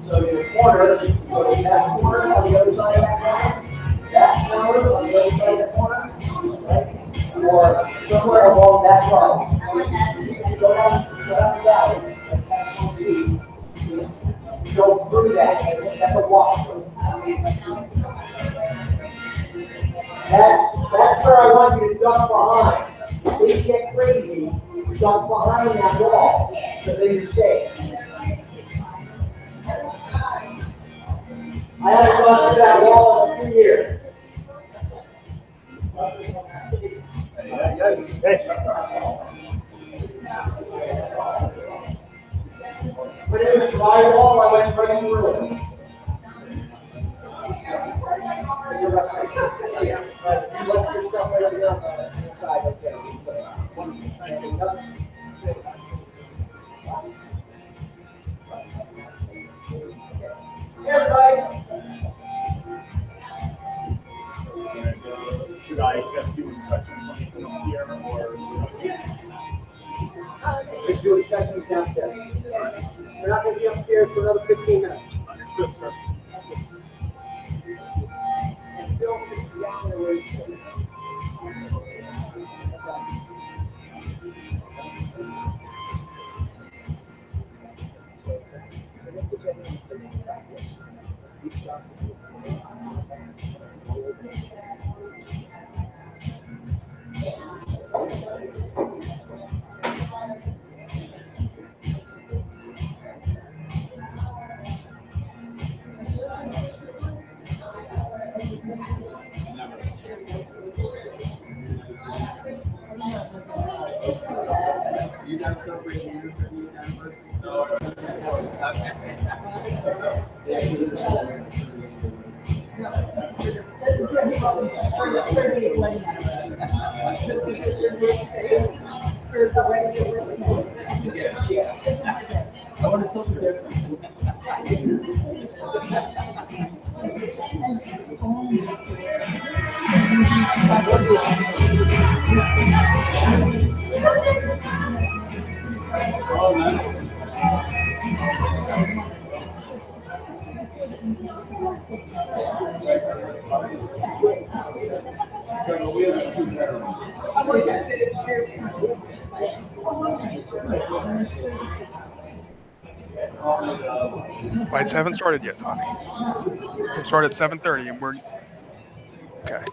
So your corner, so that corner on the other side of that corner on the other side of the corner, right? Or somewhere along that line. Go down the alley and pass on to, go through that. That's a walk. That's where I want you to duck behind. Please get crazy. Duck behind that wall, because then you're safe. I haven't gone through that wall in a few years. But it was my wall, I went right through it. You left your stuff right there on the inside, right there. Everybody. Should I just do inspections when you come here, or we can do inspections downstairs? We're not going to be upstairs for another 15 minutes. Understood, sir. And Bill is down there where he's sitting. You guys celebrate your anniversary? No. I want to something different. Oh, nice. So we have two veterans. Fights haven't started yet, Tommy. We'll start at 7:30, and we're okay.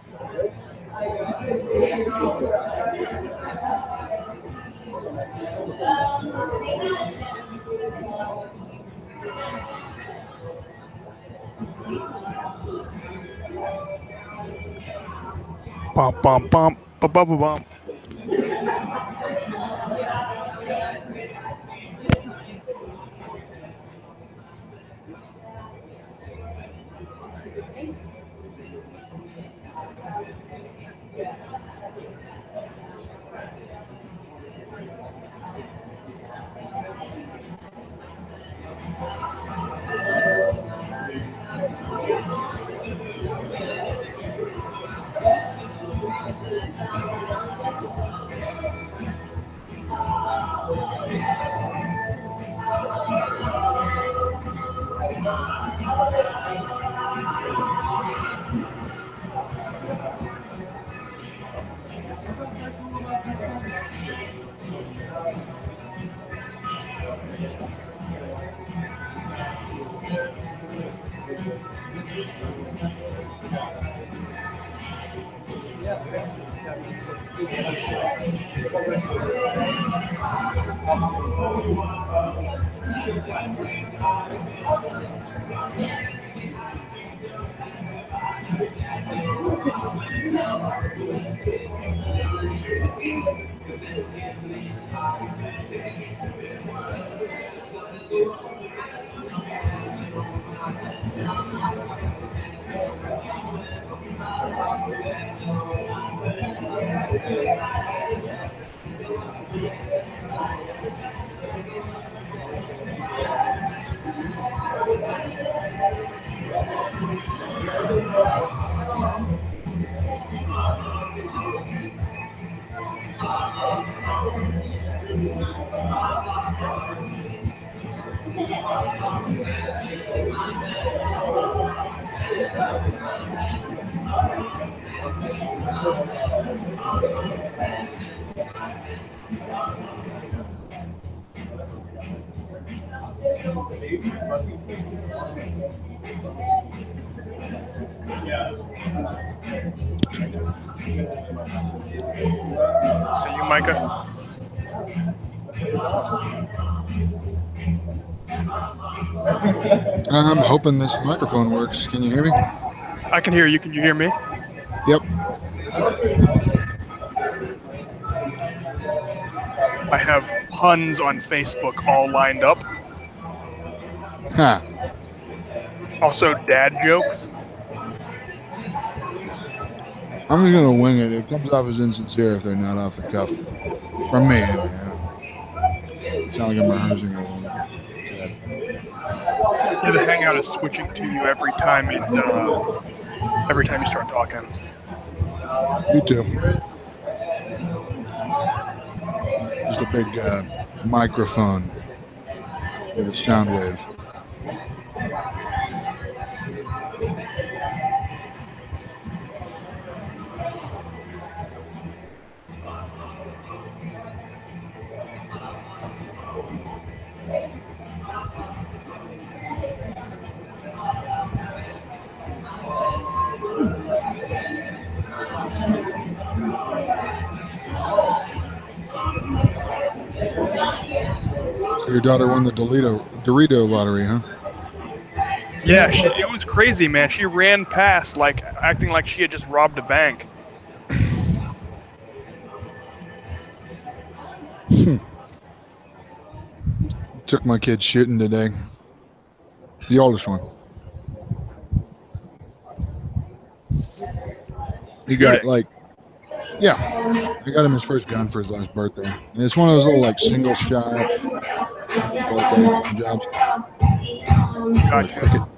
Bump, bump, bump, bump, bump, bump. Hey, you, Micah? I'm hoping this microphone works. Can you hear me? I can hear you. Can you hear me? Yep. I have puns on Facebook all lined up. Huh. Also, dad jokes. I'm just gonna wing it. It comes off as insincere if they're not off the cuff. From me, anyway. It's not like I'm rehearsing or anything. Yeah, the Hangout is switching to you every time you start talking. You too. Just a big microphone with a sound wave. So your daughter won the Dorito lottery, huh? Yeah, it was crazy, man. She ran past, like, acting like she had just robbed a bank. Took my kid shooting today. The oldest one. He got like, yeah, I got him his first gun for his last birthday. And it's one of those little like single shot jobs. Gotcha.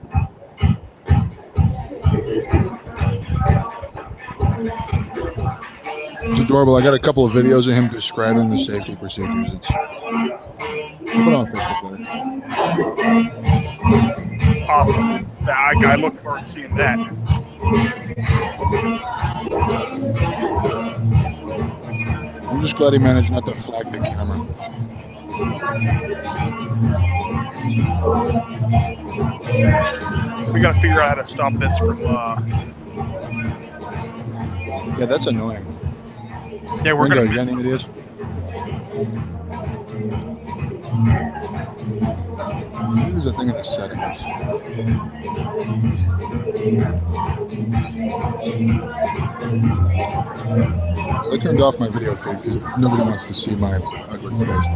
It's adorable. I got a couple of videos of him describing the safety procedures. I'll put on Facebook later. Awesome. I look forward to seeing that. I'm just glad he managed not to flag the camera. We gotta figure out how to stop this from. Yeah, that's annoying. Yeah, we're Ringo, gonna miss you got any ideas? There's a thing in the settings. So I turned off my video feed because nobody wants to see my ugly face.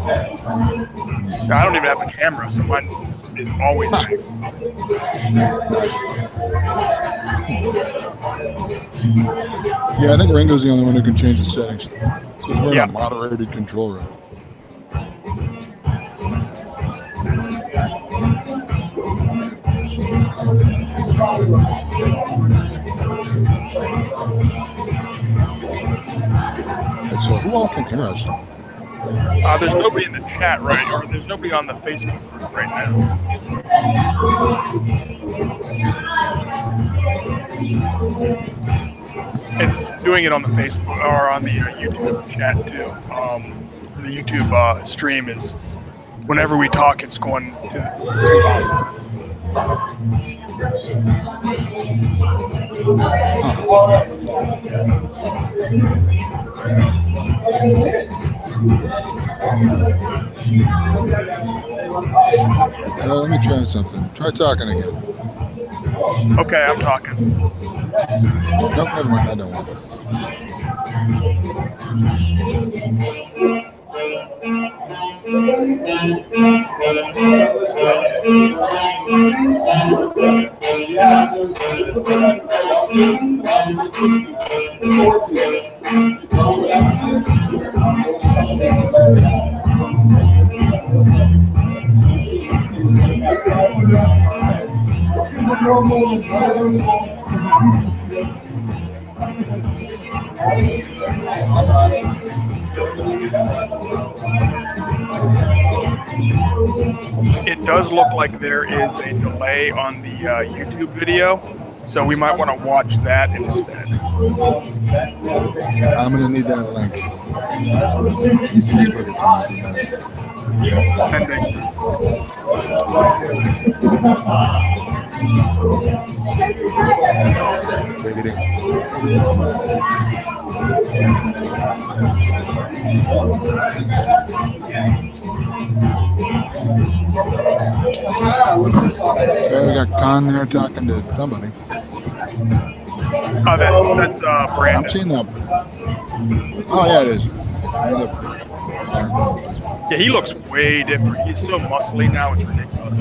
I don't even have a camera, so mine is always on. Yeah, I think Ringo's the only one who can change the settings. Because we're in a moderated control room. So who all can hear us? There's nobody in the chat or there's nobody on the Facebook group right now. It's doing it on the Facebook or on the YouTube chat too. The YouTube stream is whenever we talk, it's going to us. Let me try something. Try talking again. Okay, I'm talking. Nope, never mind. I don't want it. It does look like there is a delay on the YouTube video, so we might want to watch that instead. I'm gonna need that link. Facebook account. Sending. Okay, we got Con there talking to somebody. Oh, that's Brandon. I'm seeing that. Oh yeah, it is. Yeah, he looks way different. He's so muscly now, it's ridiculous.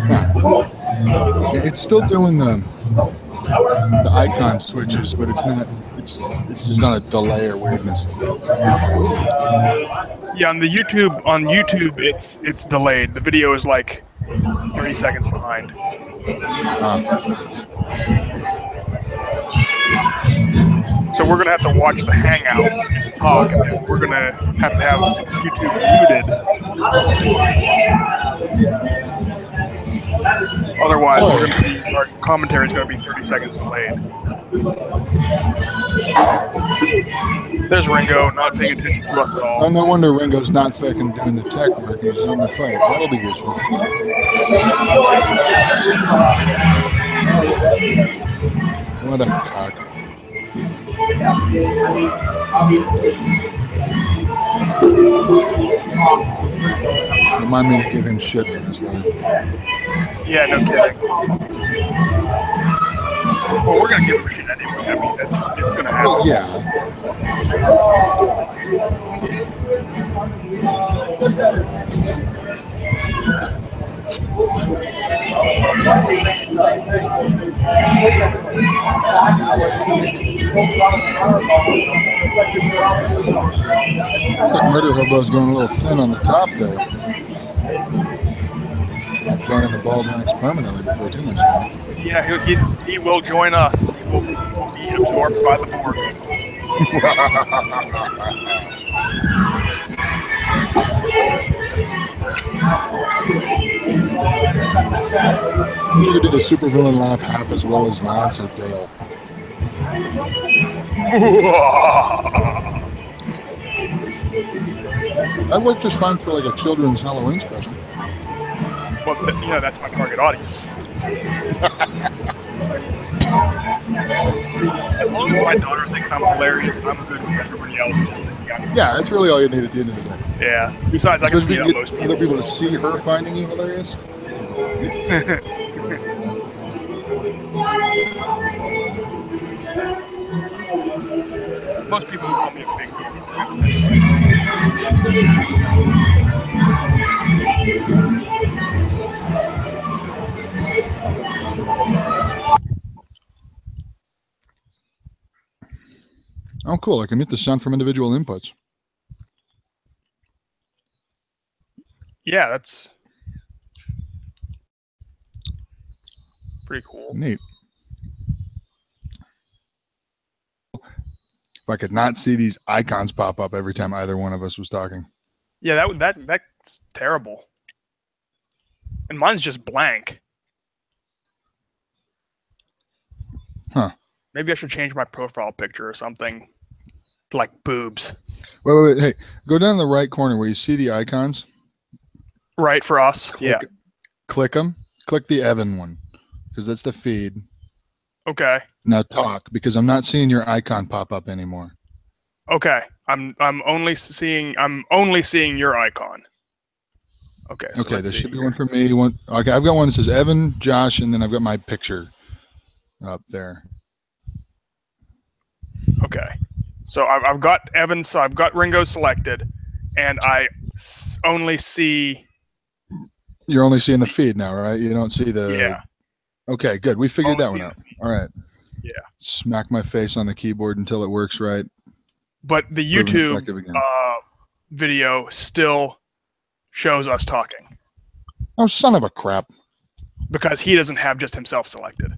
Yeah, it's still doing the icon switches, but it's not. It's just not a delay or weirdness. Yeah, on YouTube, it's delayed. The video is like 30 seconds behind. So we're gonna have to watch the Hangout talk, and then we're gonna have to have YouTube muted. Otherwise, our commentary is gonna be 30 seconds delayed. There's Ringo, not paying attention to us at all. Oh, no wonder Ringo's not fucking doing the tech work. He's on the fight. That'll be useful. What a cock. Remind me to give him shit for this thing. Yeah, no kidding. Well, we're gonna give him shit anyway. I mean, that's just, it's gonna happen. Well, yeah. That murder hobo's going a little thin on the top there. Joining the Bald Max permanently before too much time. Yeah, he will join us. He will be absorbed by the board. You could do the supervillain laugh half as well as Lance or Dale. That worked just fine for like a children's Halloween special. Well, you know, that's my target audience. As long as my daughter thinks I'm hilarious, I'm good with everybody else. Yeah, that's really all you need at the end of the day. Yeah. Besides, I can beat up most other people to see her finding you hilarious. Most people who call me a big baby. Oh, cool. I can mute the sound from individual inputs. Yeah, that's pretty cool. Neat. If I could not see these icons pop up every time either one of us was talking. Yeah, that's terrible. And mine's just blank. Huh. Maybe I should change my profile picture or something to like boobs. Wait. Hey, go down the right corner where you see the icons. Right, for us. Yeah. Click them. Click the Evan one because that's the feed. Okay. Now talk because I'm not seeing your icon pop up anymore. Okay. I'm only seeing your icon. Okay. So okay, there should be one for me. Okay, I've got one that says Evan, Josh, and then I've got my picture up there. Okay. So I've got Evan, so I've got Ringo selected, and I only see. You're only seeing the feed now, right? You don't see the. Yeah. Okay, good. We figured that one out. All right. Yeah. Smack my face on the keyboard until it works right. But the YouTube video still shows us talking. Oh, son of a crap. because he doesn't have just himself selected.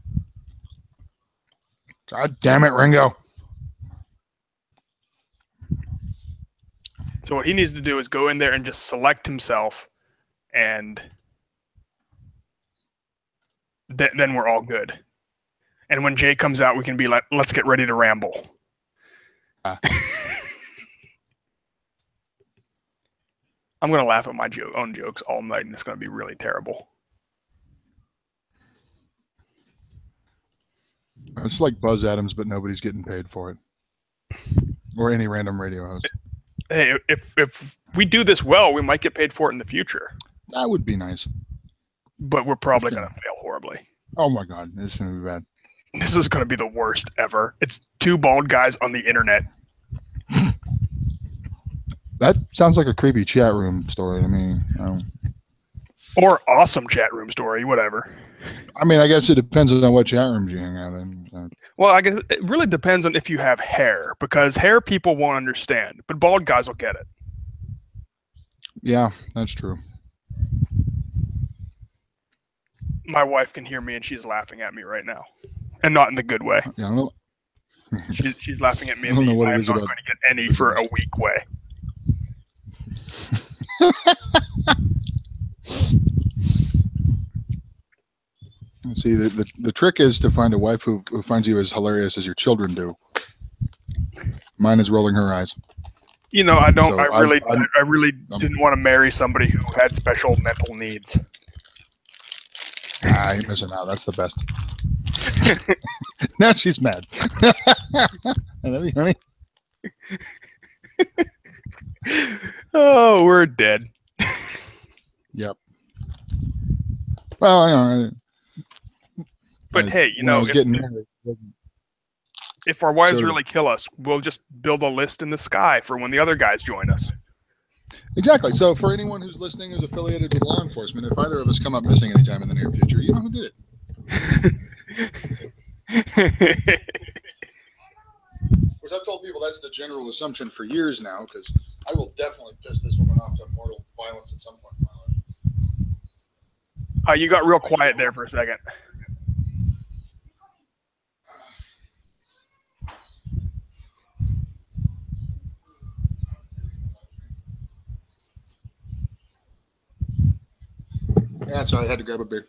God damn it, Ringo. So what he needs to do is go in there and just select himself, and then we're all good. And when Jay comes out, we can be like, let's get ready to ramble. I'm going to laugh at my own jokes all night, and it's going to be really terrible. It's like Buzz Adams, but nobody's getting paid for it. Or any random radio host. Hey, if we do this well, we might get paid for it in the future. That would be nice. But we're probably going to fail horribly. Oh my God, this is going to be bad. This is going to be the worst ever. It's two bald guys on the internet. That sounds like a creepy chat room story to me. Or awesome chat room story, whatever. I mean, I guess it depends on what chat rooms you hang out in. Well, I guess it really depends on if you have hair, because hair people won't understand, but bald guys will get it. Yeah, that's true. My wife can hear me, and she's laughing at me right now, and not in the good way. Yeah, I don't know. She's laughing at me I don't know what it I'm is not about going to get any for a week way. See, the trick is to find a wife who finds you as hilarious as your children do. Mine is rolling her eyes. You know, I don't. So I really didn't want to marry somebody who had special mental needs. You're missing out. That's the best. Now she's mad. I love you, honey. Oh, we're dead. Yep. Well, you know. But hey, you know, if our wives really kill us, we'll just build a list in the sky for when the other guys join us. Exactly. So for anyone who's listening who's affiliated with law enforcement, if either of us come up missing anytime in the near future, you know who did it. Of course, I've told people that's the general assumption for years now, because I will definitely piss this woman off to mortal violence at some point in my life. You got real quiet there for a second. Yeah, so I had to grab a beer.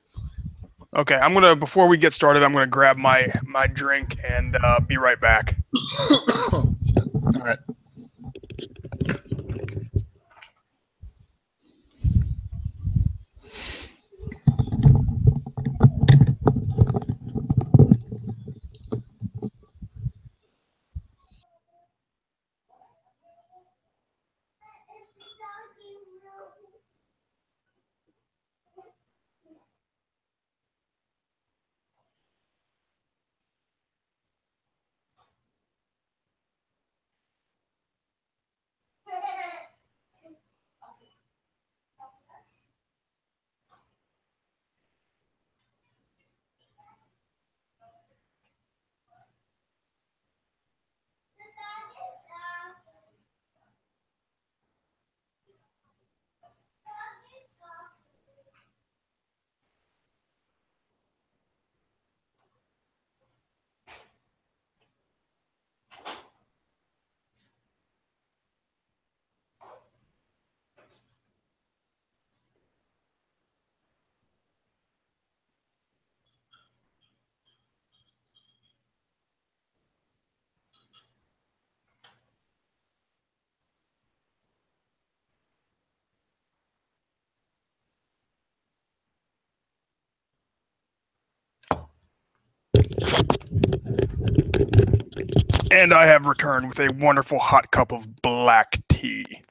Okay, before we get started, I'm gonna grab my drink and be right back. All right. And I have returned with a wonderful hot cup of black tea.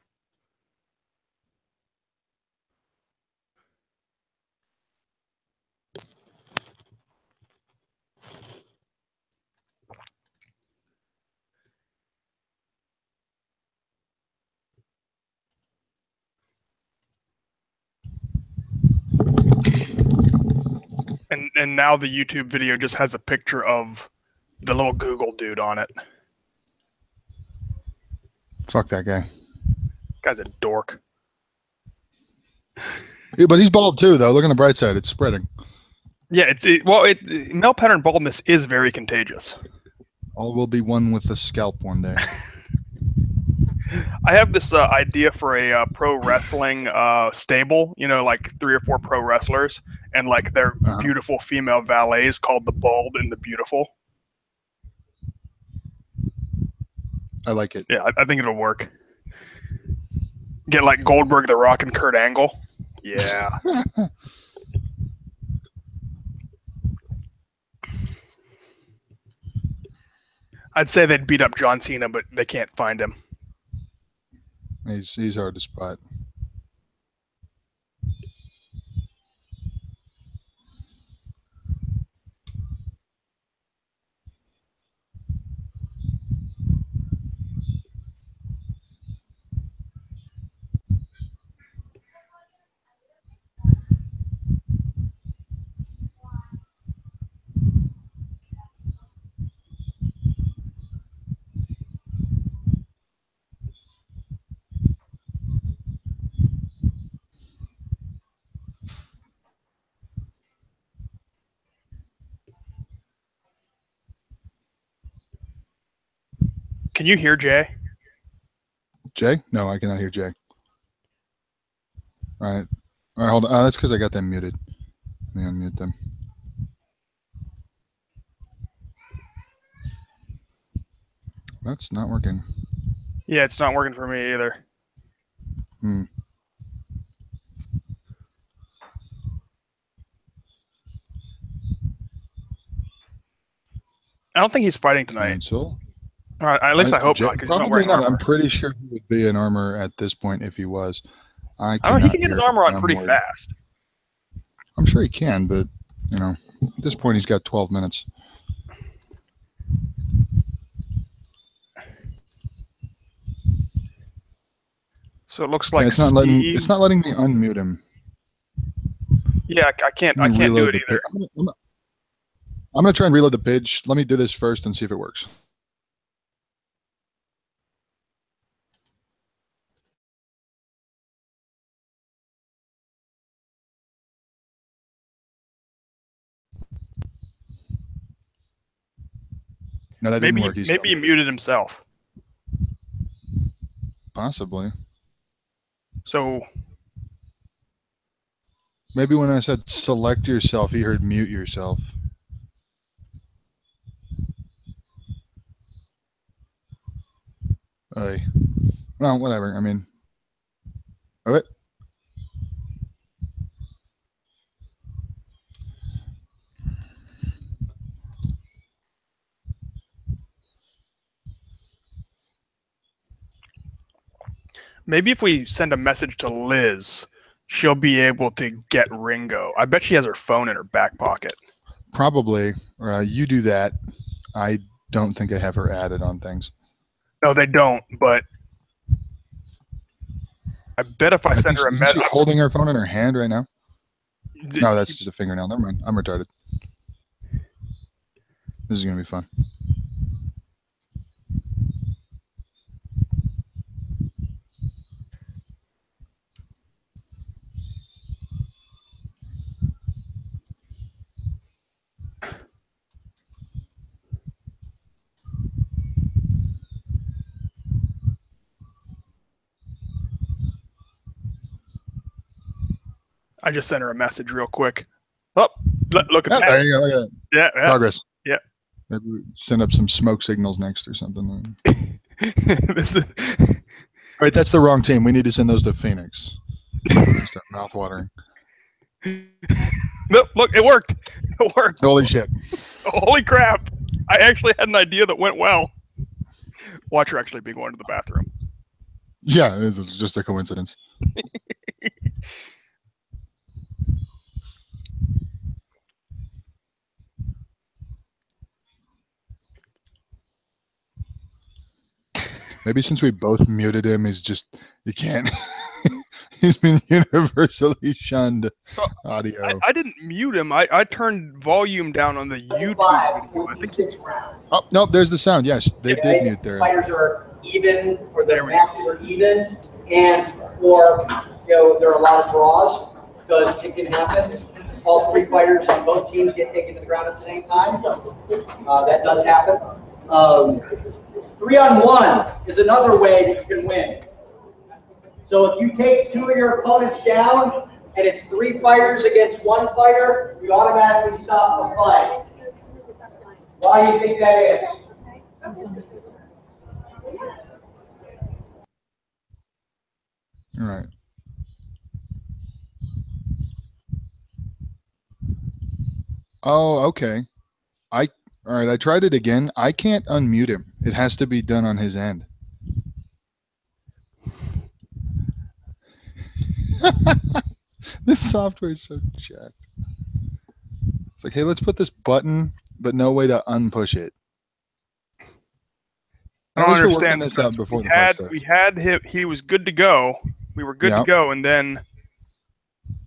And now the YouTube video just has a picture of the little Google dude on it. Fuck that guy. Guy's a dork. Yeah, but he's bald too, though. Look on the bright side; it's spreading. Yeah, male pattern baldness is very contagious. All will be one with the scalp one day. I have this idea for a pro wrestling stable, like 3 or 4 pro wrestlers, and like their beautiful female valets called the Bald and the Beautiful. I like it. Yeah, I think it'll work. Get like Goldberg, The Rock, and Kurt Angle. Yeah. I'd say they'd beat up John Cena, but they can't find him. He's hard to spot. Can you hear Jay? Jay? No, I cannot hear Jay. All right, hold on. That's because I got them muted. Let me unmute them. That's not working. Yeah, it's not working for me either. I don't think he's fighting tonight. Cancel. All right, at least I hope not, because he's not wearing armor. I'm pretty sure he would be in armor at this point if he was. I don't know, he can get his armor on pretty fast. I'm sure he can, but, at this point he's got 12 minutes. So it looks like it's not letting me unmute him. Yeah, I can't do it either. I'm going to try and reload the page. Let me do this first and see if it works. No, that didn't work. Maybe he muted himself. Possibly. So maybe when I said select yourself, he heard mute yourself. Well, whatever. I mean, all right. Maybe if we send a message to Liz, she'll be able to get Ringo. I bet she has her phone in her back pocket. Probably. You do that. I don't think I have her added on things. No, they don't, but I bet if I send her a message... holding her phone in her hand right now? No, that's just a fingernail. Never mind. I'm retarded. This is going to be fun. I just sent her a message real quick. Oh, look at that. There you go. Look at that. Yeah. Progress. Yeah. Maybe we send up some smoke signals next or something. Right, that's the wrong team. We need to send those to Phoenix. Start mouth watering. Nope, look, it worked. It worked. Holy shit. Holy crap. I actually had an idea that went well. Watch her actually be going to the bathroom. Yeah, it was just a coincidence. Maybe since we both muted him, you can't. He's been universally shunned audio. I didn't mute him. I turned volume down on the YouTube. Oh, no, there's the sound. Yes, they did mute there. Fighters are even, or the matches are even, or there are a lot of draws, because it can happen. all 3 fighters on both teams get taken to the ground at the same time. That does happen. 3-on-1 is another way that you can win. So if you take 2 of your opponents down and it's 3 fighters against 1 fighter, you automatically stop the fight. Why do you think that is? All right. Oh, okay. All right, I tried it again. I can't unmute him. It has to be done on his end. This software is so jacked. It's like, hey, let's put this button, but no way to unpush it. I don't understand this out before we had him, he was good to go. We were good to go, and then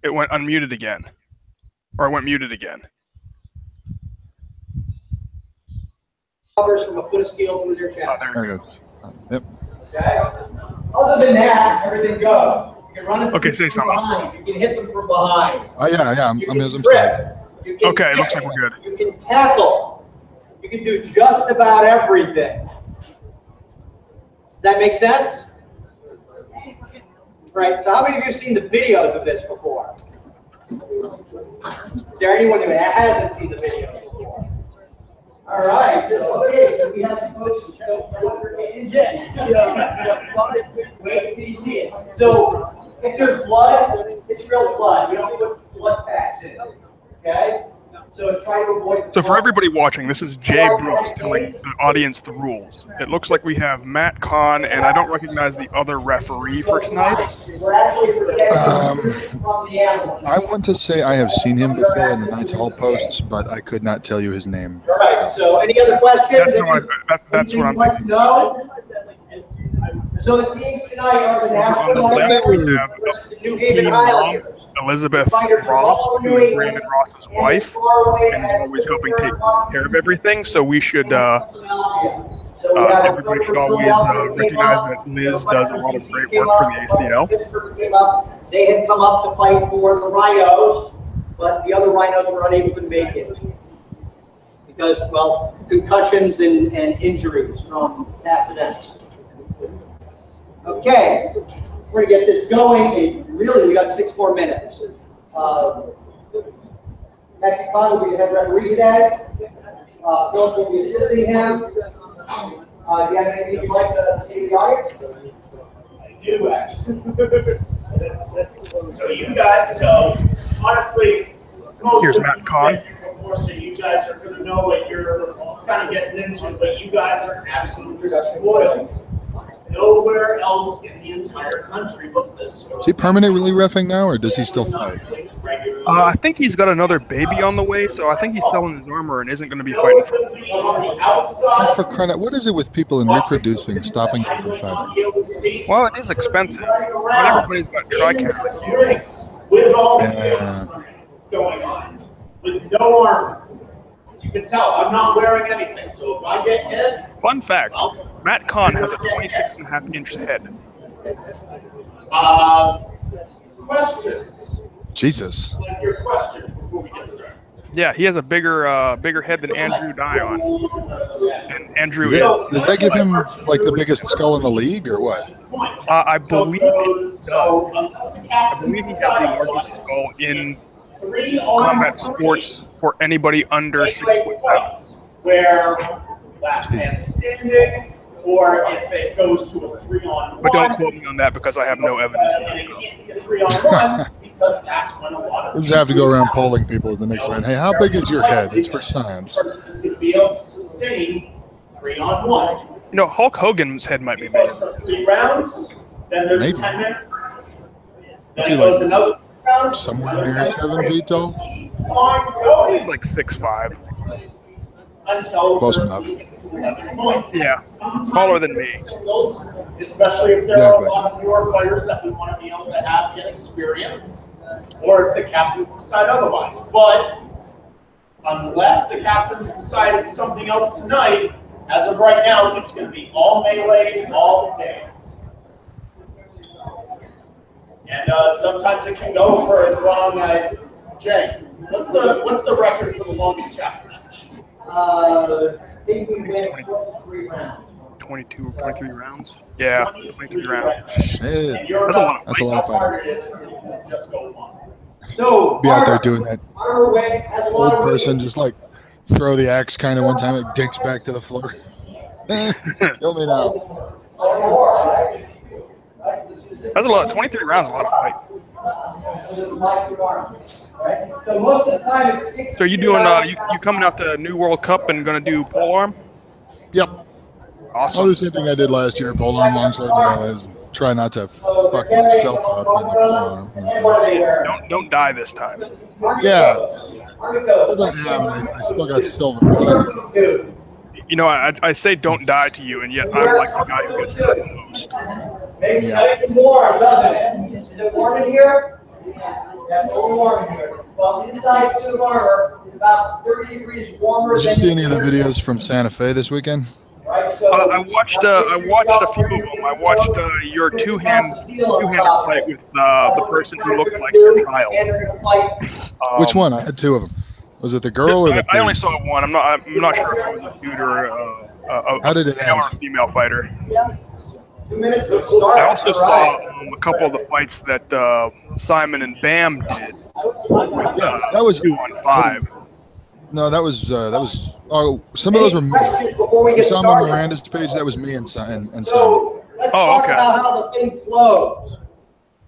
it went unmuted again. Or it went muted again. Covers from a foot of steel through their chest. There it goes. Yep. Okay. Other than that, everything goes. You can run it Okay, say something. behind. You can hit them from behind. Oh yeah, I'm sorry. Okay, it looks like we're good. You can tackle. You can do just about everything. Does that make sense? Right. So how many of you have seen the videos of this before? Is there anyone who hasn't seen the videos before? All right. Okay, so we have the folks who show and Jen. Wait till you see it. So if there's blood, it's real blood. We don't put blood packs in. Okay? So try to avoid. So for everybody watching, this is Jay Brooks telling the audience the rules. It looks like we have Matt Kahn, and I don't recognize the other referee for tonight. I want to say I have seen him before in the Knights Hall posts, but I could not tell you his name. All right. So any other questions? That's what I'm thinking. No. So the teams tonight are the Nashua Knightmares versus the new Haven Highlanders. Elizabeth Ross, who is Brandon Ross's wife, and is always helping take care of everything. So we should, everybody should always recognize that Liz does a lot of great work for the ACL. They had come up to fight for the Rhinos, but the other Rhinos were unable to make it because, well, concussions and injuries from past events. Okay, we're going to get this going. And really, we got 6 more minutes. Matthew Kahn will be the head referee today. Phil will be assisting him. Do you have anything you'd like to say to the audience? I do, actually. So you guys, honestly, Here's Matt Kahn. So you guys are going to know what you're kind of getting into, but you guys are absolutely spoiled. Nowhere else in the entire country was this. Is he permanently reffing now, or does he still fight? I think he's got another baby on the way, so I think he's selling his armor and isn't going to be fighting for For crying out, what is it with people in reproducing, stopping them from fighting? Well, it is expensive. Not everybody's got TRICAT. With all the going on, with no armor. As you can tell, I'm not wearing anything, so if I get hit... Fun fact, Matt Kahn has a 26.5-inch head. Questions? Jesus. What's your question before we get started? Yeah, he has a bigger head than Andrew Dion. And Andrew Does that give him, like, the biggest skull in the league, or what? I believe it does. I believe he has the largest skull in combat sports for anybody under 6'7". Where last man standing, or if it goes to a 3-on-1. But don't quote me on that because I have no evidence. And it can't be a 3-on-1 because that's when a lot of We'll just have to go around polling people at the next round. Hey, how big is your head? It's for science. person to be able to sustain 3-on-1. You know, Hulk Hogan's head might be big. 3 rounds, then there's Maybe. a 10-minute. What's Then he it goes like? another round. Somewhere near 7 feet tall? He's like 6'5". Until Close first enough. he gets to 11 points. Yeah, Sometimes taller than me. Singles, especially if there are a lot of newer players that we want to be able to have get experience, or if the captains decide otherwise. But unless the captains decided something else tonight, as of right now, it's going to be all melee all days. And sometimes it can go for as long as Jay. What's the record for the longest chapter match? I think we went 23 rounds. 22 or 23 rounds? Yeah, 23 rounds. Hey, That's a lot of that's a lot of How hard fighting. it is for people to just go long. So Be out there doing that Armor weight has a lot old of person just like throw the axe kind of one time, it dinks back to the floor. Kill me now. That's a lot. 23 rounds is a lot of fight. So most of the time it's 6. So you doing? You coming out to New World Cup and gonna do pole arm? Yep. Awesome. Oh, the same thing I did last year. Pole arm, longsword, is try not to fuck myself up on the pole arm. Don't die this time. Yeah. Still don't have it. I still got silver. You know, I say don't die to you, and yet I'm like the guy who gets hurt the most. Makes it warm, doesn't it? Is it warm in here? Yeah, it's warm in here. Well, inside suit of armor is about 30 degrees warmer Did you than see any of the videos from Santa Fe this weekend? Right, so I watched a few of them. I watched your two-handed fight with the person who looked like your child. Which one? I had two of them. Was it the girl or the dude? I only saw one. I'm not sure if it was a dude or How did it male or end? female fighter. 2 minutes of start. I also saw a couple of the fights that Simon and Bam did with that was 2-on-5. No, that was oh, some of those were me. You saw on Miranda's page, that was me and Simon. So let's talk about how the thing flows.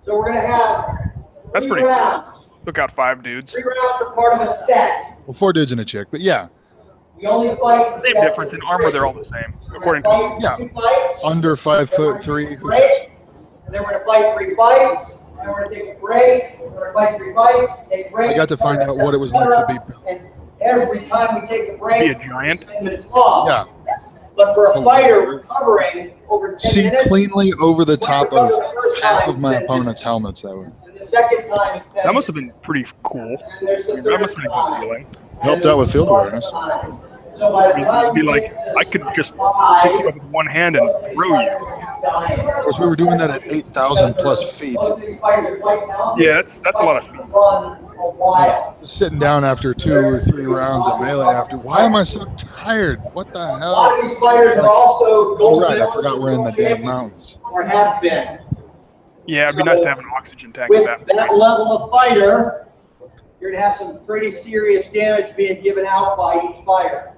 So we're gonna have That's three pretty rounds. Took out 5 dudes. 3 rounds are part of a set. Well, 4 dudes and a chick, but yeah. We only fight. Same difference in armor. They're all the same, according to Yeah. Under 5'3". Break, and then we're gonna fight 3 fights. And we're gonna take a break. We're gonna fight 3 fights. Take a break. I got to find out what it was like to be. And every time we take a break, Be a giant? 10 minutes off. Yeah. But for a fighter recovering over 10 See minutes, cleanly over the top of half of my opponent's helmets that way. and the second time it's 10 that must have been pretty cool. and there's the That third must have been a good time. feeling. Helped out with field awareness. So by the I mean, time it'd be we like, get to I could just pick five, you up with one hand and throw you. Of course, we were doing that at 8,000 plus feet. most of these fighters are quite talented. Yeah, that's a lot of feet. Run a while. Sitting down after 2 or 3 rounds of melee after. Why am I so tired? What the A lot hell? of these fighters are also Oh, gold right, I medalists forgot we're in the world damn champions, mountains. or have been. Yeah, it'd be nice to have an oxygen tank With at that that point. level of fighter, you're gonna have some pretty serious damage being given out by each fighter.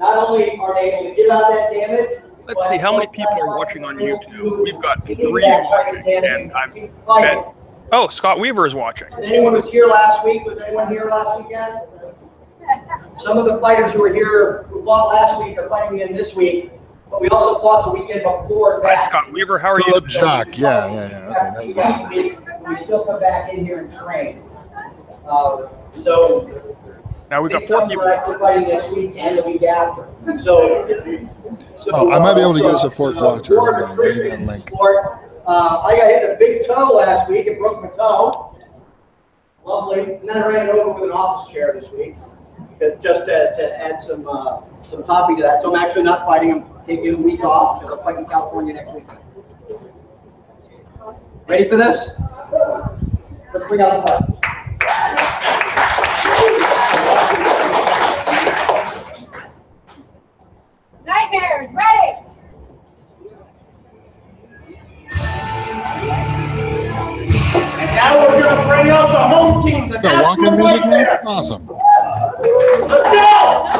Not only are they able to give out that damage. Let's see, how many people are watching on YouTube? We've got 3 watching, and I bet. Oh, Scott Weaver is watching. Anyone was here last week? Was anyone here last weekend? Some of the fighters who were here, who fought last week, are fighting again this week. But we also fought the weekend before Hi, that. Scott Weaver, how are you? Philip Jock, yeah. Okay, that was Last awesome. week, we still come back in here and train. So. Now we've got 4 people. We're fighting next week and the week after. So. Oh, I might be able to get us a fourth watcher. Sport, Maybe nutrition, that link. sport. I got hit a big toe last week and broke my toe. Lovely. And then I ran it over with an office chair this week, just to add some topping to that. So I'm actually not fighting. I'm taking a week off because I'm fighting in California next week. Ready for this? Let's bring out the fight. Knightmares, ready! And now we're going to bring out the home team, the Got walking Nashua music, man? Knightmares. Awesome. Let's go!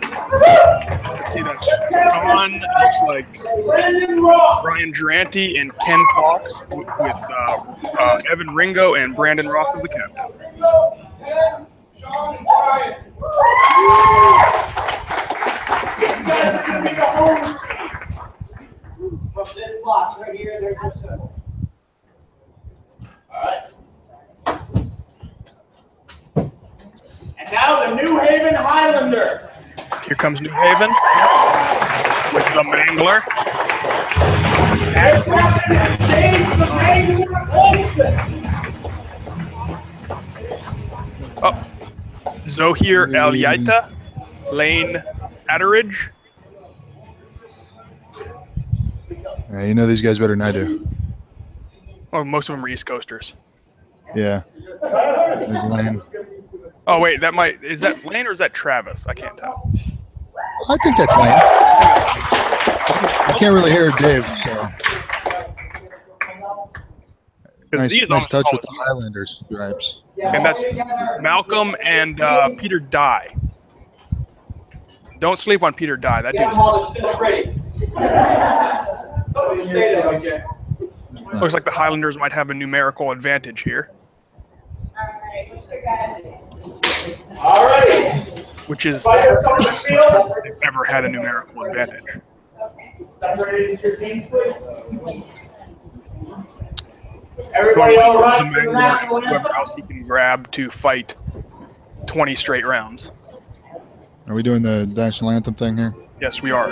Let's see, that's Sean, looks like Brandon Ross. Brian Durante and Ken Fox with Evan Ringo and Brandon Ross as the captain. Sean and Brian. You guys are going to be the home team. From this box right here, there's your symbol. All right. And now the New Haven Highlanders. Here comes New Haven with the Mangler. And Captain James the Mangler Olsen. Oh, Zohir El Yaita, Lane Atteridge, Yeah, you know these guys better than I do. Oh, most of them are East Coasters. Yeah. There's Lane. Oh wait, is that Lane or is that Travis? I can't tell. I think that's Lane. I can't really hear Dave, so. Nice touch with the Highlanders stripes. And that's Malcolm and Peter Dye. Don't sleep on Peter Dye. That dude's looks like the Highlanders might have a numerical advantage here. All right. Which is they've ever had a numerical advantage. Separated your teams, please. Everybody all right for the national anthem? Whoever else he can grab to fight 20 straight rounds. Are we doing the national anthem thing here? Yes, we are.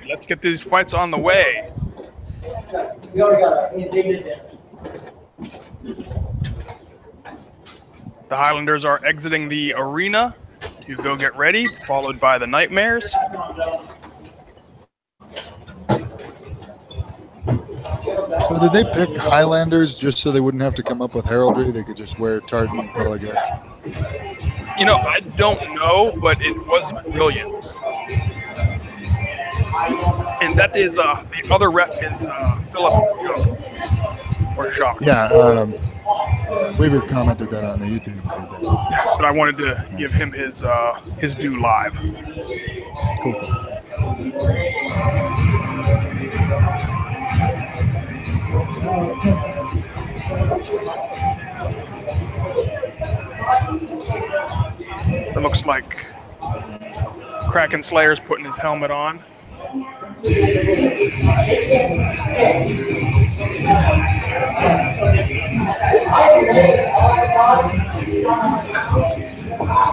Let's get these fights on the way. We already got it. The Highlanders are exiting the arena to go get ready, followed by the Knightmares. So did they pick Highlanders just so they wouldn't have to come up with heraldry? They could just wear tartan and call it good? You know, I don't know, but it was brilliant. And that is, the other ref is Philip or Jacques. Yeah, Weaver commented that on the YouTube. Yes, but I wanted to give him his due live. Cool. It looks like Kraken Slayer's putting his helmet on.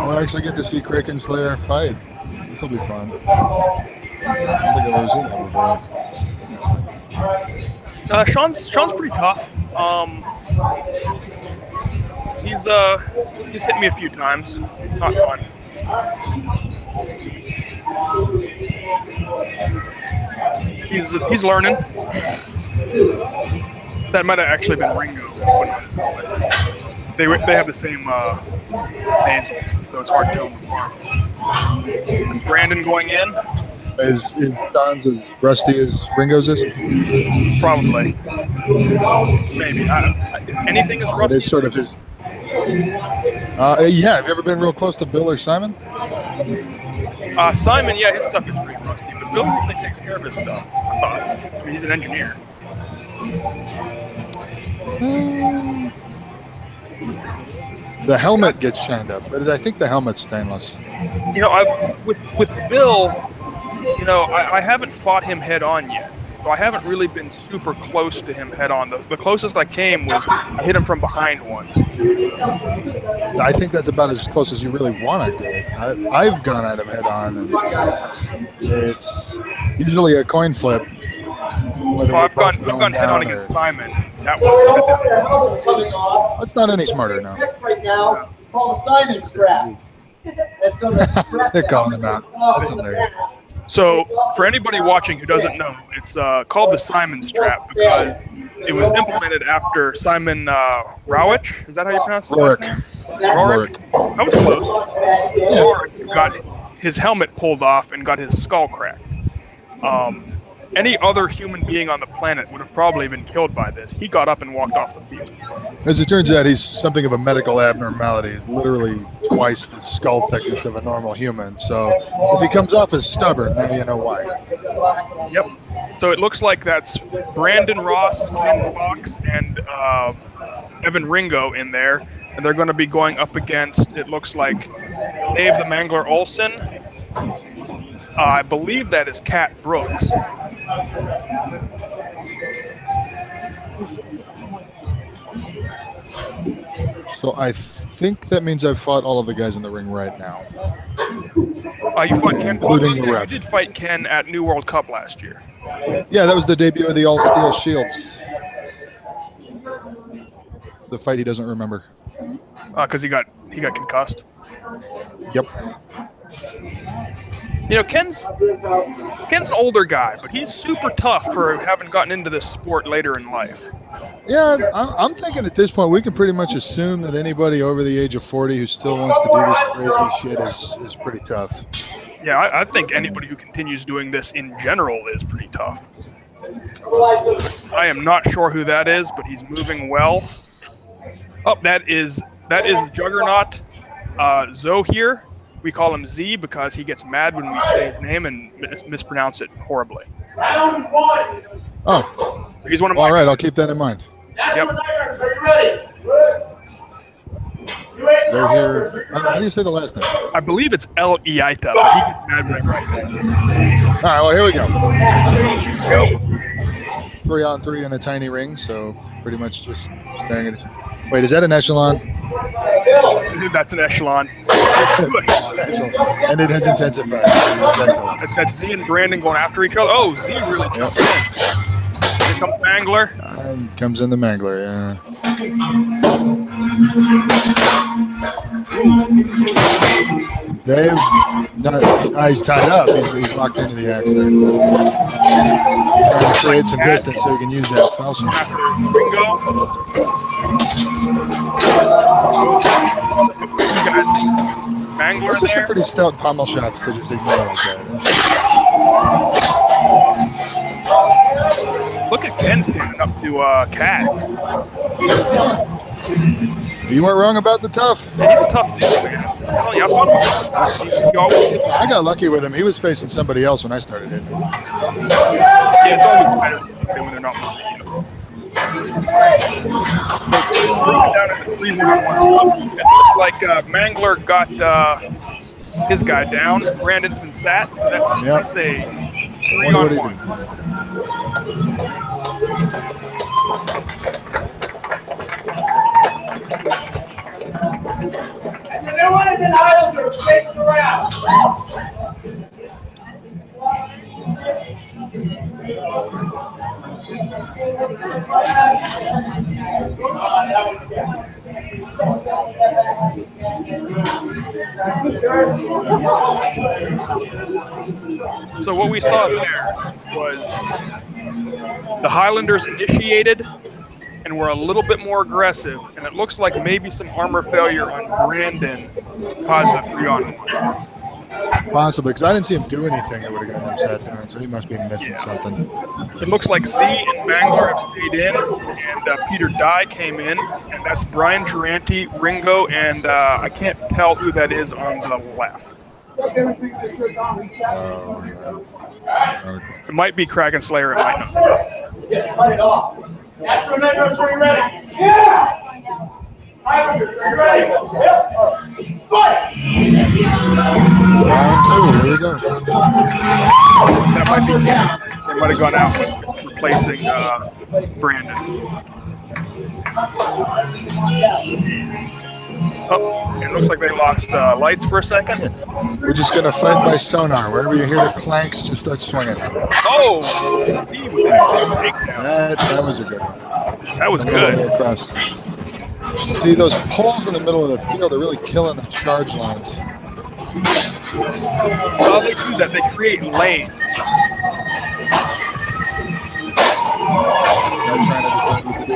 We'll actually get to see Kraken Slayer fight. This will be fun. I don't think I've ever seen that before. Sean's pretty tough. He's hit me a few times. Not fun. He's learning. That might have actually been Ringo putting on his helmet. They have the same nasal, so it's hard to tell them apart. It's Brandon going in. Is Don's as rusty as Ringo's is? Probably. Maybe. Is anything as rusty? It is sort of his. Yeah, have you ever been real close to Bill or Simon? Simon, yeah, his stuff is pretty rusty, but Bill usually takes care of his stuff. I mean, he's an engineer. The helmet gets shined up, but I think the helmet's stainless. You know, with Bill, you know, I haven't fought him head on yet. So I haven't really been super close to him head on. The closest I came was I hit him from behind once. I think that's about as close as you really want to get. I've gone at him head on, and it's usually a coin flip. Well, I've gone head on against Simon. That was. That's not any smarter now. Right now, it's called a Simon strap. They're calling him out. That's hilarious. So, for anybody watching who doesn't know, it's called the Simon Strap because it was implemented after Simon Rowich. Is that how you pronounce his last name? Rorik. That was close. Rorik got his helmet pulled off and got his skull cracked. Any other human being on the planet would have probably been killed by this. He got up and walked off the field. As it turns out, he's something of a medical abnormality. He's literally twice the skull thickness of a normal human. So if he comes off as stubborn, then you know why. Yep. So it looks like that's Brandon Ross, Ken Fox, and Evan Ringo in there. And they're going to be going up against, it looks like, Dave the Mangler Olsen. I believe that is Kat Brooks. So I think that means I've fought all of the guys in the ring right now. You fought Ken, including the ref. You did fight Ken at New World Cup last year. Yeah, that was the debut of the all-steel shields. The fight he doesn't remember. Because he got concussed. Yep. You know, Ken's an older guy, but he's super tough for having gotten into this sport later in life. Yeah, I'm thinking at this point we can pretty much assume that anybody over the age of 40 who still wants to do this crazy shit is pretty tough. Yeah, I think anybody who continues doing this in general is pretty tough. I am not sure who that is, but he's moving well. Oh, that is Juggernaut Zohir. We call him Z because he gets mad when we say his name and mispronounce it horribly. Round one. Oh. So he's one of my. All right, I'll keep that in mind. Nashua Knightmares, are you ready? Zohir. How do you say the last name? I believe it's El Iaita, but he gets mad whenever I say it. All right, well, here we go. Go. 3-on-3 in a tiny ring, so pretty much just staring at it. Wait, is that an echelon? That's an echelon. And it has intensified. That's Z and Brandon going after each other. Oh, Z really jumped in. Here comes Mangler. And comes in the Mangler, yeah. He's tied up. He's locked into the axe there. Trying to create some distance so he can use that falchion. Mangler Those are some there. pretty stout pommel shots to just ignore like that. Look at Ken standing up to Kat. You weren't wrong about the tough. Yeah, he's a tough dude, man. I got lucky with him. He was facing somebody else when I started hitting him. Yeah, it's always better when they're not moving. It's broken down into 3 1-on-1. It looks like Mangler got his guy down. Brandon's been sat, so that's a 3-on-1. And the new one is in Highlanders, take the round. So what we saw there was the Highlanders initiated and were a little bit more aggressive, and it looks like maybe some armor failure on Brandon caused a 3-on-1. Possibly, because I didn't see him do anything that would have gotten him sat down, so he must be missing something. It looks like Z and Mangler have stayed in, and Peter Dye came in, and that's Brian Durante, Ringo, and I can't tell who that is on the left. It might be Kraken Slayer, it might not. Just cut it off. Nashua Knightmares, are you ready? Yeah! Highlanders, are you ready? Yep. Fight! Round 2, here we go. That might be, they might have gone out with replacing Brandon. Oh, it looks like they lost lights for a second. We're just going to fight by sonar. Wherever you hear the clanks, just start swinging. Oh! That was a good one. That was good. Across. See, those poles in the middle of the field are really killing the charge lines. Well, they do that. They create lanes. I'm trying to decide what to do.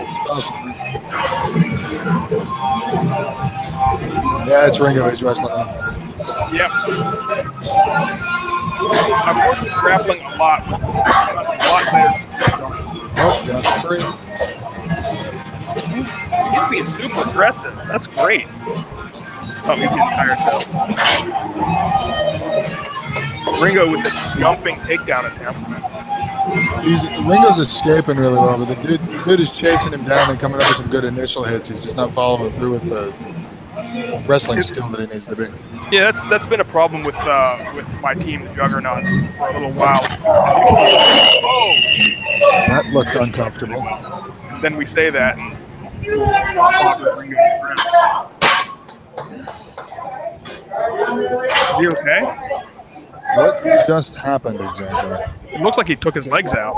Yeah, it's Ringo. He's wrestling off. Yep. I've worked with grappling a lot with a lot better. Oh, got three. He's being super aggressive. That's great. Oh, he's getting tired though. Ringo with the jumping takedown attempt. Ringo's escaping really well, but the dude is chasing him down and coming up with some good initial hits. He's just not following through with the wrestling skill that he needs to be. Yeah, that's been a problem with my team, the Juggernauts, for a little while. Oh! That looked uncomfortable. Then we say that. Is he okay? What just happened exactly? It looks like he took his legs out.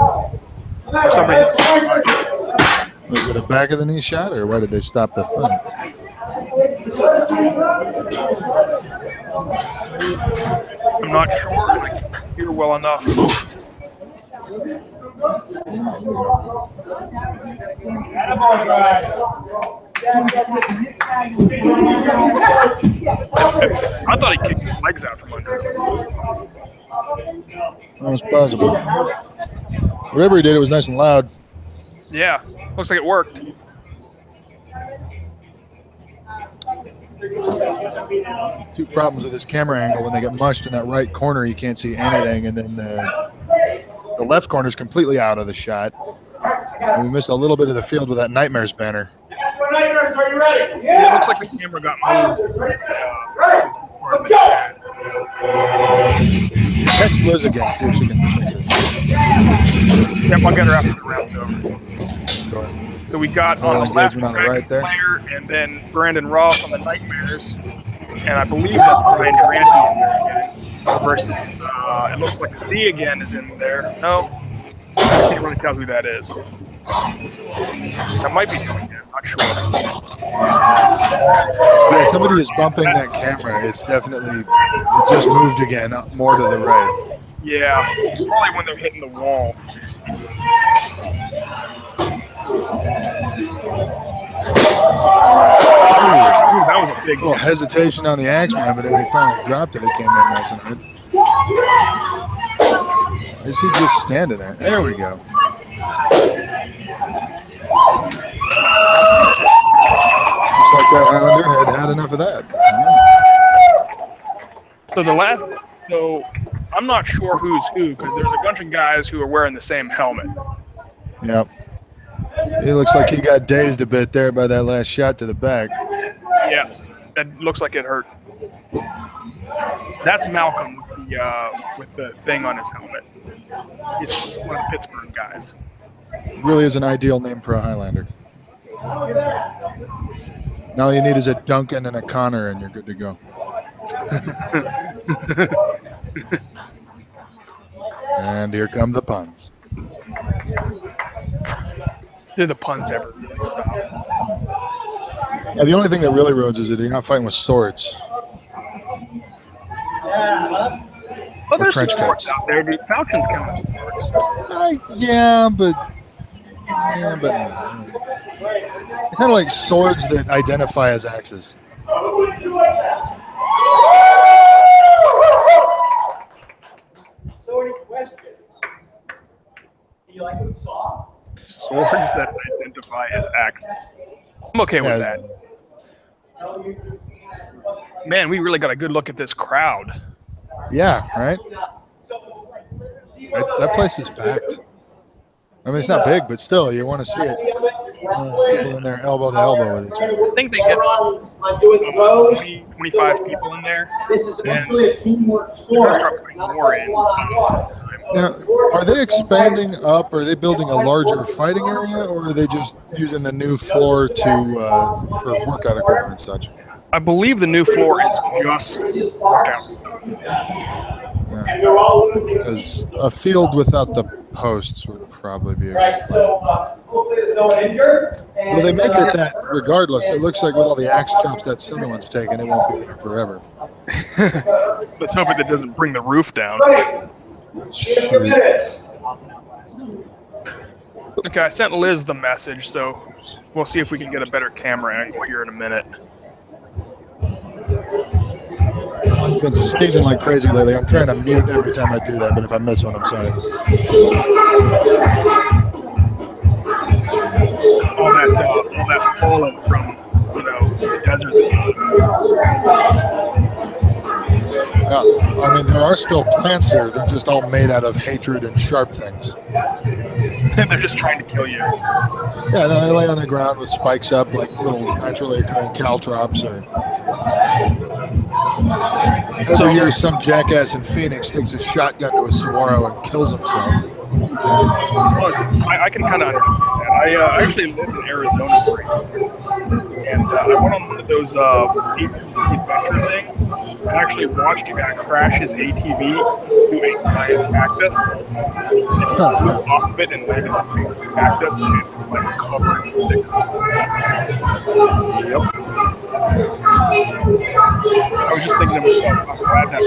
Or somebody. Was it a back of the knee shot, or why did they stop the fight? I'm not sure. I can't hear well enough. I thought he kicked his legs out from under him. That was possible. Whatever he did, it was nice and loud. Yeah, looks like it worked. Two problems with this camera angle. When they get mushed in that right corner, you can't see anything, and then the left corner is completely out of the shot. And we missed a little bit of the field with that Knightmares banner. Knightmares, are you ready? Yeah, it looks like the camera got moved. Text Liz again, see if she can fix it. Yep, I'll get her after the round's over. Go ahead. So we got on the left on the right there. player, and then Brandon Ross on the Knightmares, and I believe that's Brian Durante in there again. Versus, it looks like Z again is in there. No, I can't really tell who that is. That might be him again. Not sure. Yeah, somebody is bumping that camera. It's definitely, it just moved again, more to the right. Yeah, probably when they're hitting the wall. Ooh, that was a big little hesitation on the Axeman, but then he finally dropped it. It came in nice and good. Is he just standing there? There we go. Looks like that Highlander had enough of that. So I'm not sure who's who, because there's a bunch of guys who are wearing the same helmet. Yep. He looks like he got dazed a bit there by that last shot to the back. Yeah, that looks like it hurt. That's Malcolm with the thing on his helmet. He's one of the Pittsburgh guys. Really is an ideal name for a Highlander. Now all you need is a Duncan and a Connor, and you're good to go. And here come the puns. Did the puns ever really stop? Yeah, the only thing that really ruins is that you're not fighting with swords. Well, there's some swords out there, dude. Falcons count as swords. Yeah, but they're kind of like swords that identify as axes. So any questions? Do you like what you saw? Swords that identify as axes. I'm okay with that. Man, we really got a good look at this crowd. Yeah, right? That place is packed. I mean, it's not big, but still, you want to see it. People in there elbow to elbow with each other. I think they get 20, 25 people in there. This is actually a teamwork sport. Start putting more in. Now, are they expanding up? Are they building a larger fighting area, or are they just using the new floor for workout equipment and such? I believe the new floor is just workout stuff. and they're all losing Because pieces. a field without the posts would probably be a Right, good plan. so hopefully there's no one injured. Well, they may get that regardless. It looks like with all the axe chops that center one's taken, it won't be there forever. Let's hope it doesn't bring the roof down. Right. Shoot. Okay, I sent Liz the message, so we'll see if we can get a better camera angle here in a minute. It's been sneezing like crazy lately. I'm trying to mute every time I do that, but if I miss one, I'm sorry. All that pollen from, the desert. Yeah, I mean, there are still plants here. They're just all made out of hatred and sharp things. They're just trying to kill you. Yeah, no, they lay on the ground with spikes up like little naturally occurring caltrops. Every year, some jackass in Phoenix takes a shotgun to a saguaro and kills himself. Look, I can kind of understand that. I actually lived in Arizona for a year. And I went on one of those adventure things and actually watched a guy crash his ATV to a giant cactus. And he flew off of it and landed on the cactus and like covered in thick. Yep. I was just thinking to myself, I'm glad that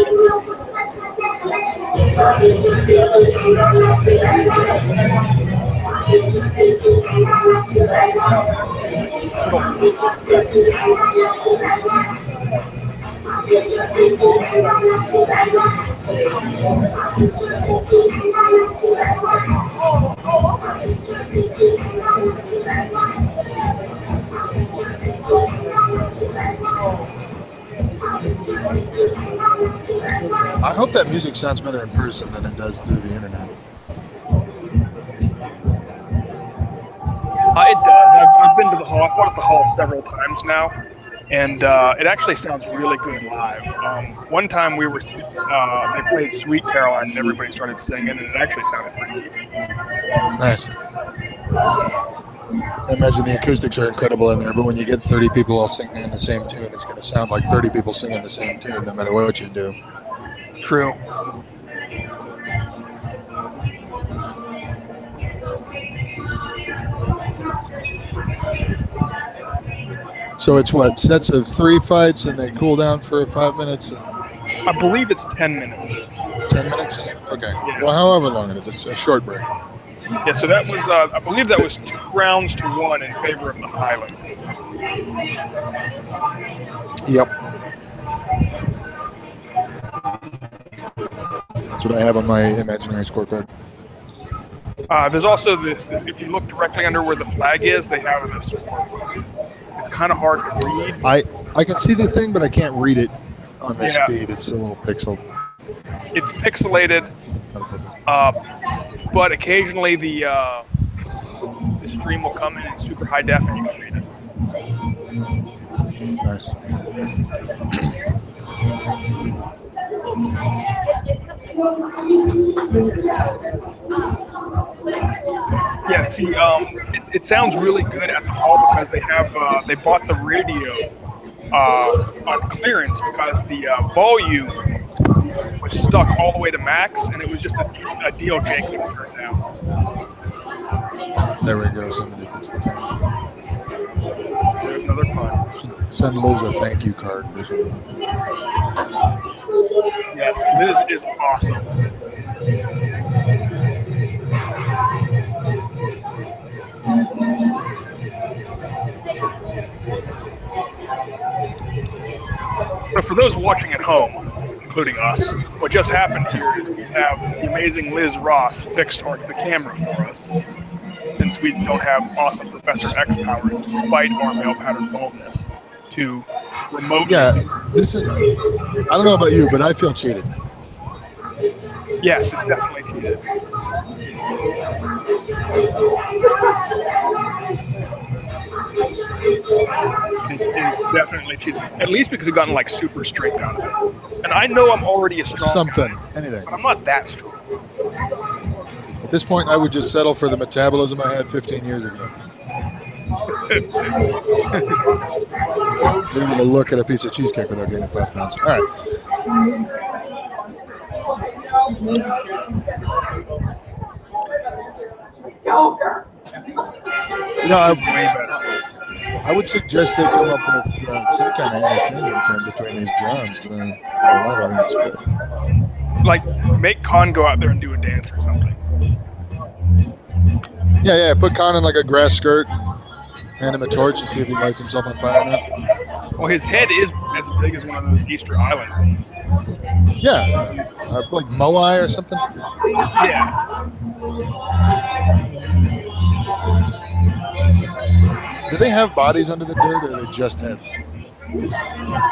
I hope that music sounds better in person than it does through the internet. It does. I've been to the hall. I've fought at the hall several times now, and it actually sounds really good live. One time they played Sweet Caroline, and everybody started singing, and it actually sounded pretty decent. Nice. I imagine the acoustics are incredible in there, but when you get 30 people all singing in the same tune, it's going to sound like 30 people singing the same tune, no matter what you do. True. So it's what, sets of 3 fights and they cool down for 5 minutes? I believe it's 10 minutes. 10 minutes? Okay. Yeah. Well, however long it is, it's a short break. Yeah, so that was, I believe that was 2 rounds to 1 in favor of the Highland. Yep. That's what I have on my imaginary scorecard. There's also this, if you look directly under where the flag is, they have this. It's kind of hard to read. I can see the thing, but I can't read it on this Yeah. feed. It's a little pixeled. It's pixelated, but occasionally the stream will come in super high def and you can read it. Nice. Yeah, see, it sounds really good at the hall because they have they bought the radio on clearance because the volume was stuck all the way to max, and it was just a deal Jake couldn't turn down. There we go. Somebody fixed the thing. There's another pun. Send Liz a thank you card or something. Yes, Liz is awesome. But for those watching at home, including us, what just happened here is we have the amazing Liz Ross fixed the camera for us, since we don't have awesome Professor X power despite our male pattern baldness to remote. Yeah, this is. I don't know about you, but I feel cheated. Yes, it's definitely cheated. It's definitely cheated. At least we could have gotten like super strength out of it. And I know I'm already a strong Something, guy, anything. but I'm not that strong. At this point, I would just settle for the metabolism I had 15 years ago. Be able to look at a piece of cheesecake without getting 5 pounds. All right. You know, This is way better. I would suggest they come up with some kind of entertainment in between these rounds. I think it's good. Like, make Khan go out there and do a dance or something. Yeah. Put Khan in like a grass skirt, hand him a torch, and see if he lights himself on fire or not. Well, his head is as big as one of those Easter Islanders. Yeah, like Moai or something. Yeah. Do they have bodies under the dirt, or are they just heads? You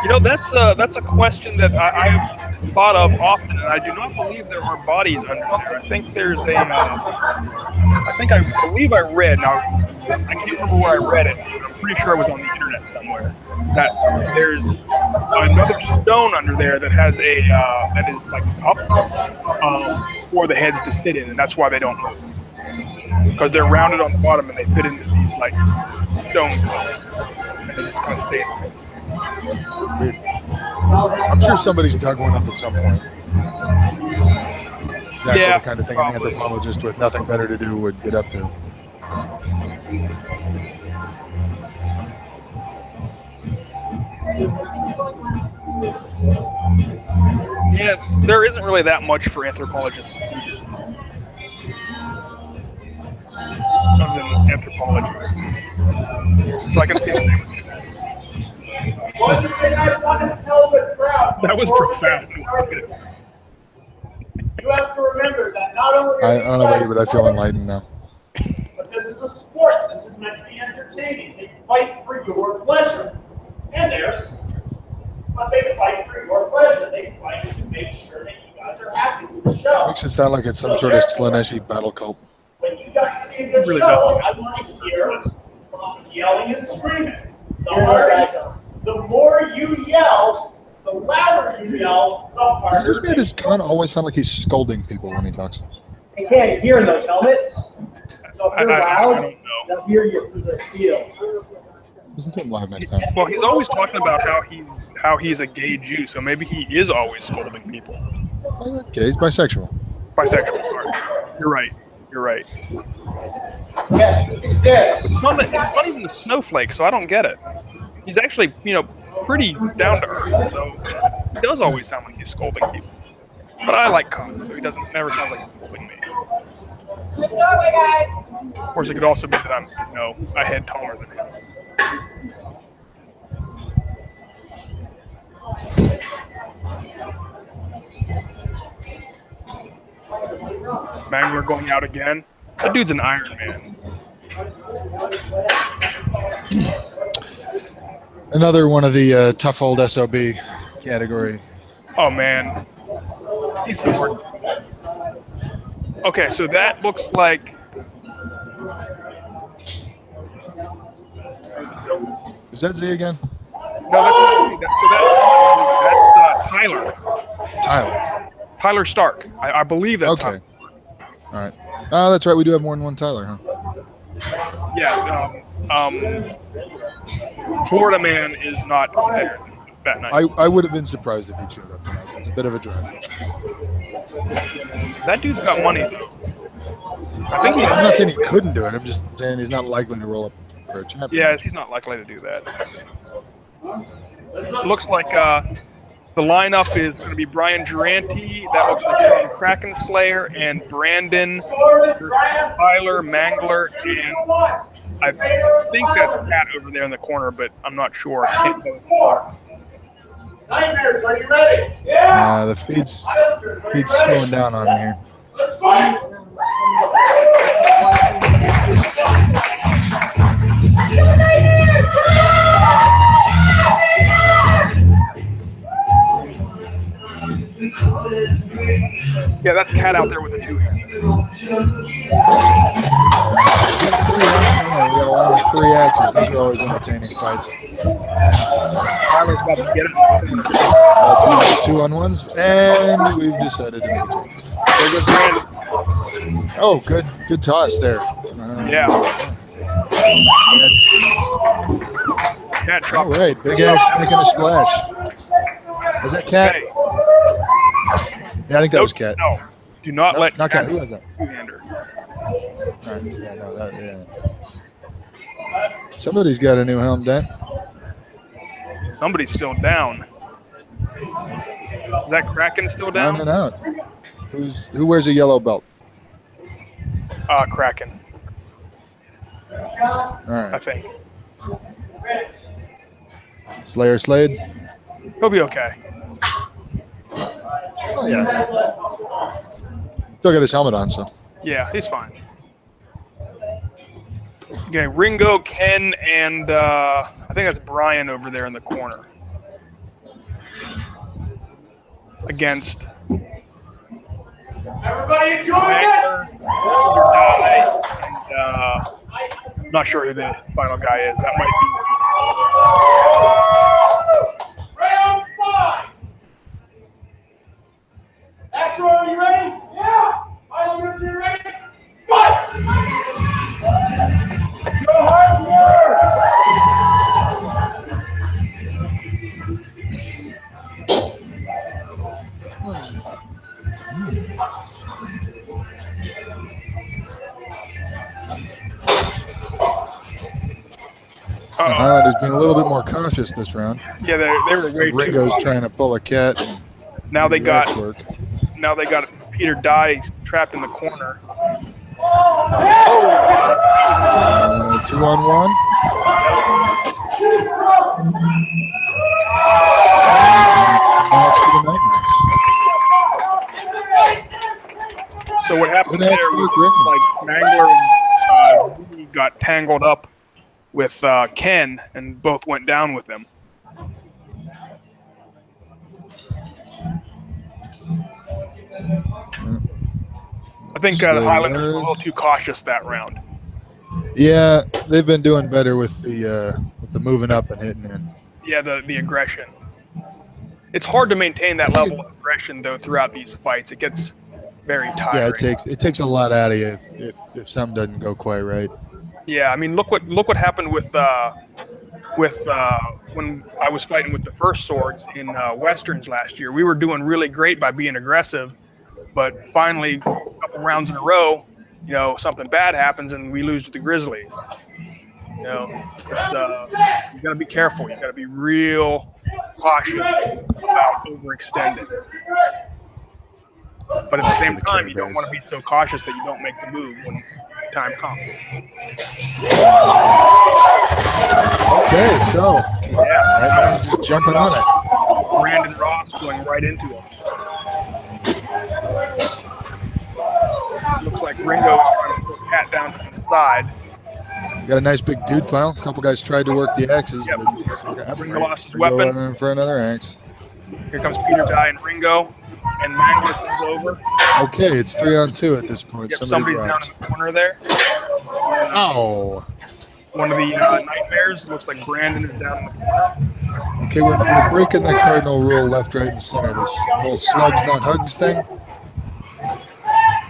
know, that's a question that I've thought of often, and I do not believe there are bodies under there. I think there's a. I believe I read. Now, I can't remember where I read it. But I'm pretty sure it was on the internet somewhere. That there's another stone under there that has a that is like a cup for the heads to sit in, and that's why they don't move, because they're rounded on the bottom and they fit into these like stone cups, and they just kind of stay in there. Weird. I'm sure somebody's dug one up at some point. Exactly Yeah, the kind of thing probably. an anthropologist with nothing better to do would get up to. Yeah, there isn't really that much for anthropologists to do. Other than anthropology. So I can see that was profound. You have to remember that not only I don't know about you, but I feel enlightened now. but this is a sport. This is meant to be entertaining. They fight for your pleasure. And theirs. But they fight for your pleasure. They fight to make sure that you guys are happy with the show. Makes it sound like it's some sort of Slaneshi battle cult. When you guys see the Really show, doesn't. I want to hear yelling and screaming. The more you yell, the louder you yell, the Does harder this man does Khan always sound like he's scolding people when he talks? They can't hear in those helmets. So if I you're don't loud, know. they'll hear you through their field. Listen to him live next time. Well, he's always talking about how he's a gay Jew, so maybe he is always scolding people. Okay, he's bisexual. Bisexual, sorry. You're right. You're right. Yes, it's there. It's not even a snowflake, so I don't get it. He's actually, pretty down to earth, so he does always sound like he's scolding people. But I like Khan, so he never sounds like he's scolding me. Of course, it could also be that I'm, a head taller than him. Mangler going out again. That dude's an Iron Man. Another one of the tough old SOB category. Oh man, he's so hard. Okay, so that looks like. Is that Z again? No, that's not. That's Tyler. Tyler. Tyler Stark. I believe that's Okay. Tyler. All right. Oh, that's right. We do have more than one Tyler, huh? Yeah. Florida Man is not there that night. I would have been surprised if he showed up tonight. It's a bit of a drive. That dude's got money though. I think I'm not saying he couldn't do it. I'm just saying he's not likely to roll up for a champion. Yeah, he's not likely to do that. It looks like the lineup is going to be Brian Durante. That looks like Sean Krakenslayer and Brandon versus Tyler Mangler, and I think that's Pat over there in the corner, but I'm not sure. I can't tell. Nightmares, are you ready? Yeah! The feed's slowing down on me here. Let's fight! Yeah, that's Cat out there with a two-hand. We got a line of 3 axes. These are always entertaining fights. Tyler's about to get it. 2 on ones, and we've decided to make a change. There goes Brandon. Oh, good toss there. Yeah. Cat All dropped. right, big axe making a splash. Is that Cat? Okay. Yeah, I think that was Cat. No, do not No, let not Cat. Who was that? two-hander. All right. Yeah, no, yeah. Somebody's got a new helm, Dan. Somebody's still down. Is that Kraken still Down down? and out. Who wears a yellow belt? Kraken, All I right. think. Slayer Slade. He'll be okay. Oh, yeah. Still got his helmet on, so. Yeah, he's fine. Okay, Ringo, Ken, and I think that's Brian over there in the corner. Against Everybody enjoy Wagner, this! and not sure who the final guy is. That might Round 5! Astro, are you ready? Yeah! Highlanders, are you ready? Fight! Go Highlanders! The Highlanders being a little bit more cautious this round. be. Yeah, they were way too Ringo's close. trying to pull a Cat. Now they got Work. Peter Dye trapped in the corner. 2-on-1. Match for the Nightmares. So what happened Good there was like Mangler got tangled up with Ken and both went down with him. I think the Highlanders were a little too cautious that round. Yeah, they've been doing better with the moving up and hitting in. Yeah, the aggression. It's hard to maintain that level of aggression though throughout these fights. It gets very tiring. Yeah, it takes a lot out of you if something doesn't go quite right. Yeah, I mean, look what happened with when I was fighting with the First Swords in Westerns last year. We were doing really great by being aggressive, but finally, a couple rounds in a row, you know, something bad happens and we lose to the Grizzlies. You know, it's you got to be careful. You got to be real cautious about overextending. But at the same time, you don't want to be so cautious that you don't make the move when time comes. Okay, so Yeah, Nightmares just jumping on it. Brandon Ross going right into him. Looks like Ringo is trying to put Cat down from the side. Got a nice big dude pile. A couple guys tried to work the axes. Yep. But Ringo lost his Ringo weapon. running for another axe. Here comes Peter Dye and Ringo, and Mangler comes over. Okay, it's 3-on-2 at this point. Yep, somebody's down dropped. in the corner there. Oh. One of the Nightmares. Looks like Brandon is down in the corner. Okay, we're breaking the cardinal rule left, right, and center. This whole slugs, not hugs thing.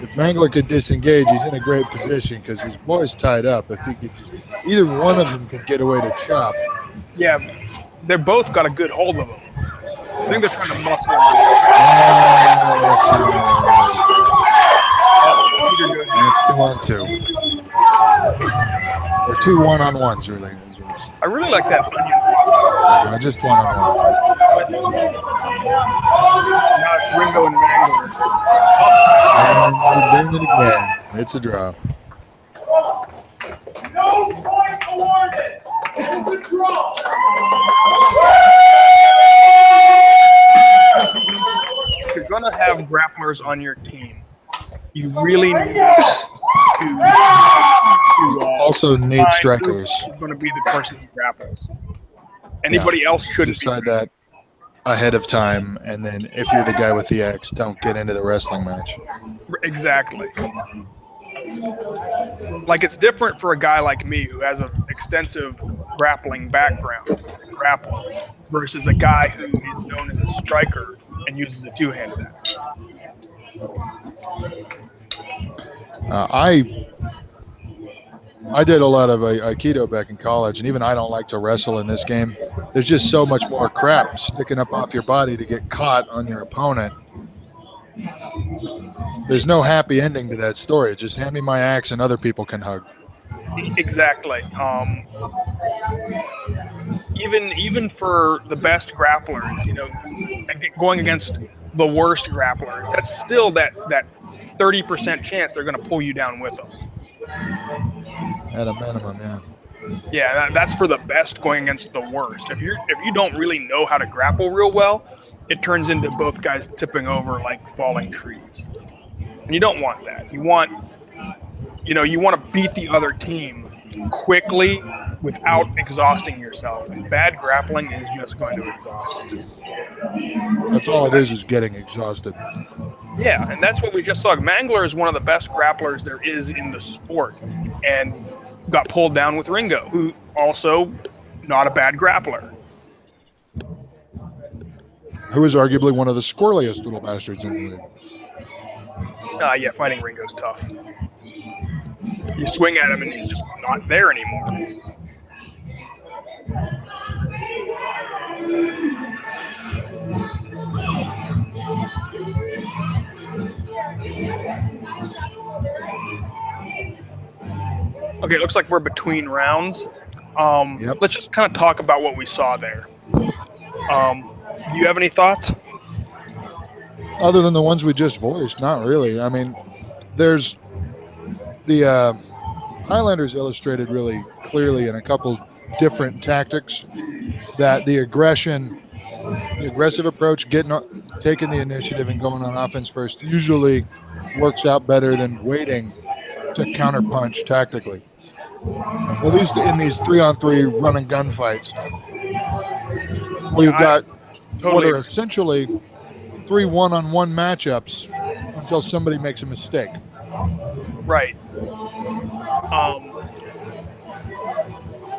If Mangler could disengage, he's in a great position because his boy's tied up. If he could just, either one of them could get away to chop. Yeah, they're both got a good hold of him. I think they're trying to muscle him. Peter goes And it's 2-on-2. Or 2 1-on-1s, really. I really like that onion. Just 1-on-1. Now it's Ringo and Mangler. And we're doing it again. It's a draw. No point awarded! It's a draw! If you're going to have grapplers on your team, you really need to Also need decide strikers. who's going to be the person who grapples. Anybody else shouldn't Decide be. that ahead of time, and then if you're the guy with the axe, don't get into the wrestling match. Exactly. Like, it's different for a guy like me who has an extensive grappling background, grapple, versus a guy who is known as a striker and uses a two-handed axe. I did a lot of Aikido back in college, and even I don't like to wrestle in this game. There's just so much more crap sticking up off your body to get caught on your opponent. There's no happy ending to that story. Just hand me my axe and other people can hug. Exactly. Even for the best grapplers, you know, going against the worst grapplers, that's still that 30% chance they're going to pull you down with them. At a minimum, yeah. Yeah, that's for the best going against the worst. If you don't really know how to grapple real well, it turns into both guys tipping over like falling trees. And you don't want that. You want to beat the other team quickly without exhausting yourself. And bad grappling is just going to exhaust you. That's all it is getting exhausted. Yeah, and that's what we just saw. Mangler is one of the best grapplers there is in the sport, and got pulled down with Ringo, who also not a bad grappler. Who is arguably one of the squirreliest little bastards in the league. Yeah, fighting Ringo's tough. You swing at him and he's just not there anymore. Okay, it looks like we're between rounds. Yep. Let's just kind of talk about what we saw there. Do you have any thoughts? Other than the ones we just voiced, not really. I mean, there's the Highlanders illustrated really clearly in a couple different tactics that the aggressive approach, taking the initiative and going on offense first, usually works out better than waiting to counterpunch tactically. At least in these 3-on-3 run and gun fights, we've got what are essentially 3 one-on-one matchups until somebody makes a mistake. Right.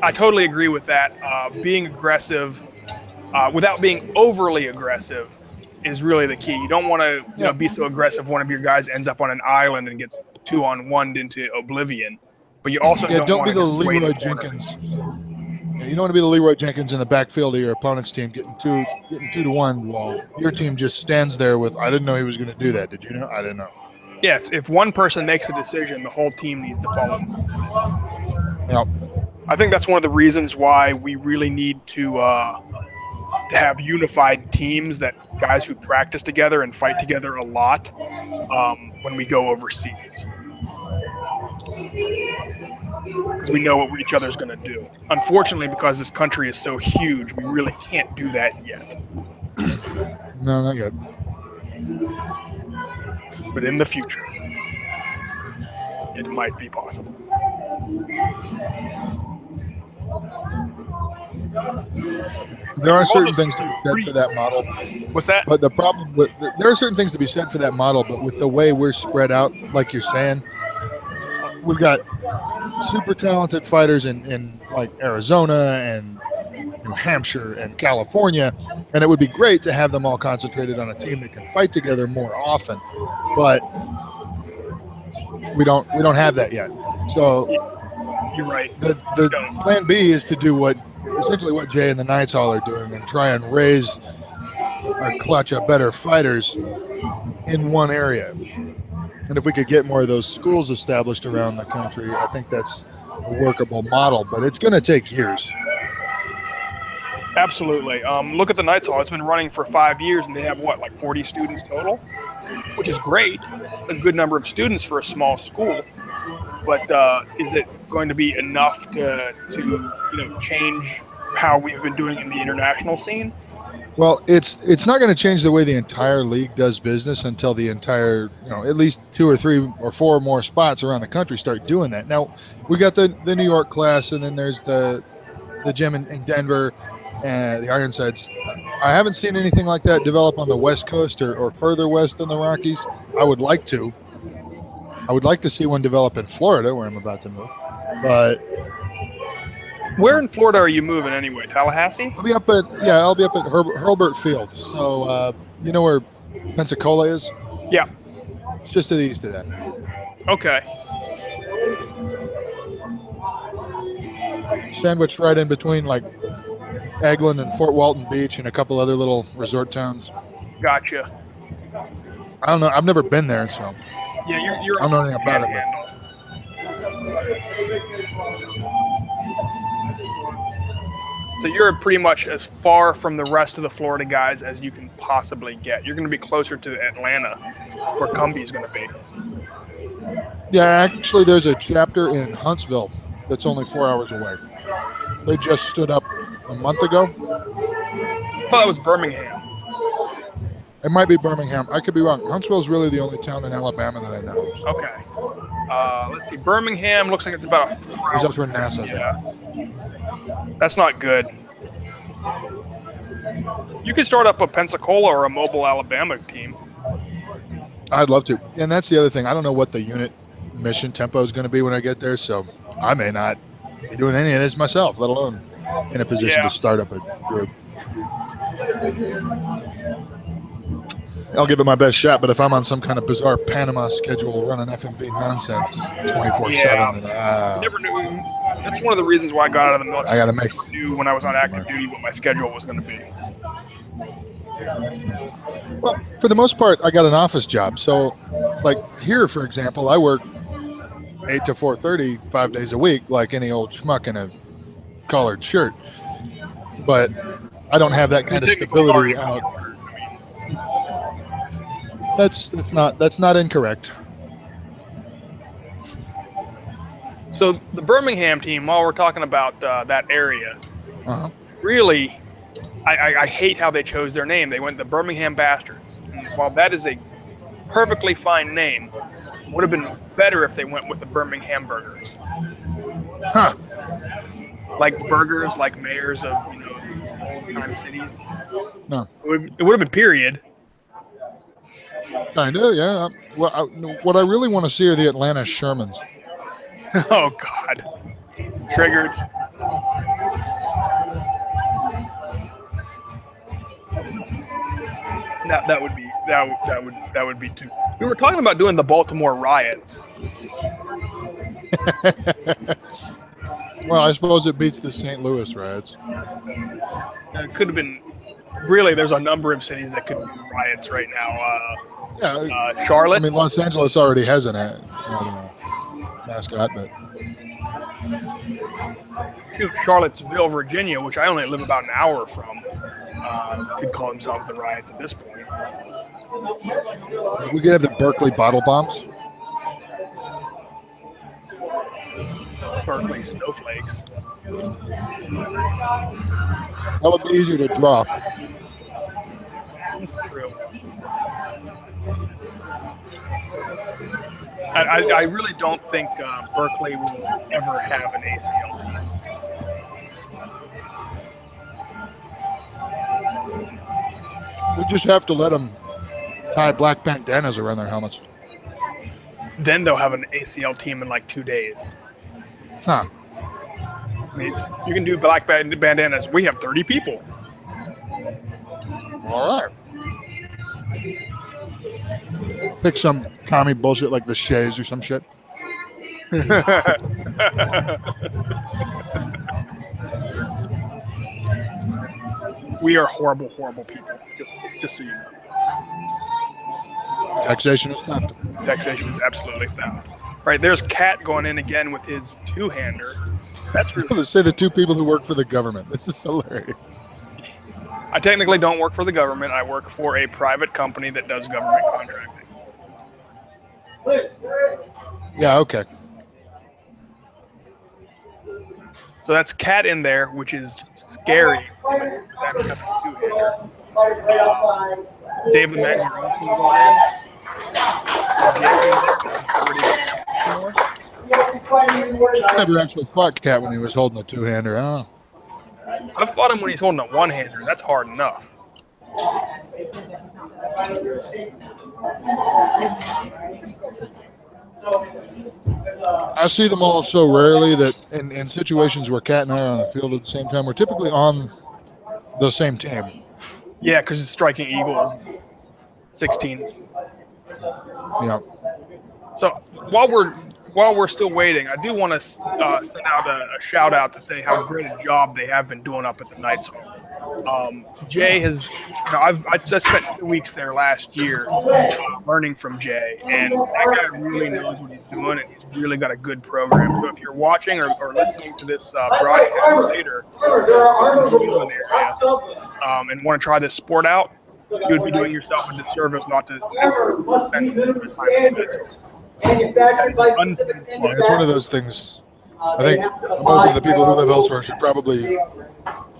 I totally agree with that. Being aggressive without being overly aggressive is really the key. You don't want to be so aggressive one of your guys ends up on an island and gets 2-on-1'd into oblivion. But you also don't be want the to Leroy Jenkins. Yeah, you don't want to be the Leroy Jenkins in the backfield of your opponent's team getting 2-1 while your team just stands there with, I didn't know he was going to do that. Did you know? I didn't know. Yeah, if one person makes a decision, the whole team needs to follow. Yep. I think that's one of the reasons why we really need to have unified teams, that guys who practice together and fight together a lot when we go overseas. Because we know what each other's going to do. Unfortunately, because this country is so huge, we really can't do that yet. No, not yet. But in the future, it might be possible. There are certain things to be said for that model. What's that? But the problem with there are certain things to be said for that model, but with the way we're spread out, like you're saying, we've got super talented fighters in like Arizona and New Hampshire and California, and it would be great to have them all concentrated on a team that can fight together more often. But we don't have that yet. So you're right. The plan B is to do essentially what Jay and the Knights Hall are doing and try and raise a clutch of better fighters in one area. And if we could get more of those schools established around the country, I think that's a workable model, but it's going to take years. Absolutely. Look at the Knights Hall. It's been running for 5 years, and they have, 40 students total? Which is great. A good number of students for a small school. But is it going to be enough to change how we've been doing in the international scene? Well, it's not going to change the way the entire league does business until the entire, at least 2 or 3 or 4 more spots around the country start doing that. Now, we got the New York class, and then there's the gym in Denver and the Ironsides. I haven't seen anything like that develop on the West Coast or further west than the Rockies. I would like to. I would like to see one develop in Florida, where I'm about to move. But where in Florida are you moving anyway? Tallahassee? I'll be up at Hurlburt Field. So you know where Pensacola is? Yeah. It's just to the east of that. Okay. Sandwiched right in between like Eglin and Fort Walton Beach and a couple other little resort towns. Gotcha. I don't know. I've never been there, so Yeah, you're I don't know anything about it. Panhandle. So you're pretty much as far from the rest of the Florida guys as you can possibly get. You're going to be closer to Atlanta, where Cumbie's going to be. Yeah, actually, there's a chapter in Huntsville that's only 4 hours away. They just stood up a month ago. I thought it was Birmingham. It might be Birmingham. I could be wrong. Huntsville's really the only town in Alabama that I know. Okay. Let's see. Birmingham looks like it's about a 4 hour. That's where NASA's at. That's not good. You could start up a Pensacola or a Mobile, Alabama team. I'd love to. And that's the other thing. I don't know what the unit mission tempo is going to be when I get there, so I may not be doing any of this myself, let alone in a position to start up a group. I'll give it my best shot, but if I'm on some kind of bizarre Panama schedule running FMV nonsense 24/7, never knew. That's one of the reasons why I got out of the military. I got to make knew when I was on active duty what my schedule was going to be. Well, for the most part, I got an office job. So, like here, for example, I work 8 to 4:30, 5 days a week, like any old schmuck in a collared shirt. But I don't have that kind of stability out. That's not incorrect. So the Birmingham team, while we're talking about that area, really, I hate how they chose their name. They went the Birmingham Bastards. And while that is a perfectly fine name, it would have been better if they went with the Birmingham Burgers. Huh. Like burgers, like mayors of old-time cities. No. It would have been period. Kind of, yeah. Well, what I really want to see are the Atlanta Shermans. Oh God, triggered. That would be too. We were talking about doing the Baltimore riots. Well, I suppose it beats the St. Louis riots. It could have been. Really, there's a number of cities that could do riots right now. Charlotte. I mean, Los Angeles already has an mascot, but Charlottesville, Virginia, which I only live about an hour from, could call themselves the riots at this point. We could have the Berkeley bottle bombs. Berkeley snowflakes. That would be easier to draw. That's true. I really don't think Berkeley will ever have an ACL team. We just have to let them tie black bandanas around their helmets. Then they'll have an ACL team in like 2 days. Huh. You can do black bandanas. We have 30 people. All right. Pick some commie bullshit like the Shays or some shit. We are horrible, horrible people. Just so you know. Taxation is theft. Taxation is absolutely theft. Right, there's Cat going in again with his two-hander. That's really. Let's say the two people who work for the government. This is hilarious. I technically don't work for the government. I work for a private company that does government contracting. Yeah, okay. So that's Cat in there, which is scary. Dave the Max going in. I never actually fought Cat when he was holding a two-hander. I don't know. I've fought him when he's holding a one-hander. That's hard enough. I see them all so rarely that in situations where Cat and I are on the field at the same time, we're typically on the same team. Yeah, because it's Striking Eagle 16s. Yeah. So while we're still waiting, I do want to send out a shout out to say how great a job they have been doing up at the Knights Home. Jay has, I just spent 2 weeks there last year learning from Jay, and that guy really knows what he's doing, and he's really got a good program. So if you're watching or listening to this broadcast later in the New England area and want to try this sport out, you would be doing yourself a disservice not to spend time with it. It's one of those things. I think most of the people who live elsewhere should probably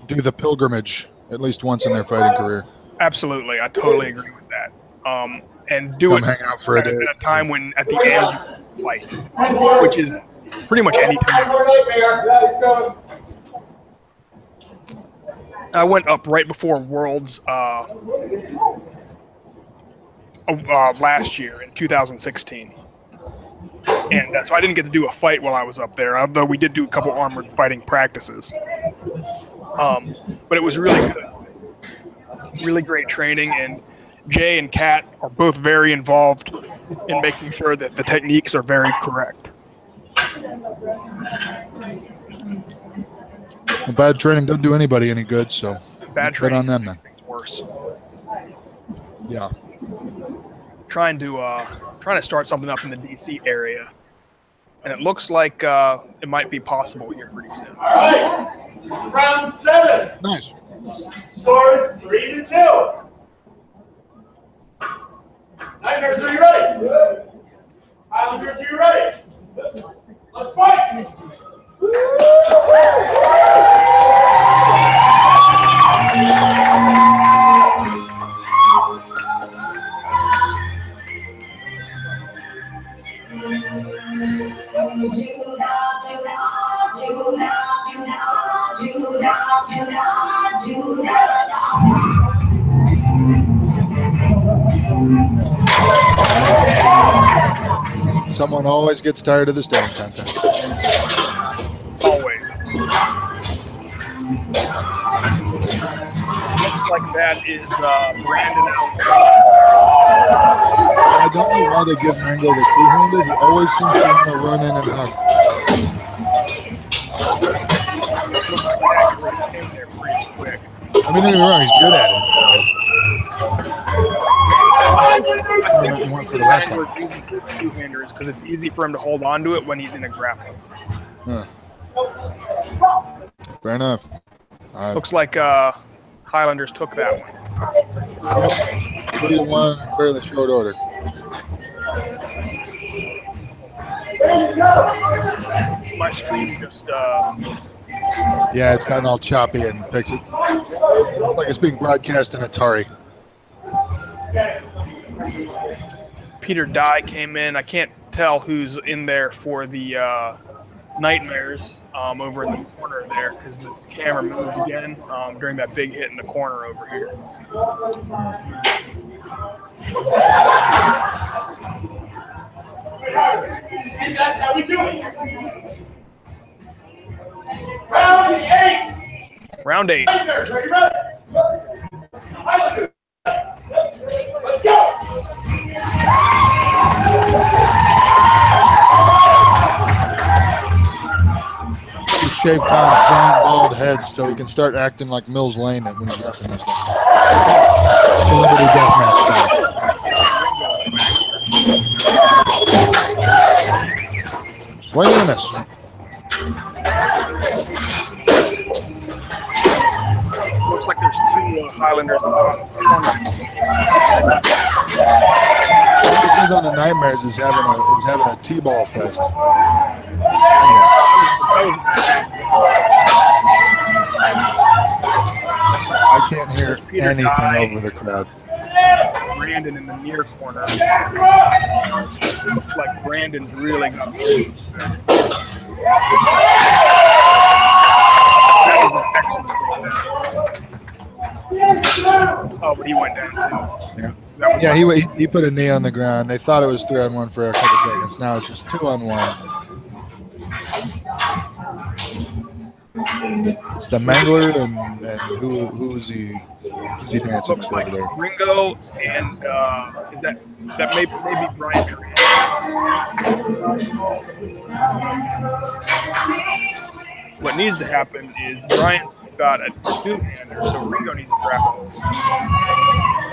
do the pilgrimage at least once in their fighting career. Absolutely, I totally agree with that. And do it hang out for a day. At a time when at the end you fight, which is pretty much any time. I went up right before Worlds last year in 2016. And so I didn't get to do a fight while I was up there, although we did do a couple armored fighting practices. But it was really good. Really great training, and Jay and Kat are both very involved in making sure that the techniques are very correct. Well, bad training doesn't do anybody any good, so bad training on them then. Worse. Yeah. Trying to start something up in the DC area, and it looks like it might be possible here pretty soon. All right, round 7. Nice. Score is 3-2. Knightmares, are you ready? Highlanders, are you ready? Let's fight! Someone always gets tired of the staring contest. Always. Looks like that is Brandon out. I don't know why they give Mango the two-handed. He always seems to want to run in and hug. Looks like that came there pretty quick. I mean, don't get me wrong, he's good at it. I think he went for the last one. Two-handers because it's easy for him to hold on to it when he's in a grapple. Huh. Fair enough. Looks like Highlanders took that one. 3-1, fairly short order. My stream just yeah, it's gotten all choppy and picks it like it's being broadcast in Atari. Peter Dye came in. I can't tell who's in there for the Knightmares over in the corner there because the camera moved again during that big hit in the corner over here. And that's how we do it. Round 8. Round 8. Knightmares, are you ready? Highlanders. Let's go. He shaved Tom's giant bald head so he can start acting like Mills Lane when he's wrestling this thing. Celebrity deathmatch style. Swing and a miss. Looks like there's 2 Highlanders in the corner. This is on the Knightmares is having a T-ball fest. I can't hear anything over the crowd. Brandon in the near corner. Looks like Brandon's really got a That was an excellent takedown. Oh, but he went down too. Yeah, he put a knee on the ground. They thought it was 3-on-1 for a couple seconds. Now it's just 2-on-1. It's the Mangler and who's he dancing? Looks like Ringo and is that maybe Brian Durant. What needs to happen is Brian got a two-hander, so Ringo needs to grapple.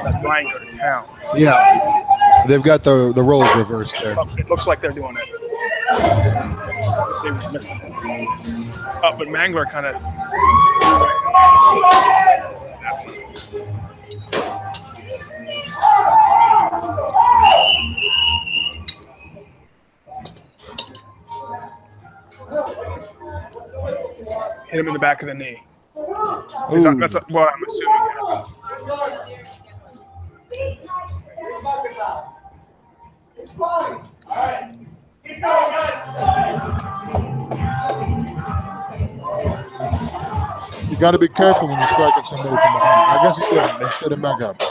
Let Brian go to town. Yeah, they've got the roles reversed there. Oh, it looks like they're doing it. They were missing it. Oh, but Mangler kind of. Hit him in the back of the knee. That's what I'm assuming. You got to be careful when you strike at somebody from behind. I guess he didn't. They stood him back up.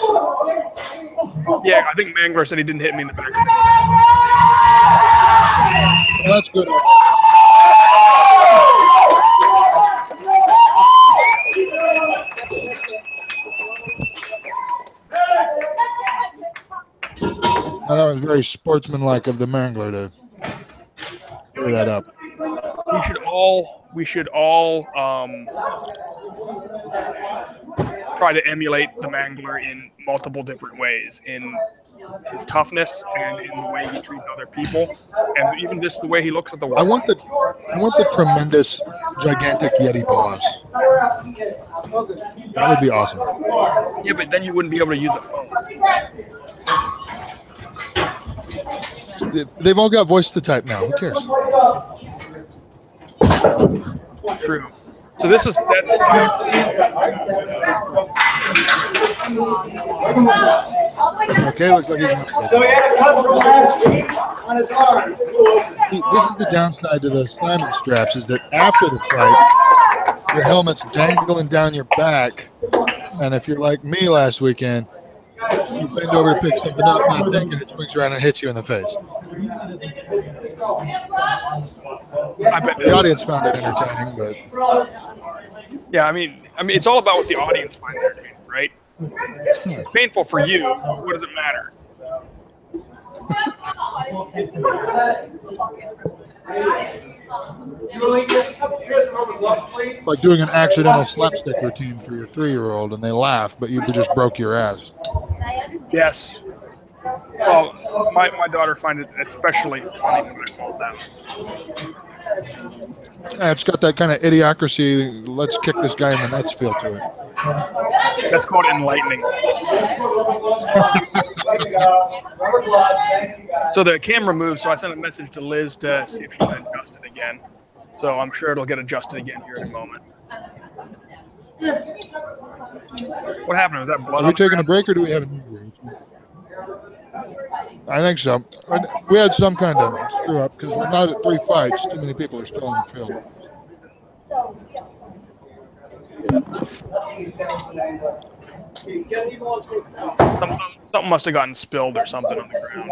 Yeah, I think Mangler said he didn't hit me in the back of the knee. Well, that's good. And that was very sportsmanlike of the Mangler to clear that up. We should all try to emulate the Mangler in multiple different ways, in his toughness and in the way he treats other people, and even just the way he looks at the world. I want the tremendous, gigantic Yeti paws. That would be awesome. Yeah, but then you wouldn't be able to use a phone. They've all got voice to type now. Who cares? True. So that's okay. Looks like he's not dead. So he had a cut from last week on his arm. This is the downside to those climbing straps, is that after the fight, your helmet's dangling down your back, and if you're like me last weekend, you bend over to pick something up, not thinking, it swings around and hits you in the face. I bet The audience found it entertaining, but yeah, I mean, it's all about what the audience finds entertaining, right? It's painful for you. What does it matter? it's like doing an accidental slapstick routine for your 3-year-old, and they laugh, but you just broke your ass. Yes. Well, my daughter finds it especially funny when I fall down. Yeah, it's got that kind of idiocracy, let's kick this guy in the nuts feel to it. That's called enlightening. So the camera moved, so I sent a message to Liz to see if she can adjust it again. So I'm sure it'll get adjusted again here in a moment. What happened? Was that blood? Are we taking a break, or do we have a new? I think so. We had some kind of screw up because we're not at 3 fights. Too many people are still on the field. Something must have gotten spilled or something on the ground.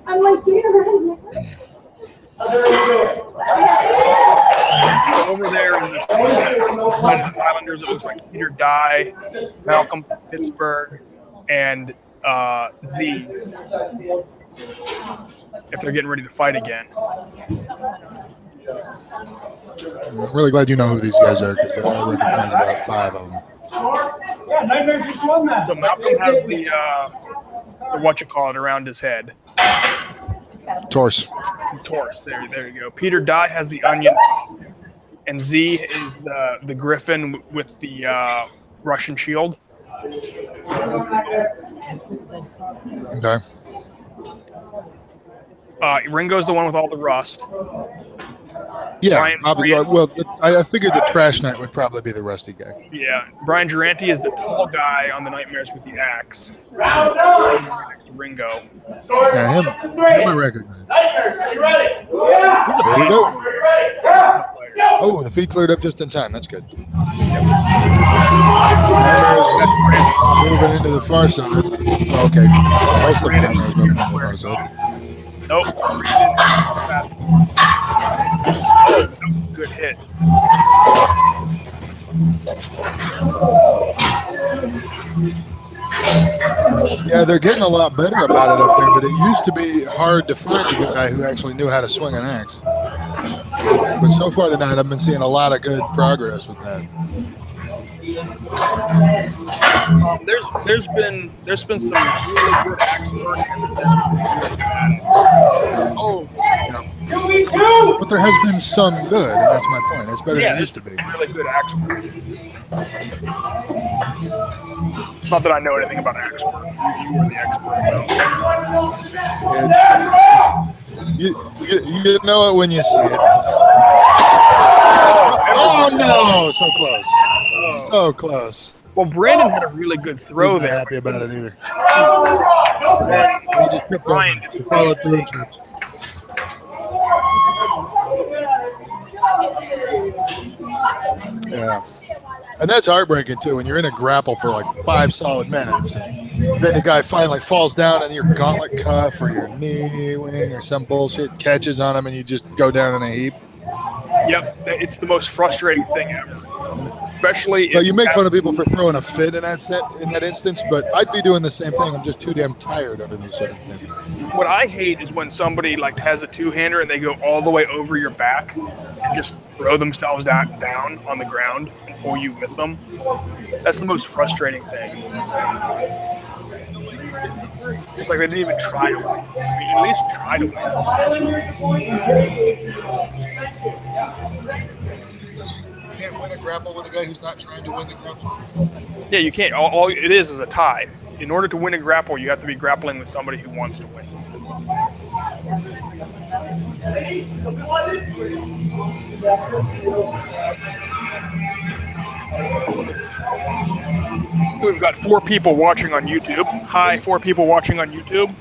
I'm like, Over there in the Haven Highlanders, it looks like Peter Dye, Malcolm Pittsburgh, and Z. If they're getting ready to fight again. I'm really glad you know who these guys are, because I recognize about 5 of them. So Malcolm has the whatchamacallit around his head. Torse. There you go. Peter Dye has the onion, and Z is the griffin with the Russian shield. Okay. Ringo's the one with all the rust. Yeah, well, I figured the Trash Knight would probably be the rusty guy. Yeah, Brian Durante is the tall guy on the Nightmares with the axe. Next to Ringo. Yeah, him I recognize. Nightmares, are you ready? There you go. Tough player. Oh, the feet cleared up just in time. That's good. Moving into the far side. Okay. Most of the Nightmares moving into the far side. Nope. Oh, good hit. Yeah, they're getting a lot better about it up there, but it used to be hard to find a guy who actually knew how to swing an axe. But so far tonight, I've been seeing a lot of good progress with that. There's been some really good axe work, and there's been really bad. Oh, yeah. But there has been some good, and that's my point. It's better than it used to be. Really good axe work. Not that I know anything about axe work. You are the expert. You know it when you see it. Oh no! So close. Oh. So close. Well, Brandon had a really good throw there. Not happy about it either. He just Brian followed through. Yeah. And that's heartbreaking too when you're in a grapple for like 5 solid minutes. And then the guy finally falls down and your gauntlet cuff or your knee wing or some bullshit catches on him and you just go down in a heap. Yep, it's the most frustrating thing ever. Especially so you make fun of people for throwing a fit in that instance, but I'd be doing the same thing. I'm just too damn tired under these circumstances. What I hate is when somebody like has a two-hander and they go all the way over your back and just throw themselves down on the ground and pull you with them. That's the most frustrating thing. It's like they didn't even try to win. I mean, at least try to win. You can't win a grapple with a guy who's not trying to win the grapple. Yeah, you can't. All it is a tie. In order to win a grapple, you have to be grappling with somebody who wants to win. We've got 4 people watching on YouTube. Hi, 4 people watching on YouTube.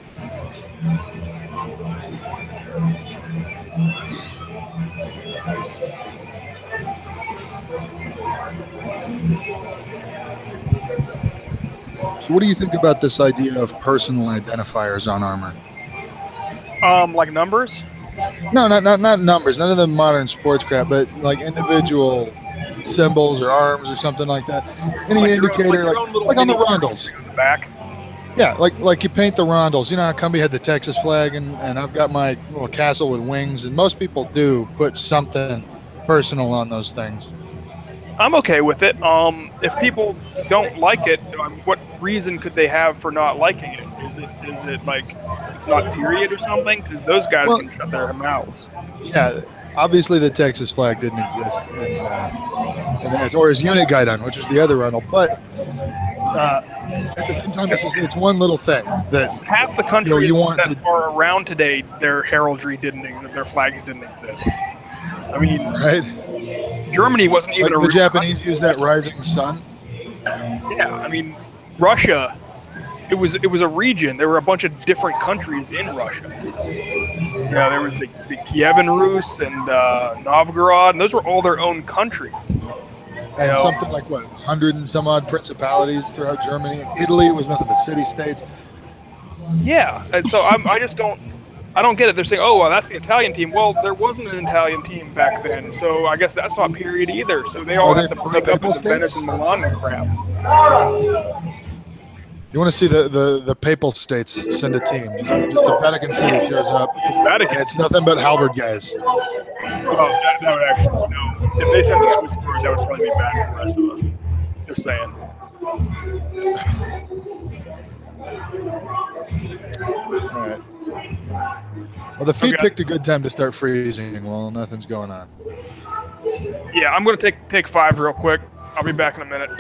So what do you think about this idea of personal identifiers on armor? Like numbers? No, not numbers. None of the modern sports crap, but like individual symbols or arms or something like that. Any like indicator, like on the rondels. On the back. Yeah, like you paint the rondels. You know how Cumbie had the Texas flag, and I've got my little castle with wings, and most people do put something personal on those things. I'm okay with it. If people don't like it, what reason could they have for not liking it? Is it like it's not period or something? Because those guys can shut their mouths. Yeah, obviously the Texas flag didn't exist, or his unit guidon, which is the other rondel. But at the same time, it's one little thing that half the countries that are around today, their heraldry didn't exist, their flags didn't exist. I mean, right? Germany wasn't even like the Japanese used that rising sun. Yeah, I mean, Russia. It was a region. There were a bunch of different countries in Russia. Yeah, there was the Kievan Rus and Novgorod, and those were all their own countries. And something like 100 and some odd principalities throughout Germany. And Italy was nothing but city-states. Yeah, and so I don't get it. They're saying, oh, well, that's the Italian team. Well, there wasn't an Italian team back then, so I guess that's not period either. So they all have to break up into Venice and Milan and crap. You want to see the Papal States send a team. Just the Vatican City shows up. Vatican? It's nothing but halberd guys. Oh, that would actually, no. If they sent the Swiss Guard, that would probably be bad for the rest of us. Just saying. All right. Well, the feet picked a good time to start freezing. Well, nothing's going on. Yeah, I'm going to take 5 real quick. I'll be back in a minute.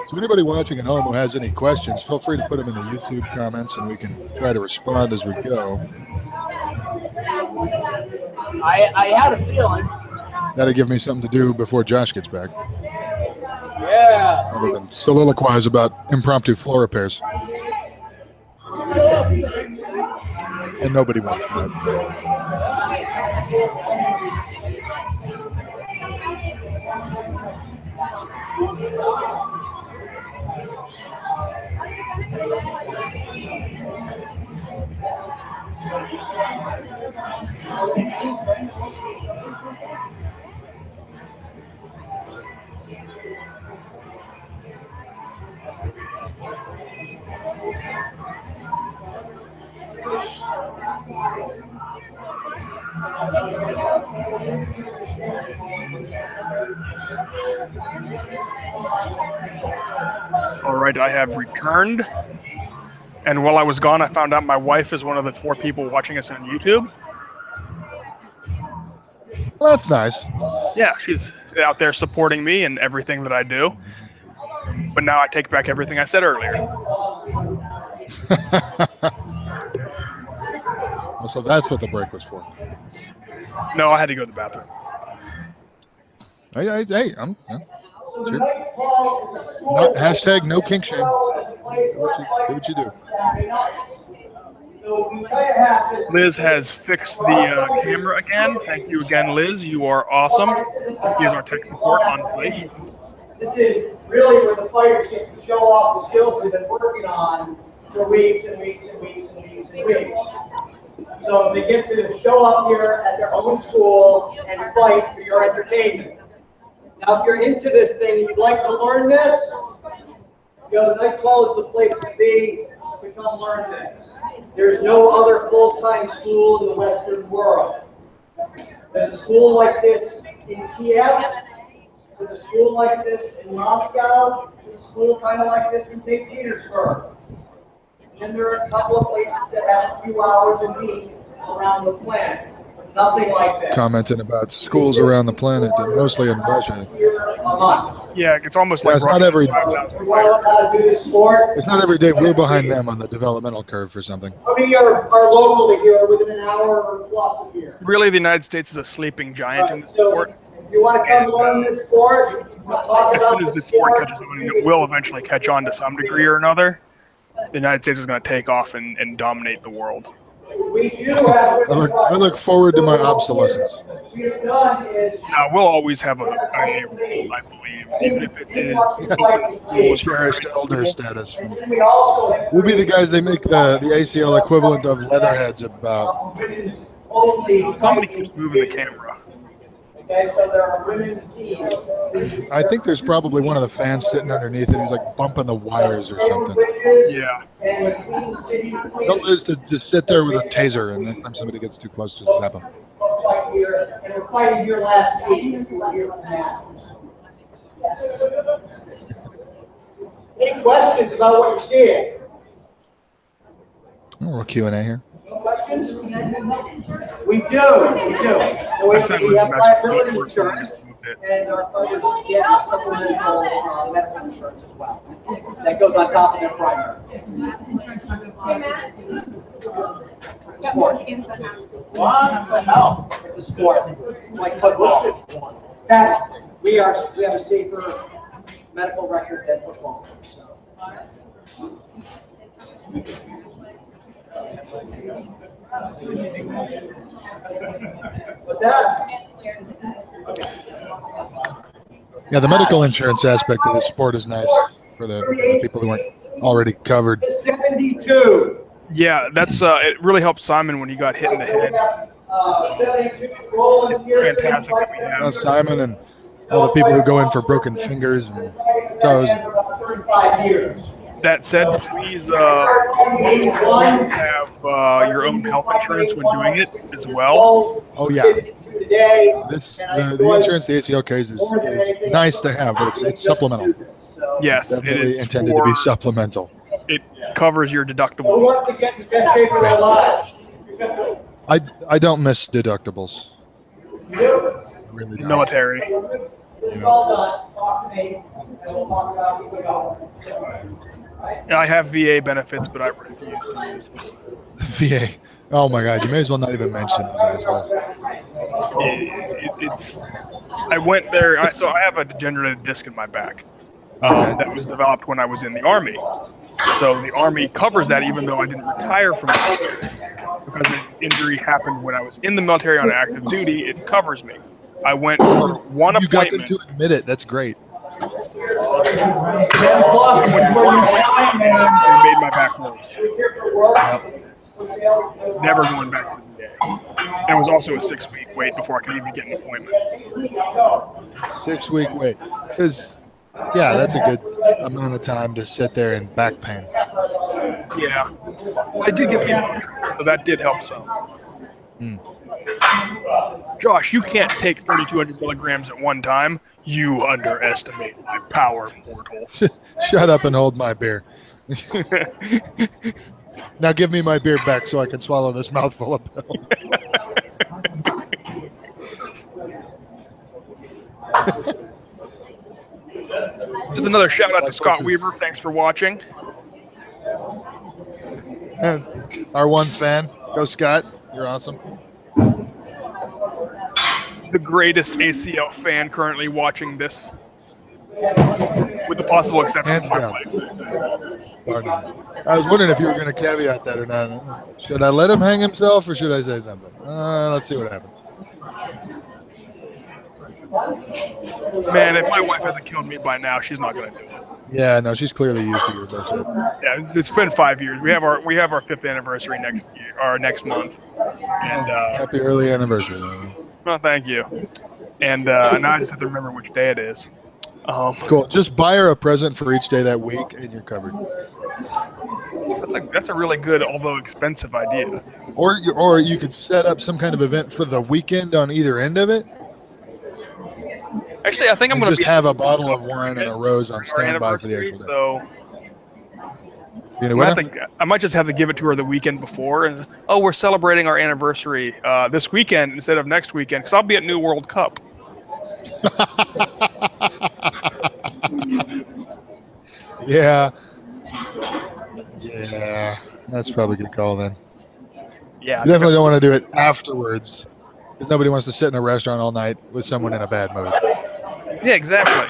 So anybody watching at home who has any questions, feel free to put them in the YouTube comments and we can try to respond as we go. I had a feeling. That'll give me something to do before Josh gets back. Yeah. Other than soliloquize about impromptu floor repairs. And nobody wants that. All right, I have returned. And while I was gone, I found out my wife is one of the 4 people watching us on YouTube. Well, that's nice. Yeah, she's out there supporting me and everything that I do. But now I take back everything I said earlier. So that's what the break was for. No, I had to go to the bathroom. Hey, I'm sure. Hashtag no kink shame. Do what you do. Liz has fixed the camera again. Thank you again, Liz. You are awesome. He is our tech support on site. This is really where the fighters get to show off the skills they've been working on for weeks and weeks and weeks and weeks and weeks. So they get to show up here at their own school and fight for your entertainment. Now, if you're into this thing and you'd like to learn this, Knights Hall is the place to be to come learn this. There's no other full-time school in the Western world. There's a school like this in Kiev. There's a school like this in Moscow. There's a school kind of like this in St. Petersburg. And there are a couple of places that have a few hours a week around the planet. Nothing like that. Commenting about schools around the planet, mostly in Russia. Yeah, it's almost like it's not every. It's not every day we're behind them on the developmental curve for something. How many are local to here within an hour or plus of here? Really, the United States is a sleeping giant in the sport. If you want to come learn this sport, as soon as the sport catches on, it will eventually catch on to some degree or another. The United States is going to take off and dominate the world. We do have. I look forward to my obsolescence. Now, we'll always have a role, I believe, even if it is cherished elder status. We'll be the guys they make the ACL equivalent of Leatherheads about. Somebody keeps moving the camera. Okay, so there are women teams. I think there's probably one of the fans sitting underneath it who's like bumping the wires or something. Yeah. Tell Liz to just sit there with a taser, and then somebody gets too close, just zap them. And we're fighting here last week. Any questions about what you're seeing? A little Q&A here. No questions? We do. We have liability insurance, and our fighters get supplemental medical insurance as well. That goes on top of their primary. Sport. What the hell? It's a sport, like football. That we have a safer medical record than football. What's that? Yeah, the medical insurance aspect of the sport is nice for the people who aren't already covered. 72. Yeah, that's it really helped Simon when he got hit in the head. 72. Rolling here. Fantastic that we have. Simon and all the people who go in for broken fingers and toes. 35 years. That said, please have your own health insurance when doing it as well. Oh yeah. The insurance, the ACL case is nice to have, but it's supplemental. Yes, It's it definitely is intended to be supplemental. It covers your deductibles. I don't miss deductibles. I really don't. Military. I have VA benefits, but I refuse to use VA. Oh my God! You may as well not even mention those assholes. I went there. So I have a degenerative disc in my back that was developed when I was in the Army. So the Army covers that, even though I didn't retire from it because the injury happened when I was in the military on active duty. It covers me. I went for one You got appointment. them to admit it. That's great. They made my back worse. Never going back to the VA. And it was also a 6-week wait before I could even get an appointment. 6-week wait. Because, yeah, that's a good amount of time to sit there in back pain. Yeah. I did get the so that did help some. Josh, you can't take 3,200 milligrams at one time. You underestimate my power, mortal. Shut up and hold my beer. Now give me my beer back so I can swallow this mouthful of pills. Just another shout out to Scott Weaver. Thanks for watching. And our one fan, go Scott. You're awesome. The greatest ACL fan currently watching this, with the possible exception of my wife. Pardon. I was wondering if you were going to caveat that or not. Should I let him hang himself or should I say something? Let's see what happens. Man, if my wife hasn't killed me by now, she's not going to do it. Yeah, no, she's clearly used to your bullshit. Yeah, it's been 5 years. We have our 5th anniversary next month. And happy early anniversary. Well, thank you. And now I just have to remember which day it is. Cool. Just buy her a present for each day that week, and you're covered. That's a really good, although expensive idea. Or you could set up some kind of event for the weekend on either end of it. Actually, I think I'm going to just have a bottle of wine and a rose on standby for the actual day. So I might just have to give it to her the weekend before. And we're celebrating our anniversary this weekend instead of next weekend because I'll be at New World Cup. Yeah, that's probably a good call then. Yeah, you definitely don't want to do it afterwards because nobody wants to sit in a restaurant all night with someone in a bad mood. Yeah, exactly.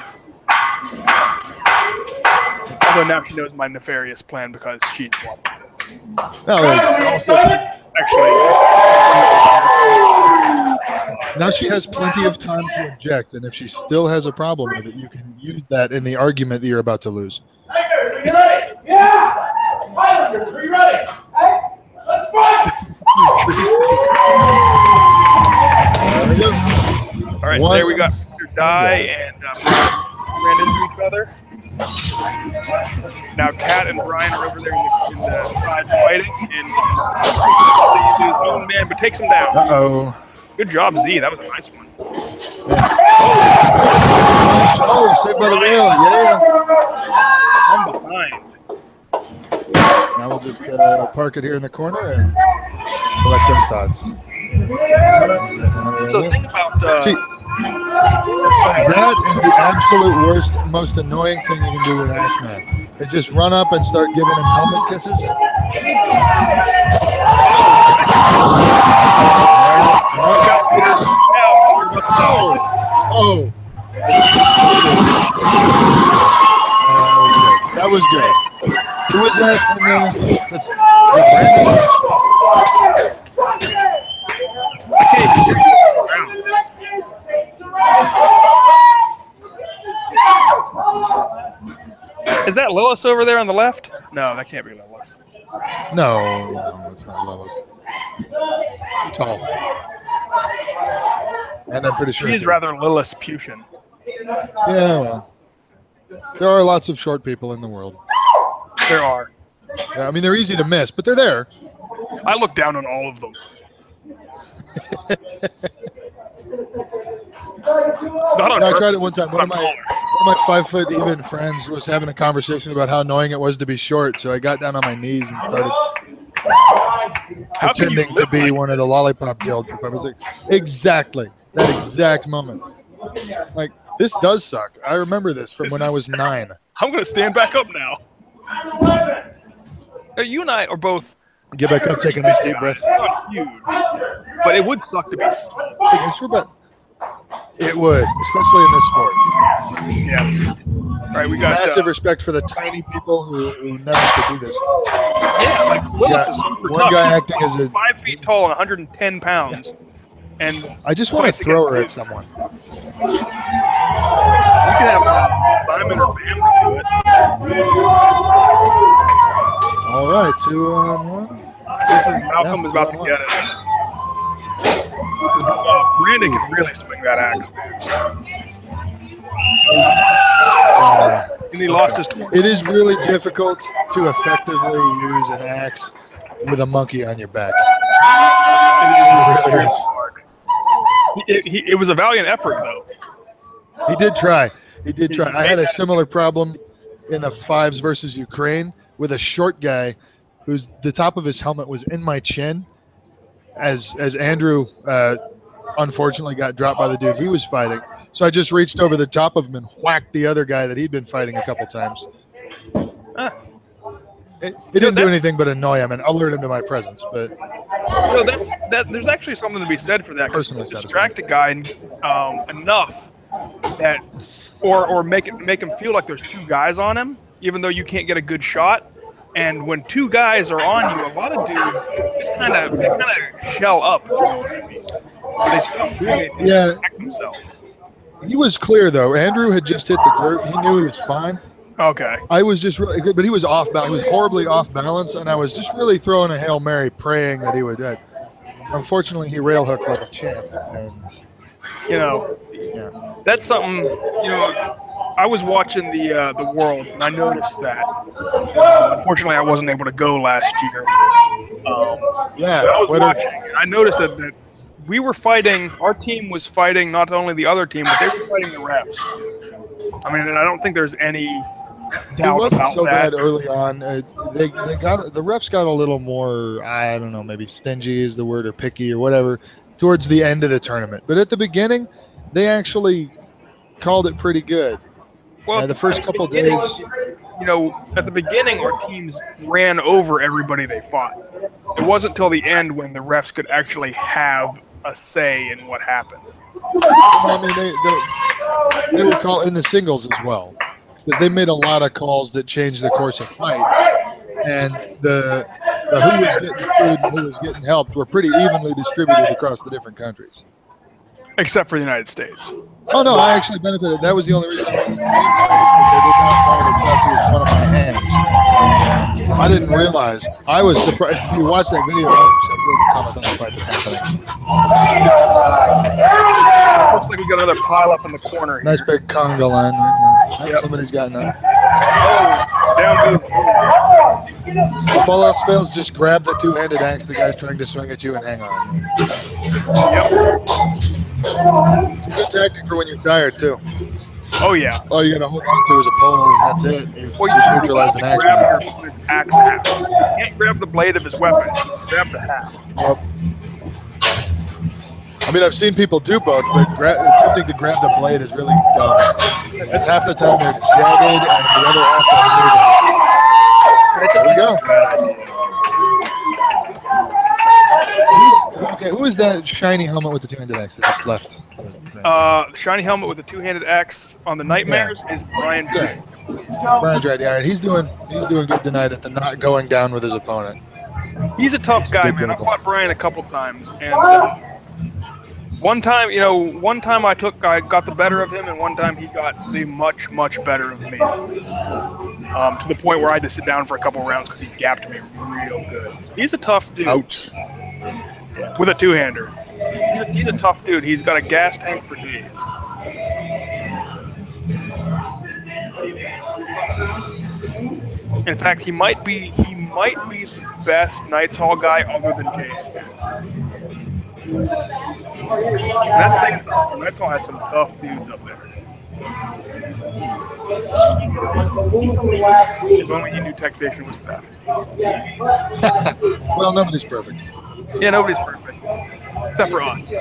Although now she knows my nefarious plan because she's watching it. Also, actually, now she has plenty of time to object, and if she still has a problem with it, you can use that in the argument that you're about to lose. Highlanders, are you ready? Yeah! Highlanders, are you ready? Hey, let's fight! All right, there we got Mr. Die and ran into each other. Now Kat and Brian are over there in the side fighting, and he his own man, but takes him down. Uh-oh. Good job, Z. That was a nice one. Oh, saved by the wheel. Yeah. I'm behind. Now we'll just park it here in the corner and collect our thoughts. So the thing about that is the absolute worst, most annoying thing you can do with an Axeman. Is just run up and start giving him helmet kisses. That was good. Who was that? Is that Lillis over there on the left? No, that can't be Lillis. No, it's not Lillis. Too tall. And I'm pretty sure she's rather Lilliputian. Yeah, well, there are lots of short people in the world. There are. Yeah, I mean, they're easy to miss, but they're there. I look down on all of them. Not on I tried it purpose, one time. it's One of taller. my 5' even friends was having a conversation about how annoying it was to be short, so I got down on my knees and started How can you pretending to live be like one of the this? Lollipop Guild. I was like, exactly that exact moment. Like, this does suck. I remember this from This when I is was 9. I'm going to stand back up now. You and I are both Get back up, take a nice deep breath. not huge, but it would suck to be small. I sure bet it would, especially in this sport. Yes. All right, we got Massive respect for the tiny people who never could do this. yeah, like Willis Yeah, is super one tough. guy He's acting as a 5 feet tall and 110 pounds. And I just want to fights throw her against at someone. you can have Simon or Bam do it. All right, 2 on 1. This is Malcolm Yeah, is about to 2 on get it. Because Brandon can really swing that axe. And he lost his. It is really difficult to effectively use an axe with a monkey on your back. It really is. It was a valiant effort, though. He did try. He did try. I had a similar problem in the 5s versus Ukraine with a short guy who's the top of his helmet was in my chin as Andrew unfortunately got dropped by the dude he was fighting. So I just reached over the top of him and whacked the other guy that he'd been fighting a couple times. It didn't do anything but annoy him and alert him to my presence. But You know, there's actually something to be said for that. Personally Distract a guy enough that, or make him feel like there's 2 guys on him, even though you can't get a good shot. And when 2 guys are on you, a lot of dudes just kind of shell up. You know what I mean? They stop doing anything to protect themselves. he was clear though. Andrew had just hit the dirt. He knew he was fine. Okay. I was just really good, but he was off balance. He was horribly off balance, and I was just really throwing a Hail Mary, praying that he would dead. Unfortunately, he rail hooked like a champ, and You know, yeah. that's something. You know, I was watching the World, and I noticed that. Unfortunately, I wasn't able to go last year. Yeah, But I was Twitter- watching, and I noticed that we were fighting. Our team was fighting not only the other team, but they were fighting the refs. I mean, and I don't think there's any It doubt wasn't about so that. bad early on. They got the refs got a little more, I don't know, maybe stingy is the word, or picky or whatever, towards the end of the tournament. But at the beginning, they actually called it pretty good. Well, The first at the couple beginning, days, you know, at the beginning, our teams ran over everybody they fought. It wasn't till the end when the refs could actually have a say in what happened. I mean, they were called in the singles as well, because they made a lot of calls that changed the course of fights, and the who was getting food and who was getting helped were pretty evenly distributed across the different countries. Except for the United States. Oh no, I actually benefited. That was the only reason I went to the game, because they did not call the cut through one of my hands. I didn't realize. I was surprised. If you watch that video, comment on the fight that's happening. Looks like we got another pile up in the corner here. Nice big conga line right there. Yep. Somebody's gotten that. Oh, down goes. If all else fails, just grab the two-handed axe the guy's trying to swing at you and hang on. Yep. It's a good tactic for when you're tired, too. Oh, yeah. All you got to hold on to is a pole, and that's it. You Well, just you neutralize have an to axe. grab your opponent's axe half. You can't grab the blade of his weapon. Grab the half. Well, I mean, I've seen people do both, but attempting to grab the blade is really dumb. That's half the time they're jagged, and the other half are moving. There we go. Okay, who is that shiny helmet with the two-handed axe that just left? Shiny helmet with a two-handed axe on the Knightmares is Brian. Yeah. Brian Dredd, yeah, he's doing good tonight at the not going down with his opponent. He's a tough guy, Good man. I pinnacle. fought Brian a couple times, and one time I got the better of him, and one time he got the much better of me. To the point where I had to sit down for a couple rounds because he gapped me real good. He's a tough dude. Ouch. With a two-hander. He's a tough dude. He's got a gas tank for days. In fact, he might be the best Knights Hall guy other than Jay. And that's saying something. Knights Hall has some tough dudes up there. If only he knew taxation was theft. Well, nobody's perfect. Yeah, nobody's perfect. Except for us.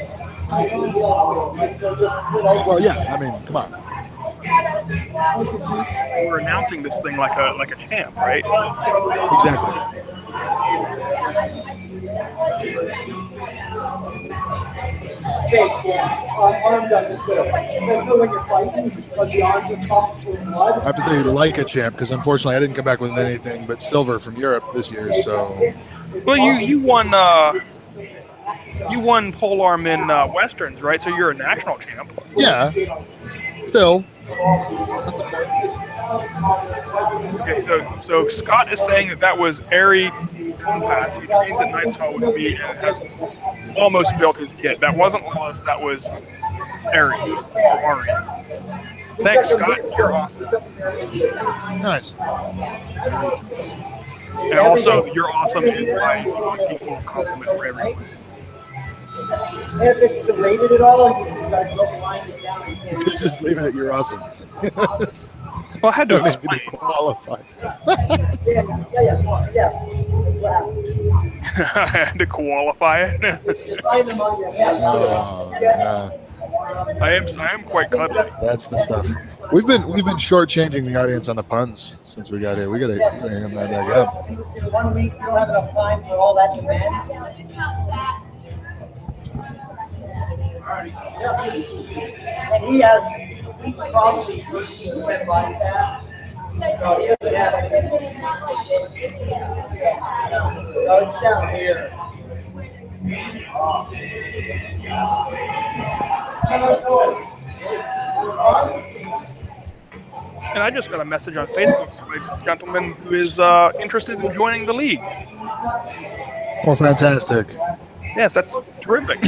Well, yeah, I mean, come on. We're announcing this thing like a champ, right? Exactly. I have to say, like a champ, because unfortunately I didn't come back with anything but silver from Europe this year. So, well, you won polearm in westerns, right? So you're a national champ. Yeah. Still. Okay, so Scott is saying that was Ari Compass. He trains at Knights Hall with me and has almost built his kit. That wasn't Wallace, that was Ari. Thanks, Scott. You're awesome. Nice. And also, you're awesome is my default compliment for everyone. If it's rated at all, you gotta go line it down. Just leave it at you're awesome. Well, I had to Don't need explain. to qualify. Yeah. I had to qualify it. Oh, yeah. I am quite cuddly. That's the stuff. We've been shortchanging the audience on the puns since we got here. We gotta bring them that back up. In 1 week, you don't have enough time for all that demand. And he's probably 13% body fat. So he doesn't have anything. No, it's down here. And I just got a message on Facebook from a gentleman who is interested in joining the league. Oh, fantastic. Yes, that's terrific.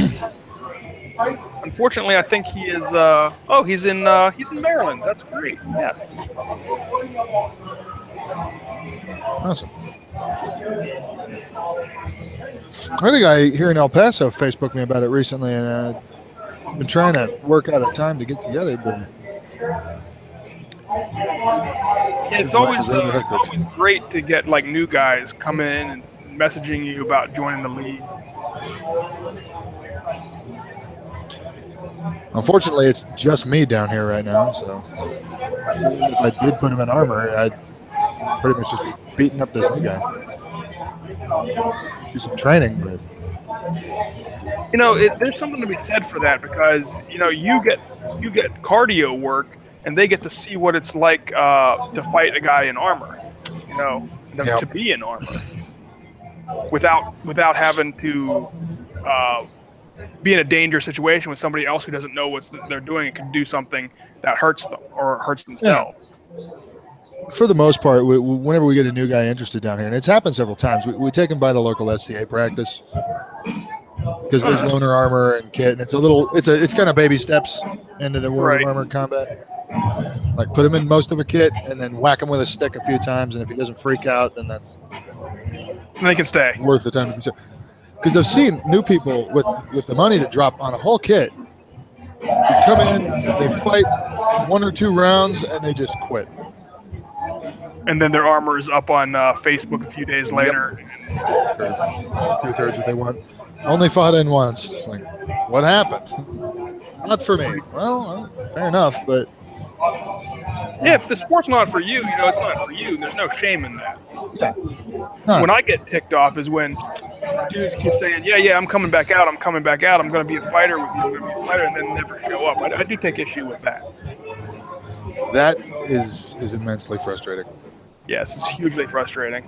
Unfortunately, I think he is. He's in Maryland. That's great. Yes. Awesome. I had a guy here in El Paso Facebooked me about it recently, and I've been trying to work out a time to get together, but Yeah, it's always great to get like new guys coming in and messaging you about joining the league. unfortunately it's just me down here right now, so if I did put him in armor, I'd pretty much just be beating up this new guy. Do some training, but there's something to be said for that, because you get cardio work, and they get to see what it's like to fight a guy in armor, to be in armor without having to be in a dangerous situation with somebody else who doesn't know what they're doing and can do something that hurts them or hurts themselves. Yeah. For the most part, whenever we get a new guy interested down here, and it's happened several times, we take him by the local SCA practice because there's loaner armor and kit, and it's kind of baby steps into the world of armored combat. Like put him in most of a kit and then whack him with a stick a few times, and if he doesn't freak out, then that's they can stay. Worth the time to consider. Because I've seen new people with the money to drop on a whole kit. They come in, they fight 1 or 2 rounds, and they just quit. And then their armor is up on Facebook a few days later. Yep. For 2/3 what they want. Only fought in once. It's like, what happened? Not for me. Well, fair enough, but yeah, if the sport's not for you, it's not for you. There's no shame in that. Yeah. When I get ticked off is when dudes keep saying, yeah, I'm coming back out, I'm going to be a fighter with you, and then never show up. I do take issue with that. That is immensely frustrating. Yes, it's hugely frustrating.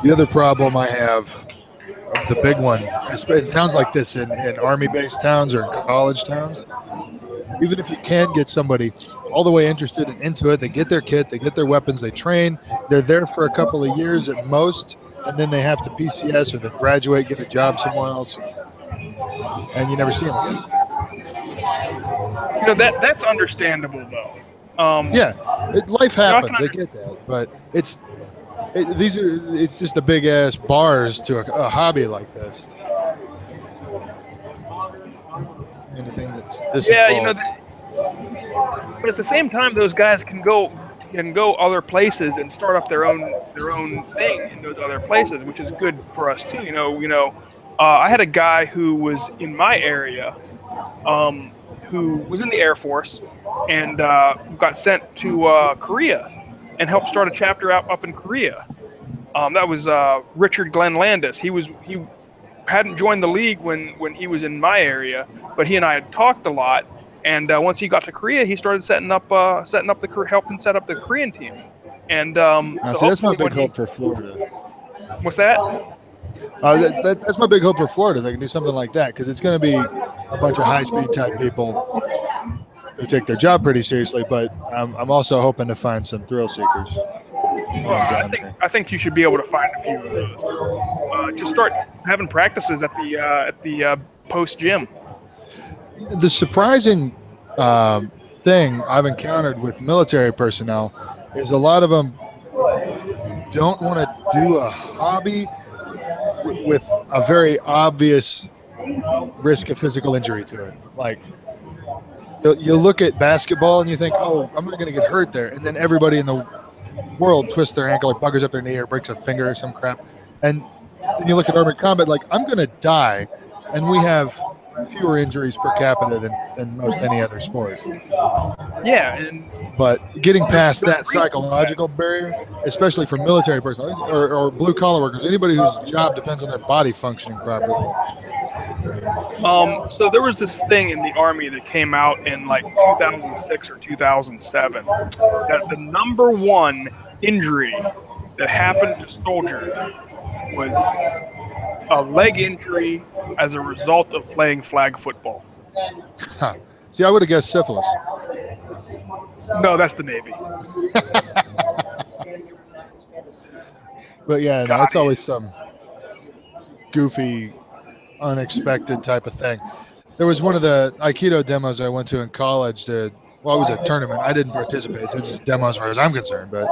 The other problem I have, the big one, in towns like this, in army-based towns or in college towns, even if you can get somebody all the way interested and into it, they get their kit, they get their weapons, they train, they're there for a couple of years at most, and then they have to PCS or they graduate, get a job somewhere else, and you never see them again. You know, that's understandable though. Life happens. I get that, but it's just the big ass bars to a hobby like this. Anything that's this involved. But at the same time, those guys can go other places and start up their own thing in those other places, which is good for us too. I had a guy who was in my area, who was in the Air Force and got sent to Korea and helped start a chapter up in Korea. That was Richard Glenn Landis. He hadn't joined the league when he was in my area, but he and I had talked a lot. And once he got to Korea, he started helping set up the Korean team. And that's my big hope for Florida. What's that? That's my big hope for Florida. They can do something like that because it's going to be a bunch of high-speed type people who take their job pretty seriously. But I'm also hoping to find some thrill seekers. Well, I think you should be able to find a few of those. Just start having practices at the post gym. The surprising thing I've encountered with military personnel is a lot of them don't want to do a hobby with a very obvious risk of physical injury to it. Like, you look at basketball and you think, oh, I'm not going to get hurt there. And then everybody in the world twists their ankle or buggers up their knee or breaks a finger or some crap. And then you look at armored combat, like, I'm going to die. And we have fewer injuries per capita than most any other sport. Yeah. But getting past that psychological barrier, especially for military personnel or blue-collar workers, anybody whose job depends on their body functioning properly. So there was this thing in the Army that came out in like 2006 or 2007 that the number one injury that happened to soldiers was a leg injury as a result of playing flag football. Huh. See, I would have guessed syphilis. No, that's the Navy. But yeah, no, it's always some goofy, unexpected type of thing. There was one of the Aikido demos I went to in college. It was a tournament. I didn't participate. It was just demos as far as I'm concerned. But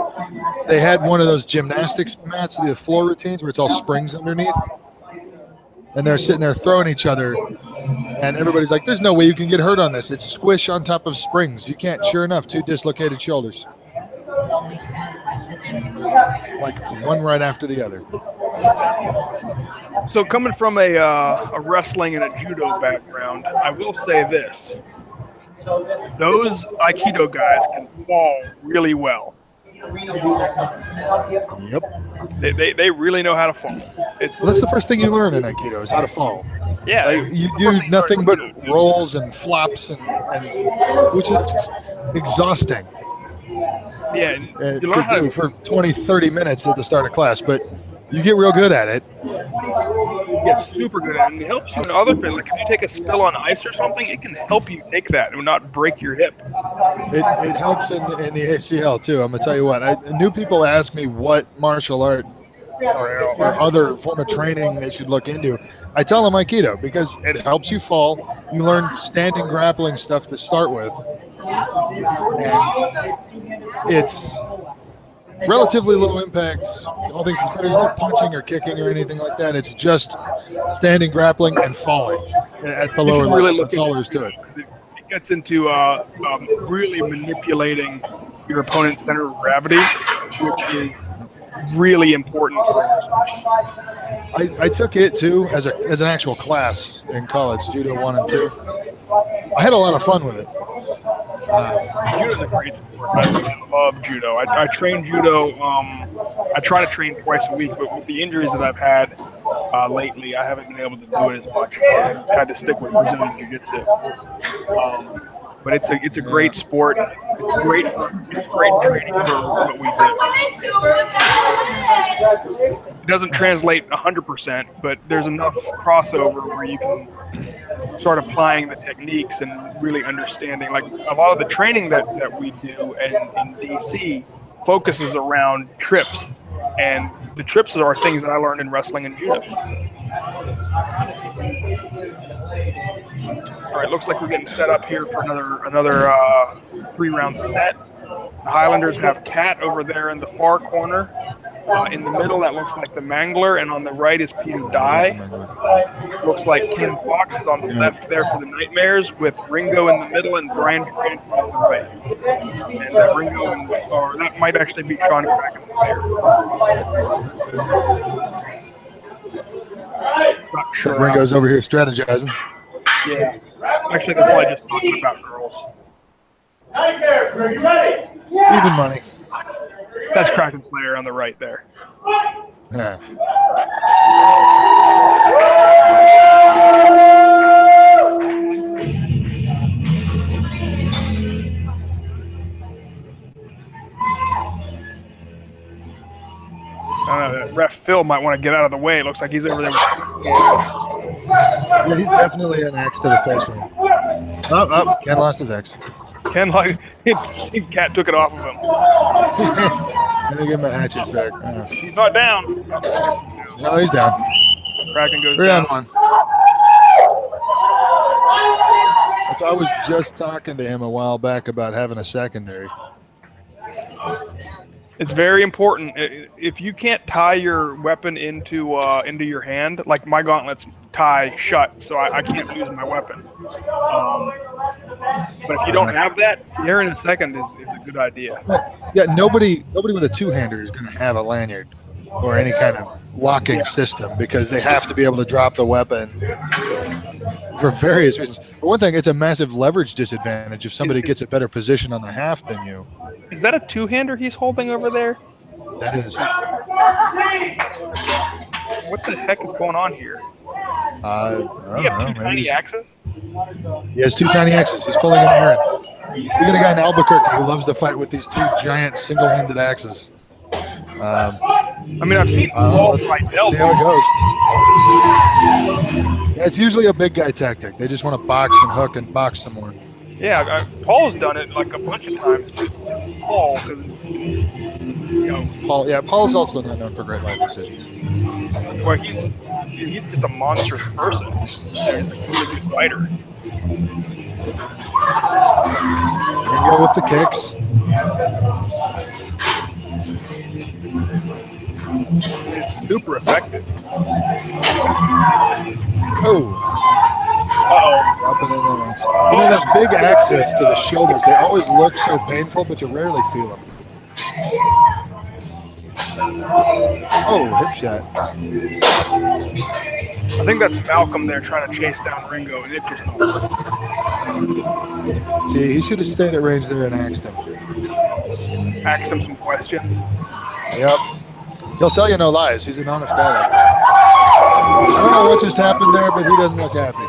they had one of those gymnastics mats, the floor routines where it's all springs underneath. And they're sitting there throwing each other. And everybody's like, there's no way you can get hurt on this. It's squish on top of springs. You can't. Sure enough, 2 dislocated shoulders. Like one right after the other. So coming from a wrestling and a judo background, I will say this. Those Aikido guys can fall really well. Yep. They really know how to fall. Well, that's the first thing you learn in Aikido is how to fall. Yeah. Like, you do nothing but rolls and flops, and which is exhausting. Yeah. You learn how to do for 20, 30 minutes at the start of class, but you get real good at it. You get super good at it, and it helps you in other things. Like if you take a spill on ice or something, it can help you take that and not break your hip. It helps in the ACL too. I'm gonna tell you what. New people ask me what martial art or other form of training they should look into. I tell them Aikido because it helps you fall. You learn standing grappling stuff to start with, and it's relatively low impact. All things considered, there's no punching or kicking or anything like that. It's just standing, grappling, and falling at the lower level. That's all there's to it. It gets into really manipulating your opponent's center of gravity, which is really important for us. I took it too as an actual class in college, Judo 1 and 2. I had a lot of fun with it. Judo's a great sport. I love judo. I train judo. I try to train twice a week, but with the injuries that I've had lately, I haven't been able to do it as much. I've had to stick with Brazilian Jiu-Jitsu. But it's a great sport. It's great training for what we do. It doesn't translate 100%, but there's enough crossover where you can start applying the techniques and really understanding. Like a lot of the training that we do in DC focuses around trips, and the trips are things that I learned in wrestling and judo. All right, looks like we're getting set up here for another 3-round set. The Highlanders have Cat over there in the far corner. In the middle, that looks like the Mangler, and on the right is Peter Dye. Looks like Ken Fox is on the left there for the Knightmares, with Ringo in the middle and Brian Durant on the right. And Ringo, or that might actually be Sean Kraken there. Not sure. Ringo's over here strategizing. Yeah. Actually, they're probably just talking about girls. Knightmares, are you ready? Even money. That's Kraken Slayer on the right there. Yeah. Ref Phil might want to get out of the way. It looks like he's over there. Yeah, he's definitely an axe to the face for him. Oh, Ken lost his axe. Ken, Cat took it off of him. Let me give him a hatchet back. He's not down. No, he's down. Kraken goes 3 down. on 1. So I was just talking to him a while back about having a secondary. It's very important. If you can't tie your weapon into your hand, like my gauntlets tie shut, so I can't use my weapon. But if you don't have that, tearing a second is a good idea. Yeah, nobody with a two-hander is going to have a lanyard or any kind of locking system, because they have to be able to drop the weapon for various reasons. For one thing, it's a massive leverage disadvantage if somebody gets a better position on the haft than you. Is that a two-hander he's holding over there? That is. What the heck is going on here? I You have don't two know, tiny axes? He has 2 tiny axes. He's pulling an Aaron. We got a guy in Albuquerque who loves to fight with these 2 giant single-handed axes. I mean, I've seen Paul fight See how it goes. Yeah, it's usually a big guy tactic. They just want to box and hook and box some more. Yeah, Paul's done it like a bunch of times. But Paul, because Paul's also not known for great life decisions. Well, he's just a monstrous person. He's a really good fighter. And go with the kicks. It's super effective. Oh. Dropping in the ranks. You know, those big axes to the shoulders, they always look so painful, but you rarely feel them. Oh, hip shot. I think that's Malcolm there trying to chase down Ringo, and it just don't work. See, he should have stayed at range there and axed him. Asked him some questions. Yep. He'll tell you no lies. He's an honest guy like that. I don't know what just happened there, but he doesn't look happy.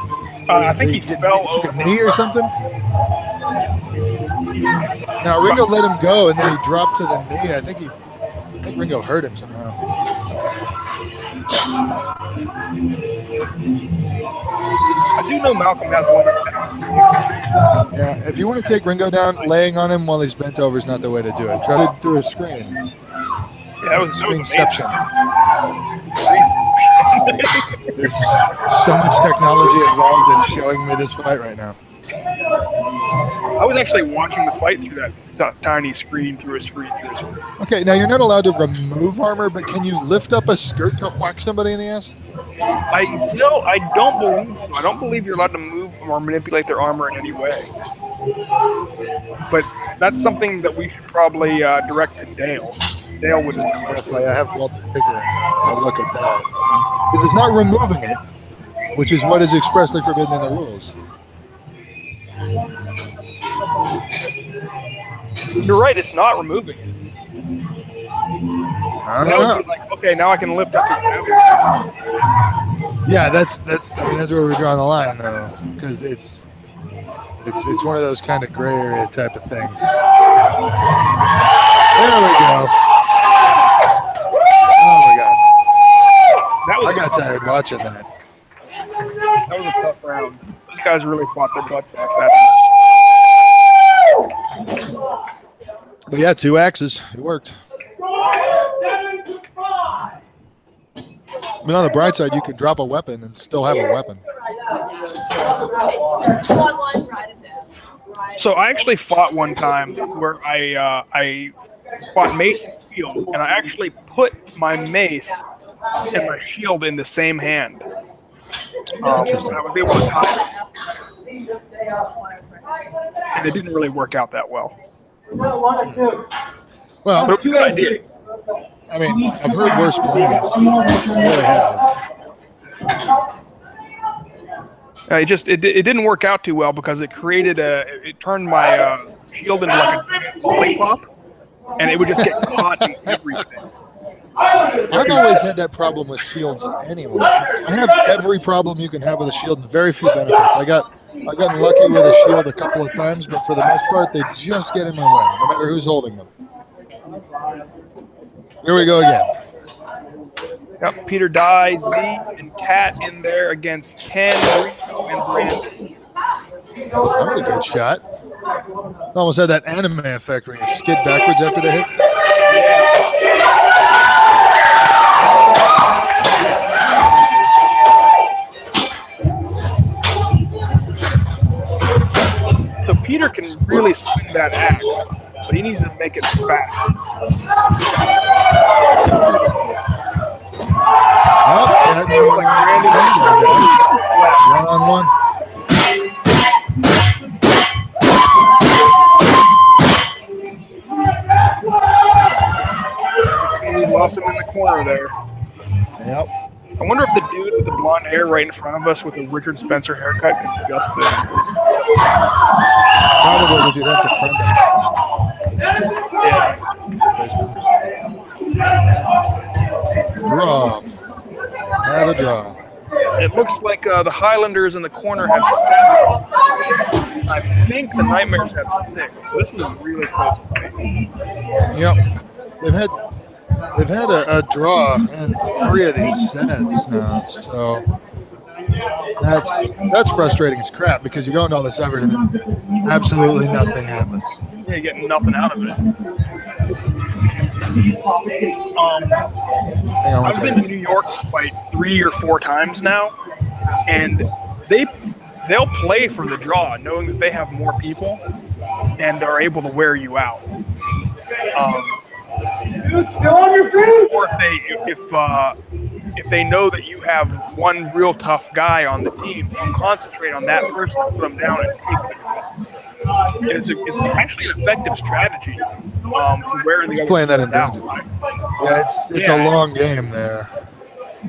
I think he fell Took over. a knee or something? Now, Ringo let him go, and then he dropped to the knee. I think Ringo hurt him somehow. I do know Malcolm has one. Yeah, if you want to take Ringo down, laying on him while he's bent over is not the way to do it. Try to do a screen. Yeah, that was Screenception. amazing. There's so much technology involved in showing me this fight right now. I was actually watching the fight through that tiny screen, through a screen. Okay, now you're not allowed to remove armor, but can you lift up a skirt to whack somebody in the ass? I don't believe you're allowed to move or manipulate their armor in any way. But that's something that we should probably direct to Dale. Dale would Clarify. I have to take a look at that. Because it's not removing it, which is what is expressly forbidden in the rules. You're right, it's not removing it. That would be like, okay, now I can lift up his cover. Yeah, that's where we're drawing the line, though, because it's one of those kind of gray area type of things. There we go. Oh my God! I got tired watching that. That was a tough round. Those guys really fought their butts off that. But yeah, 2 axes. It worked. I mean, on the bright side, you could drop a weapon and still have a weapon. So I actually fought one time where I fought mace and shield, and I actually put my mace and my shield in the same hand. I was able to tie it, and it didn't really work out that well. Well, But it was a good idea. I mean, I've heard worse plans. I really have. It didn't work out too well because it turned my shield into like a lollipop, and it would just get caught in everything. I've always had that problem with shields anyway. I have every problem you can have with a shield and very few benefits. I've gotten lucky with a shield a couple of times, but for the most part, they just get in my way, no matter who's holding them. Here we go again. Got Peter Dye, Z, and Kat in there against Ken, Rico, and Brandon. That was a good shot. Almost had that anime effect where you skid backwards after the hit. So Peter can really spin that axe, but he needs to make it fast. Oh, that Looks like Brandon one-on-one. We lost him in the corner there. Yep. I wonder if the dude with the blonde hair right in front of us with the Richard Spencer haircut can adjust the... Probably, but you'd have to friend him. Draw. Have a draw. It looks like the Highlanders in the corner have 7. I think the Knightmares have 6. This is a really close fight. Yep. They've had a draw in 3 of these sets now, so that's frustrating as crap because you go into all this effort and then absolutely nothing happens. Yeah, you're getting nothing out of it. I've been to New York like 3 or 4 times now, and they'll play for the draw, knowing that they have more people and are able to wear you out. Dude, still on your feet? Or if they know that you have one real tough guy on the team, they'll concentrate on that person, put them down, and take the draw. And it's actually an effective strategy for wearing the other playing that teams in out. Yeah, it's a long game there.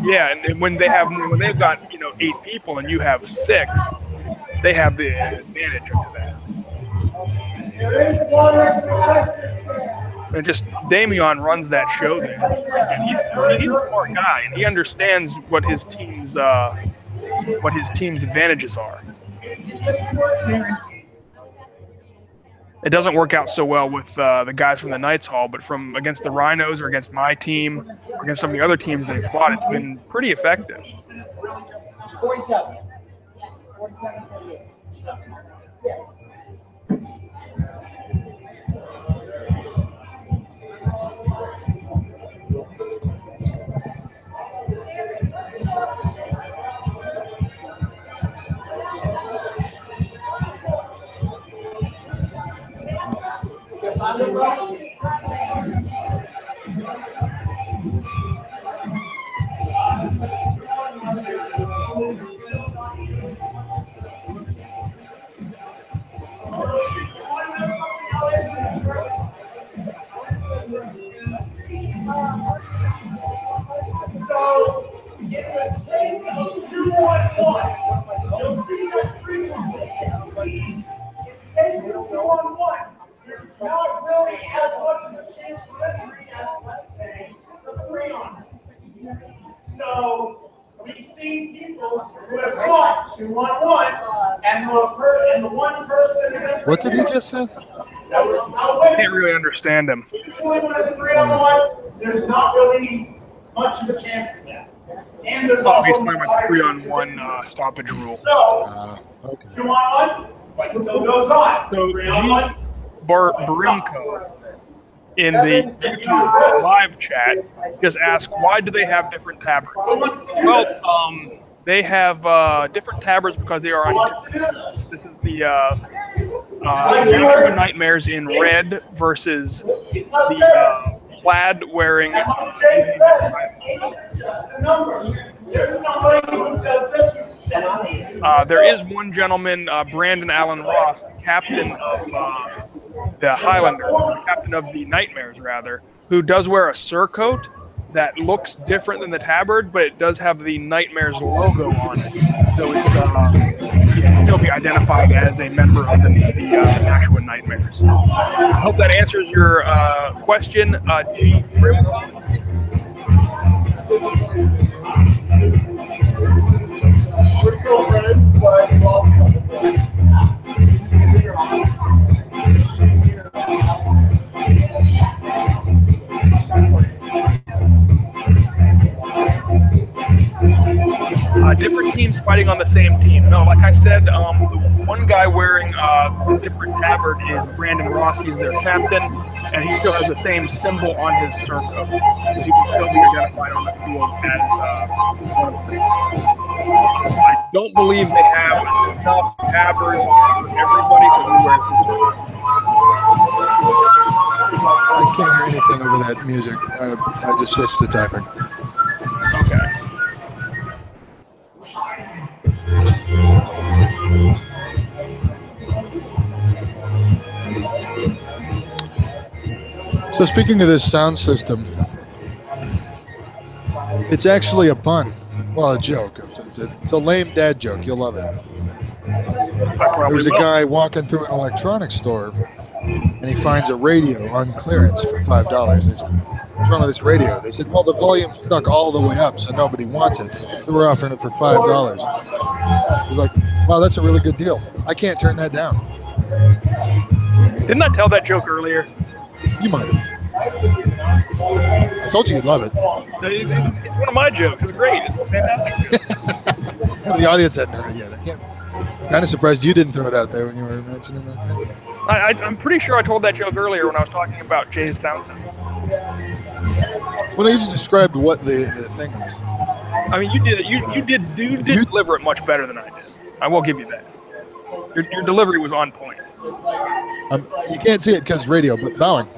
Yeah, and when they've got 8 people and you have 6, they have the advantage of that. And just Damian runs that show there. And he's a smart guy, and he understands what his team's advantages are. It doesn't work out so well with the guys from the Knights Hall, but against the Rhinos or against my team, or against some of the other teams they've fought, it's been pretty effective. 47. 47, 48. Yeah. So we've seen people who have fought 2-on-1, and the one person. What did he just say? I can't really understand him. Usually when it's 3-on-1, there's not really much of a chance of that. And there's He's talking about the 3-on-1 stoppage rule. So Okay. 2 on 1, fight still goes on. So 3 on 1. Barinko in the YouTube live chat just asked, why do they have different tabards? Well, they have different tabards because they are on different. This is the Nashua Knightmares in red versus the plaid wearing. There is one gentleman, Brandon Allen Ross, the captain of the Highlanders, the captain of the Knightmares, rather, who does wear a surcoat that looks different than the tabard, but it does have the Knightmares logo on it. So it's he can still be identified as a member of the Nashua Knightmares. I hope that answers your question, G. We're still friends, but we lost a couple friends. Different teams fighting on the same team. No, like I said, the one guy wearing a different tabard is Brandon Ross. He's their captain, and he still has the same symbol on his surcoat. So he can still be identified on the field as one of them. I don't believe they have enough tabards for everybody, so he wears the surcoat. I can't hear anything over that music. I just switched to typing. Okay. So speaking of this sound system, it's actually a pun. Well, a joke. It's a lame dad joke. You'll love it. There's a guy walking through an electronics store, and he finds a radio on clearance for $5. He said, "What's wrong with this radio?" They said, "Well, the volume's stuck all the way up, so nobody wants it. So we're offering it for $5. He's like, "Wow, that's a really good deal. I can't turn that down." Didn't I tell that joke earlier? You might have. I told you you'd love it. It's one of my jokes. It's great. It's a fantastic joke. The audience hadn't heard it yet. I'm kind of surprised you didn't throw it out there when you were mentioning that. I'm pretty sure I told that joke earlier when I was talking about Jay's sound system. Well, you just described what the thing was. I mean, you did deliver it much better than I did. I will give you that. Your delivery was on point. You can't see it because radio, but bowing.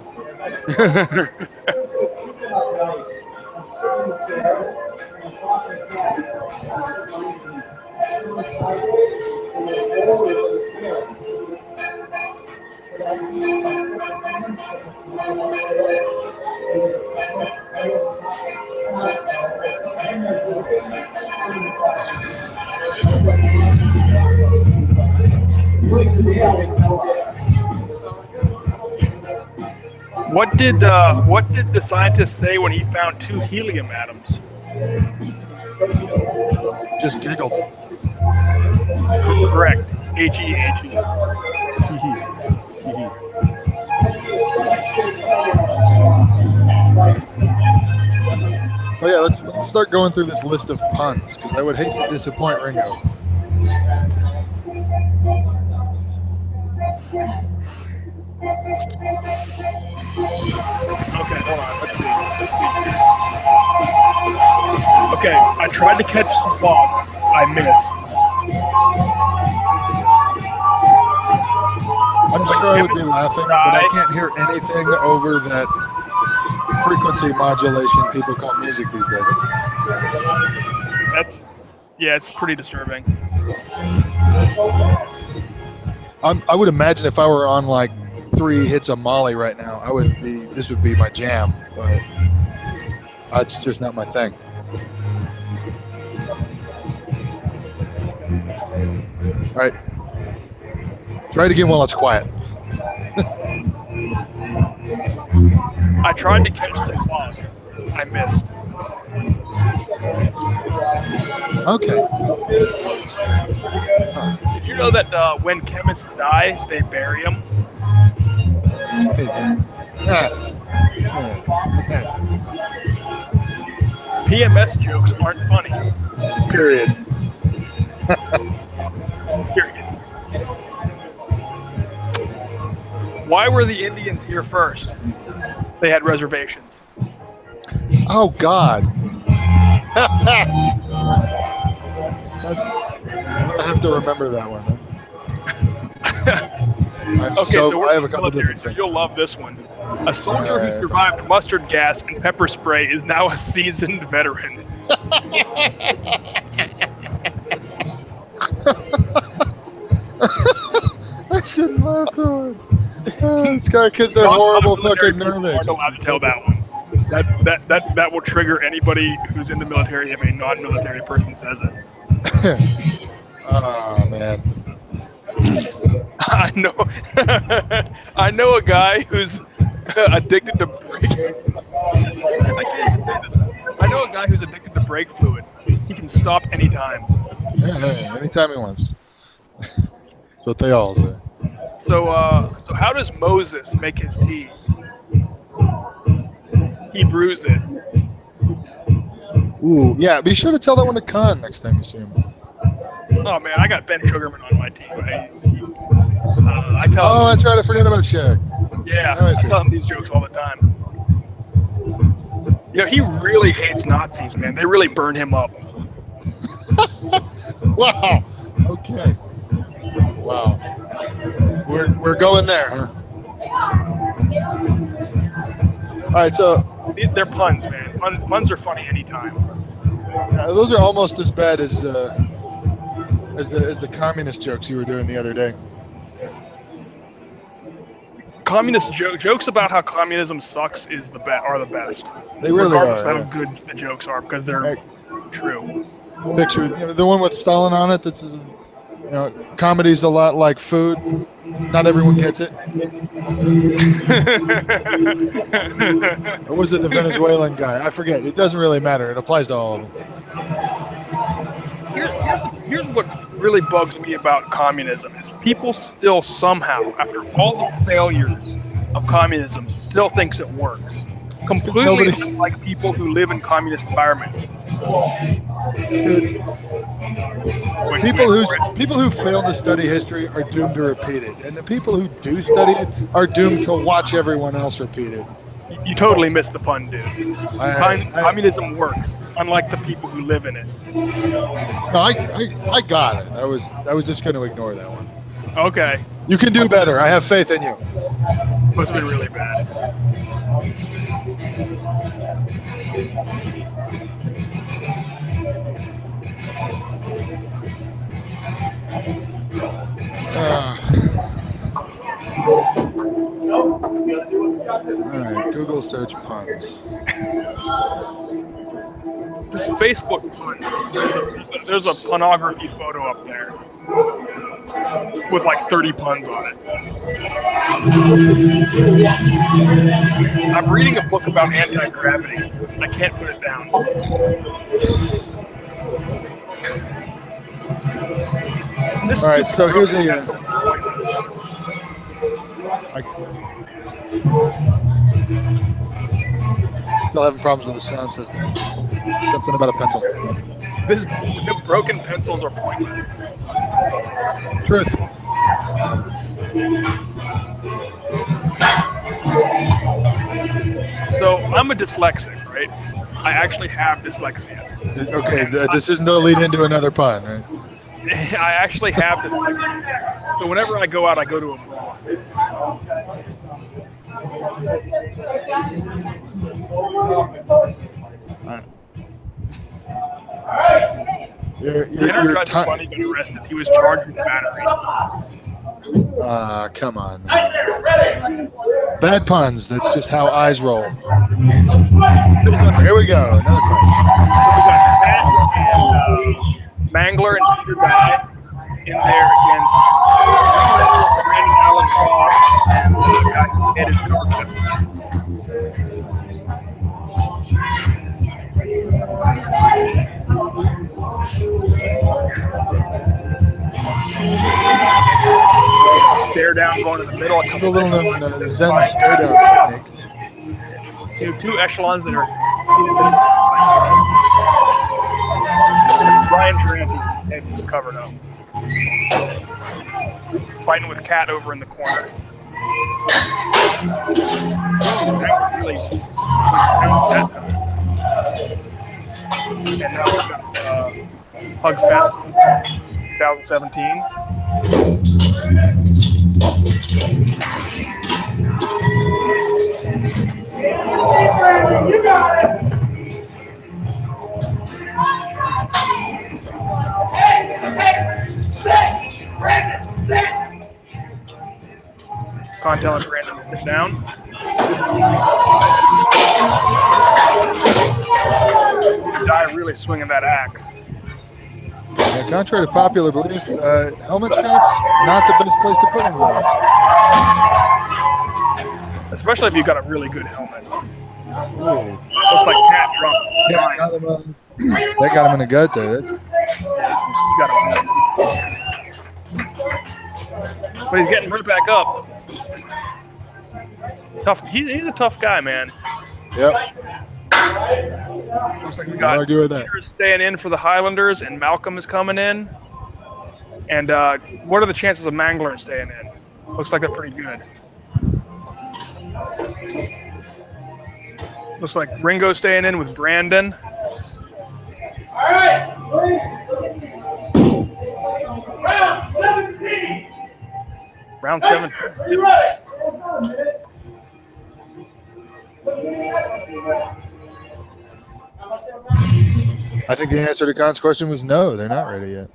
What did the scientist say when he found 2 helium atoms? Just giggled. Correct. H-E-H-E. So yeah, let's start going through this list of puns, because I would hate to disappoint Ringo. Okay, hold on. Let's see. Okay, I tried to catch some fog. I missed. I'm sure I would be laughing, but I can't hear anything over that frequency modulation people call music these days. It's pretty disturbing. I would imagine if I were on like 3 hits of Molly right now, this would be my jam, but it's just not my thing. All right, try it again while it's quiet. I tried to catch some fog. I missed. Okay. Did you know that when chemists die, they bury them? PMS jokes aren't funny. Period. Period. Why were the Indians here first? They had reservations. Oh God. I have to remember that one. So I have a couple military, different so things. you'll love this one. A soldier who survived mustard gas and pepper spray is now a seasoned veteran. I shouldn't laugh so hard. It's got because they're horrible fucking nerve agents. Aren't allowed to tell that one. That will trigger anybody who's in the military if a non-military person says it. Oh man. I know a guy who's addicted to brake. I can't even say this. I know a guy who's addicted to brake fluid. He can stop anytime. Yeah, anytime he wants. That's what they all say. So how does Moses make his tea? He brews it. Ooh, yeah. Be sure to tell that one to Khan next time you see him. Oh man, I got Ben Sugarman on my team. I tell him, that's right. I forgot about Shaq. yeah, I tell him these jokes all the time. You know, he really hates Nazis, man. They really burn him up. Wow. Okay. Wow. We're going there, huh? All right, so They're puns, man. Puns are funny anytime. those are almost as bad as the communist jokes you were doing the other day. Communist jokes about how communism sucks are the best. They really regardless are. of how good the jokes are, because they're true. Picture, the one with Stalin on it. That's comedy's a lot like food. Not everyone gets it. Or was it the Venezuelan guy? I forget. It doesn't really matter. It applies to all of them. Here's what really bugs me about communism is people still somehow, after all the failures of communism, still thinks it works. Completely unlike people who live in communist environments. People who fail to study history are doomed to repeat it, and the people who do study it are doomed to watch everyone else repeat it. You totally missed the pun, dude. Communism works, unlike the people who live in it. No, I got it. I was just going to ignore that one. Okay. You can do better. I have faith in you. Must have been really bad. Alright, Google search puns. This Facebook pun, there's a punography photo up there with like 30 puns on it. I'm reading a book about anti-gravity. I can't put it down. Alright, so here's still having problems with the sound system. Something about a pencil. The broken pencils are pointless. Truth. So I'm a dyslexic, right? I actually have dyslexia. Okay, this isn't the lead into another pun, right? I actually have dyslexia. So whenever I go out, I go to a bar. The Enterprise Bunny got arrested. He was charged with battery. Come on. Bad puns. That's just how eyes roll. Here we go. Another pun. Mangler and Peter Guy in there against Brandon Allen Ross, and the guy whose head is covered up. Stare down going in the middle. It's a little Zen stare down technique. Two echelons that are. It's Brian Durant's head was covered up. Fighting with Cat over in the corner. Really, and now we've got Hug Fest 2017. You got it. Con telling Brandon to sit down. Guy really swinging that axe. Yeah, contrary to popular belief, helmet shots not the best place to put them. Especially if you got a really good helmet. Ooh. Looks like Cat dropped. Yeah, that got him in the gut there. Got him. But he's getting right back up. Tough. He's a tough guy, man. Yep. Looks like we got Peter staying in for the Highlanders, and Malcolm is coming in. And what are the chances of Mangler staying in? Looks like they're pretty good. Looks like Ringo's staying in with Brandon. All right. Round 17. Round 17. Are you ready? I think the answer to Con's question was no, they're not ready yet.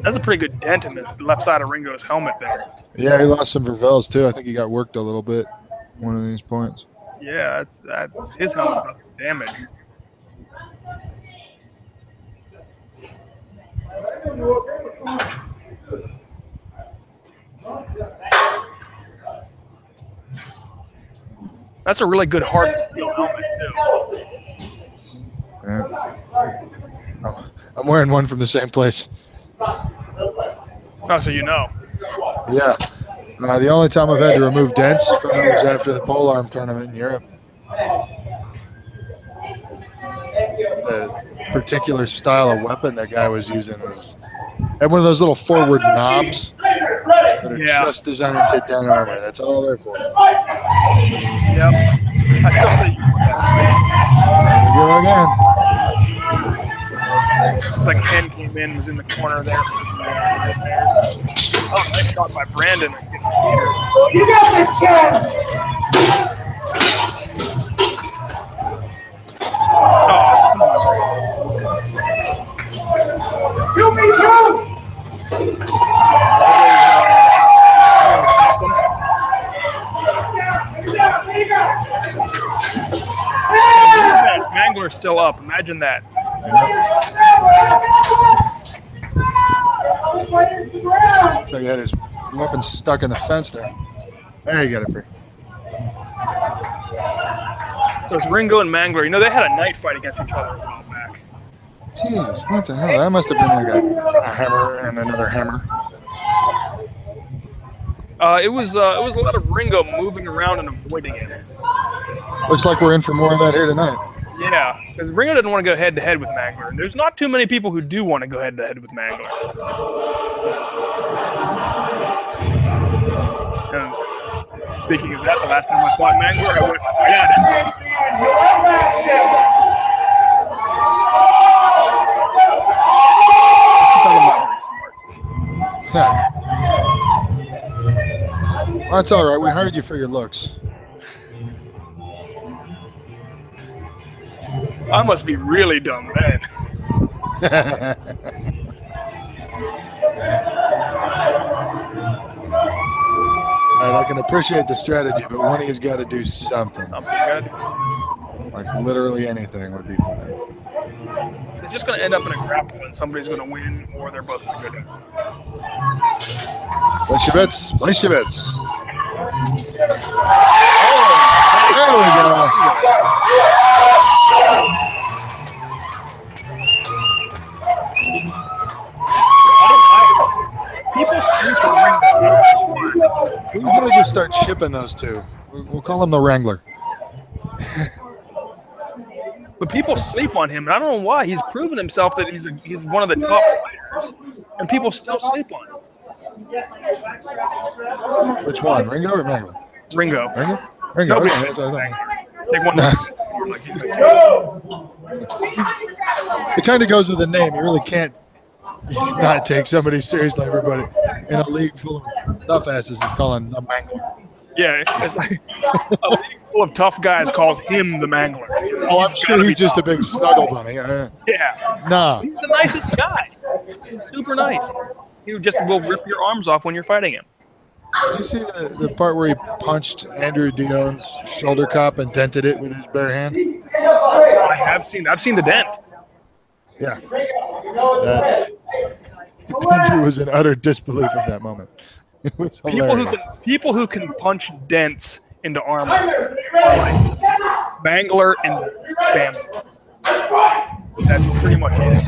That's a pretty good dent in the left side of Ringo's helmet there. Yeah, he lost some vervels too. I think he got worked a little bit one of these points. Yeah, his helmet's got some damage. That's a really good hard steel helmet too. Yeah. Oh, I'm wearing one from the same place. Oh, so you know. Yeah. The only time I've had to remove dents from it was after the pole arm tournament in Europe. The particular style of weapon that guy was using had one of those little forward knobs that are just designed to dent armor. That's all they're for. Yep. I still say you. There we go again. Looks like Ken came in, was in the corner there. Oh, nice shot by Brandon. You got this, Ken. Oh, come on. Shoot me, shoot. Mangler's still up. Imagine that. So he had his weapon stuck in the fence there. There you got it free. So it's Ringo and Mangler. You know, they had a night fight against each other a while back. Jesus, what the hell? That must have been like a hammer and another hammer. It was a lot of Ringo moving around and avoiding it. Looks like we're in for more of that here tonight. Yeah, because Ringo didn't want to go head-to-head with Mangler. And there's not too many people who do want to go head-to-head with Mangler. And speaking of that, the last time I fought Mangler, I went, oh, yeah. Well, that's all right. We hired you for your looks. I must be really dumb, man. All right, I can appreciate the strategy, but one of you's got to do something. Something good. Like literally anything would be fine. It's just going to end up in a grapple, and somebody's going to win, or they're both going to go down. Place your bets. Place your bets. Oh, there we go. People We're going to just start shipping those two. We'll call them the Wrangler. people sleep on him, and I don't know why. He's proven himself that he's one of the top fighters, and people still sleep on him. Which one, Ringo or Mangler? Ringo. Ringo. Nobody Okay, sleeps that's on what I Mangler. Take one. Like he's gonna It kind of goes with the name. You really can't not take somebody seriously. Everybody in a league full of tough asses is calling a Mangler. Yeah, it's like a league full of tough guys calls him the Mangler. Oh, I'm sure he's just a big snuggle bunny. Yeah. No. He's the nicest guy. Super nice. He just will rip your arms off when you're fighting him. Did you see the part where he punched Andrew Dion's shoulder cup and dented it with his bare hand? I have seen. I've seen the dent. Yeah. Andrew was in utter disbelief of that moment. It was hilarious. People who can punch dents into armor are like Mangler and Bam. That's pretty much it.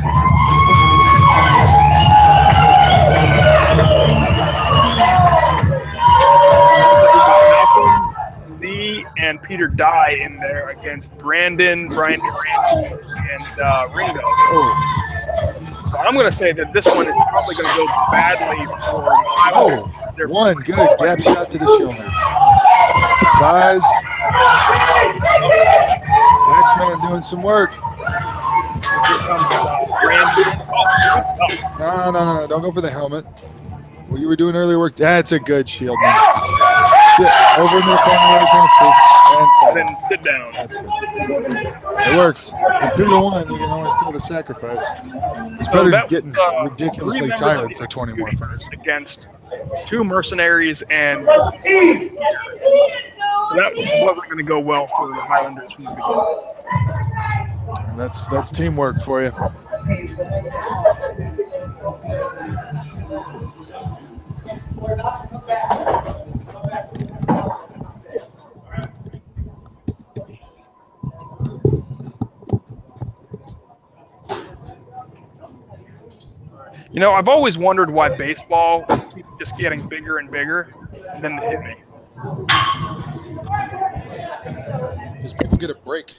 Z and Peter Dye in there against Brandon, Brian Durant, and Ringo. Oh. So I'm going to say that this one is probably going to go badly for one good gap shot to the shoulder. Thighs. X-Man doing some work. Here comes Brandon. No. Don't go for the helmet. What you were doing earlier work. That's a good shield, man. Over in the corner, and then sit down. It works. And 2-1, you can always throw the sacrifice. It's better than getting ridiculously tired for 20 more fights. Against 2 mercenaries, and that wasn't going to go well for the Highlanders from the beginning. That's teamwork for you. You know, I've always wondered why baseball keeps just getting bigger and bigger, and then it hit me. Because people get a break.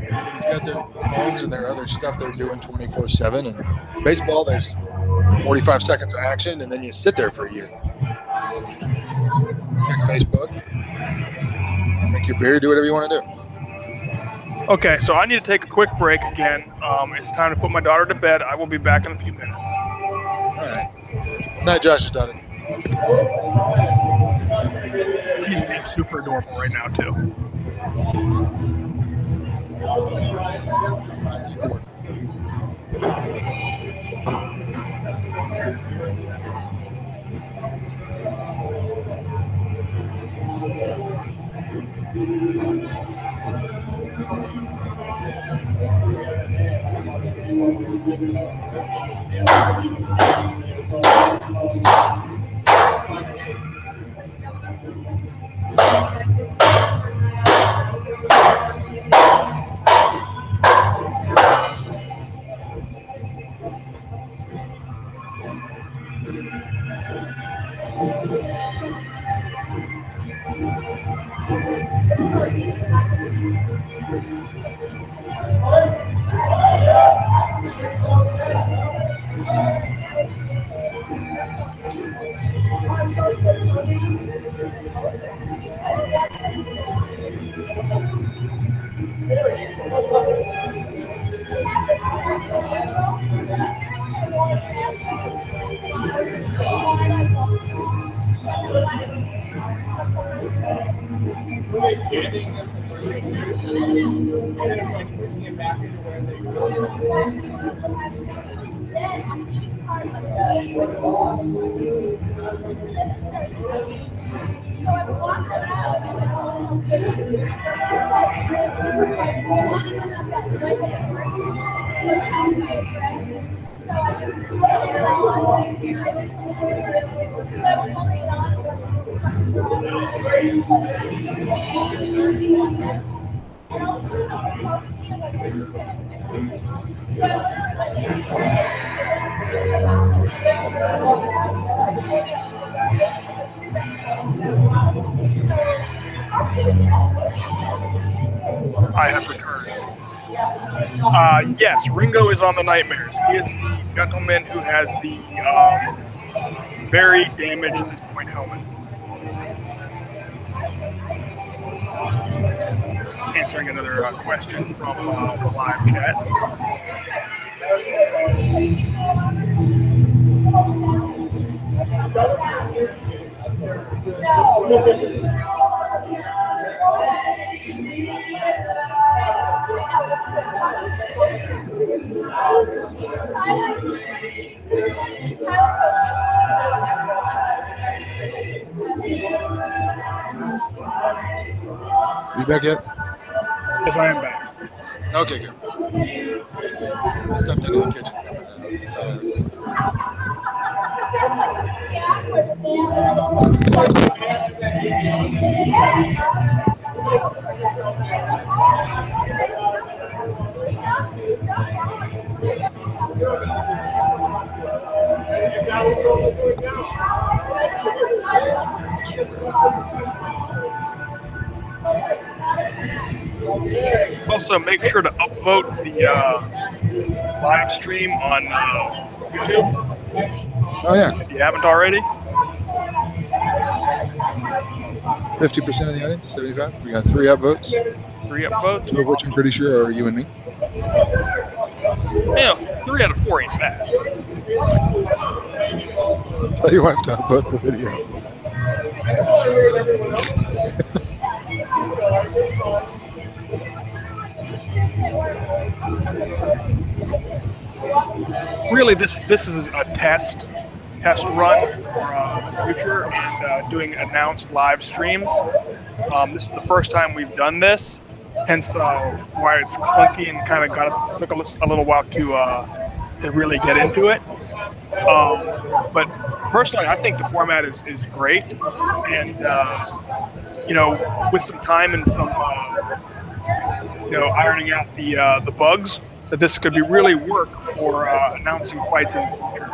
Everybody's got their phones and their other stuff they're doing 24/7. And baseball, there's 45 seconds of action, and then you sit there for a year. Check Facebook, drink your beer, do whatever you want to do. Okay, so I need to take a quick break again. It's time to put my daughter to bed. I will be back in a few minutes. All right. Good night, Josh's daughter. She's being super adorable right now, too. I have returned. Yes, Ringo is on the Knightmares. He is the gentleman who has the very damaged at this point helmet. Answering another question from the live chat. You back yet? Yes, I am back. Okay, good. I stepped into the kitchen. Also, make sure to upvote the live stream on YouTube Oh, yeah. if you haven't already. 50% of the audience, 75. We got 3 upvotes. 3 upvotes. Two of which I'm pretty sure are you and me. You know, 3 out of 4 ain't bad. Tell your wife to upvote the video. Really, this is a test run for the future and doing announced live streams. This is the first time we've done this, hence why it's clunky and kind of took a little while to really get into it. But personally, I think the format is great, and you know, with some time and some you know, ironing out the bugs, that this could be really work for announcing fights in the future.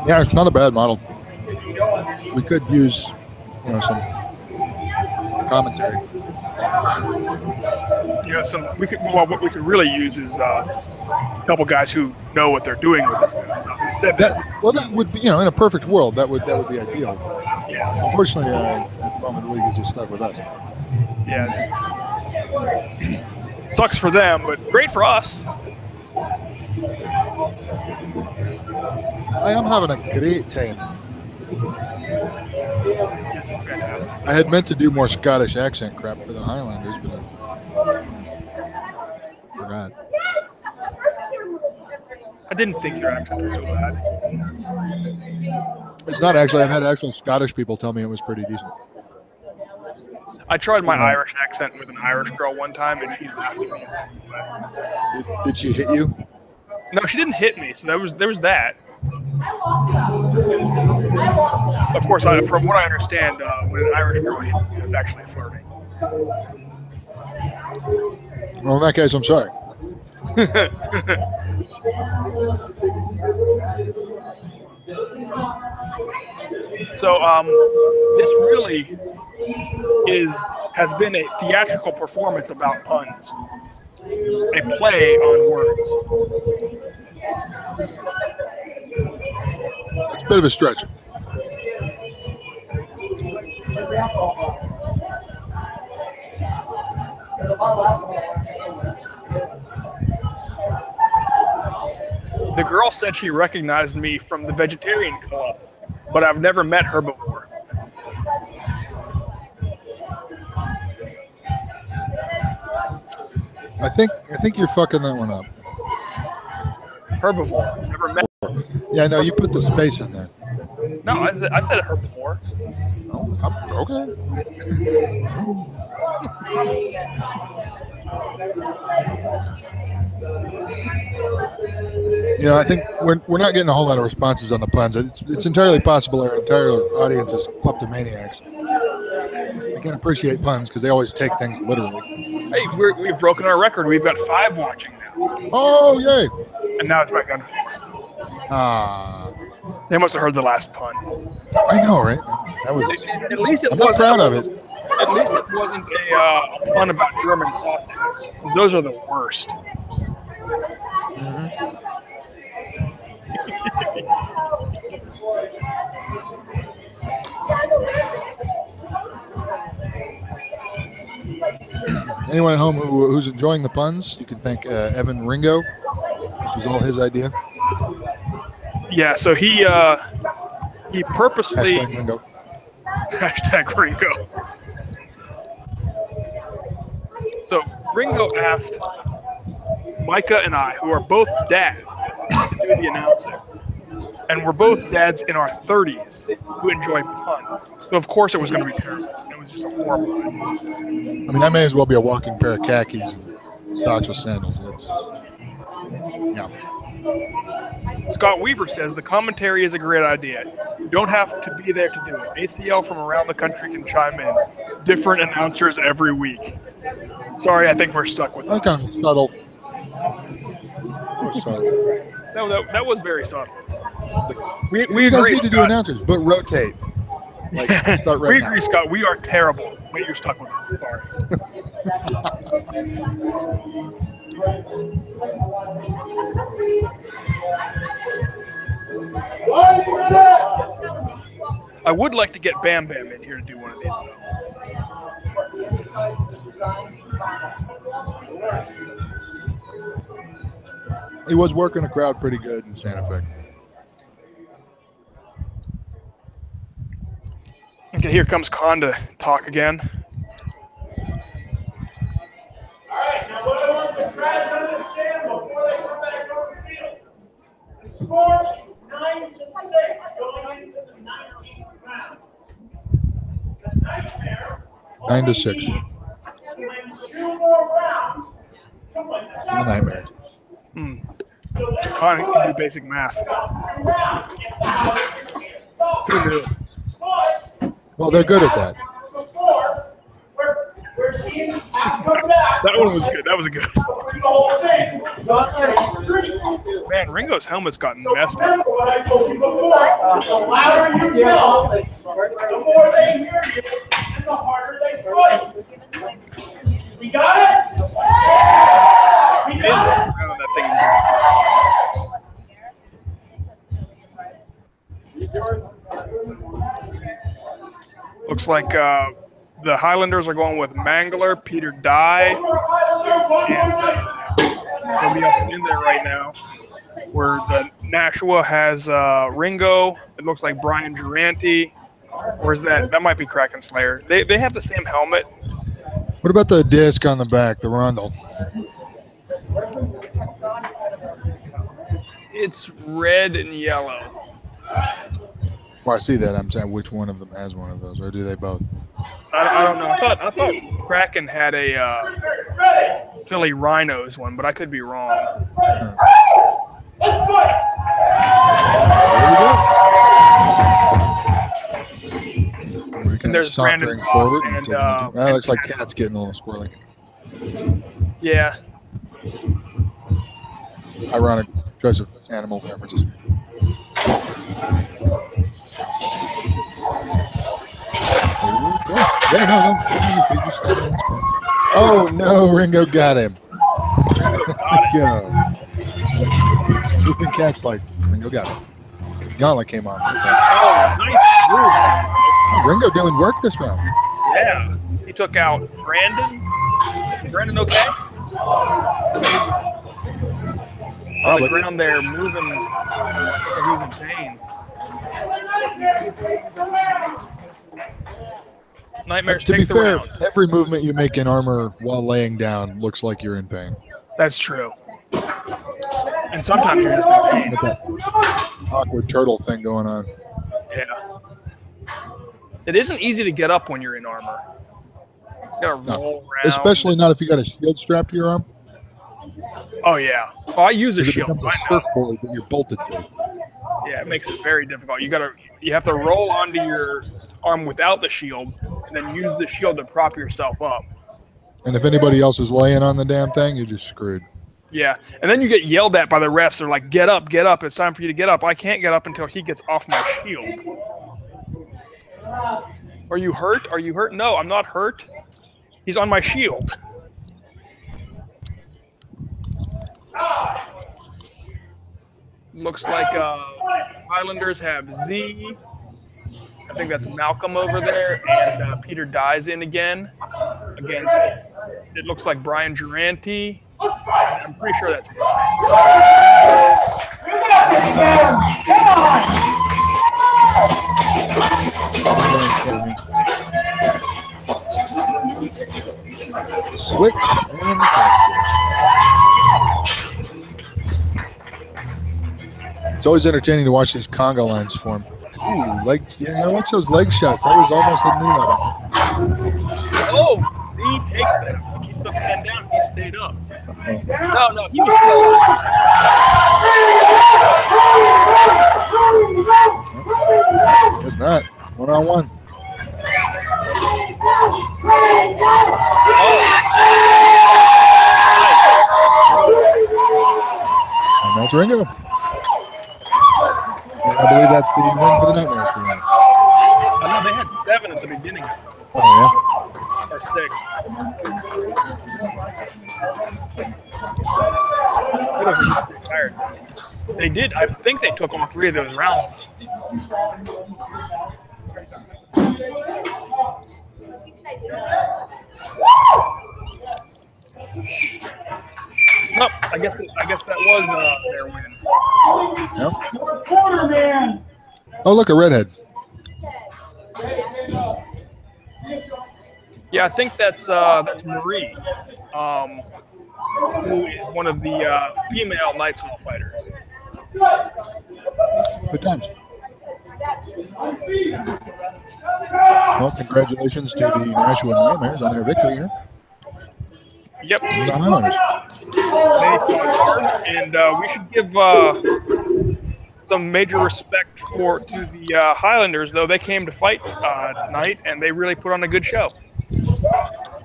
Yeah, it's not a bad model. We could use, you know, some commentary. You know, what we could really use is a couple guys who know what they're doing with this kind of stuff. Instead, That would be, you know, in a perfect world, that would be ideal. yeah, Unfortunately, at the moment, the league is just stuck with us. yeah. Sucks for them, but great for us. I am having a great time. This is fantastic. I had meant to do more Scottish accent crap for the Highlanders, but I forgot. I didn't think your accent was so bad. It's not actually. I've had actual Scottish people tell me it was pretty decent. I tried my Irish accent with an Irish girl one time, and she laughed at me. Did she hit you? No, she didn't hit me, so there was that. Of course, from what I understand, when an Irish girl hits you, it's actually flirting. Well, in that case, I'm sorry. So this really has been a theatrical performance about puns, a play on words. It's a bit of a stretch. The girl said she recognized me from the vegetarian club, but I've never met her before. I think you're fucking that one up. Herbivore. Never met. Yeah, no, you put the space in there. No, I said herbivore. Oh, okay. You know, I think we're not getting a whole lot of responses on the puns. It's entirely possible our entire audience is kleptomaniacs. I can appreciate puns because they always take things literally. Hey, we've broken our record. We've got 5 watching now. Oh, yay! And now it's back down to 4. Ah, They must have heard the last pun. I know, right? That was. At least it I'm not wasn't. proud of it. At least it wasn't a pun about German sausage. Those are the worst. Anyone at home who's enjoying the puns, you can thank Evan Ringo. This was all his idea. Yeah, so he purposely Hashtag Ringo. hashtag Ringo. So Ringo asked Micah and I, who are both dads, to do the announcing. And we're both dads in our 30s who enjoy puns. So of course it was going to be terrible. It was just a horrible idea. I mean, I may as well be a walking pair of khakis and socks with sandals. Yeah. Scott Weaver says the commentary is a great idea. You don't have to be there to do it. ACL from around the country can chime in. Different announcers every week. Sorry, I think we're stuck with That's us. kind of subtle. No, that was very subtle. We You guys agree, need to do Scott. announcers, but rotate. Like, start right We now. agree, Scott. We are terrible, but you're stuck with us. Sorry. I would like to get Bam Bam in here to do one of these, though. He was working the crowd pretty good in Santa Fe. Okay, here comes Khan to talk again. Alright, now what I want the crowd to understand before they come back over the field. The score is 9-6 going into the 19th round. The Knightmares 9-6. to win 2 more rounds to win the The championship. Nightmares. So this Khan can do basic math. rounds if the Highlanders can't stop Who knew? But Well, they're good at that. before, we're seeing have come back. That one was good. That was good. The whole thing. Man, Ringo's helmet's gotten So messed up. remember what I told you before, the louder you yell, the more they hear you, and the harder they fight. We got it? We It is got walking around on that thing. Looks like the Highlanders are going with Mangler, Peter Dye, it? and nobody else is in there right now. Where the Nashua has Ringo. It looks like Brian Durante. Or is that might be Kraken Slayer? They have the same helmet. What about the disc on the back, the rondel? It's red and yellow. Well, I see that. I'm saying which one of them has one of those, or do they both? I don't know. I thought Kraken had a Philly Rhinos one, but I could be wrong. Let's fight! And there's Brandon Ross forward. and, That looks like Cat's getting a little squirrely. Yeah. Ironic choice of animal references. Yeah, no. Oh no, Ringo got him. Go. Even Cat's like, Ringo got him. Gauntlet came off. Oh, nice move. Ringo doing work this round. Yeah. He took out Brandon. Is Brandon okay? On the ground there, moving like he was in pain. Nightmares To be take the fair, round. every movement you make in armor while laying down looks like you're in pain. That's true. And sometimes you're just in pain. With that awkward turtle thing going on. Yeah. It isn't easy to get up when you're in armor. You gotta roll around. Especially not if you got a shield strapped to your arm. Oh yeah. Well, I use a Because it shield. becomes So a I know. surfboard that you're bolted to. Yeah, it makes it very difficult. You have to roll onto your arm without the shield, and then use the shield to prop yourself up. And if anybody else is laying on the damn thing, you're just screwed. Yeah, and then you get yelled at by the refs. They're like, "Get up, get up! It's time for you to get up." I can't get up until he gets off my shield. Are you hurt? Are you hurt? No, I'm not hurt. He's on my shield. Looks like Highlanders have Z. I think that's Malcolm over there, and Peter Dyes in again against. It looks like Brian Durante. I'm pretty sure that's Switch and it's always entertaining to watch these conga lines form. Ooh, yeah, watch those leg shots. That was almost a knee level. Oh, he takes that. He took 10 down. He stayed up. No, he was still up. It's not. One-on-one. And that's Ringo. And I believe that's the win for the Knightmares for them. I know they had 7 at the beginning. Oh, yeah. Or 6. He looks tired. They did. I think they took all 3 of those rounds. Nope. I guess that was their win. Yep. Oh, look, a redhead. Yeah, I think that's Marie, who is one of the female Knights Hall fighters. Good times. Well, congratulations to the Nashua Knightmares on their victory here. Yep. The Highlanders. And we should give some major respect to the Highlanders, though. They came to fight tonight, and they really put on a good show.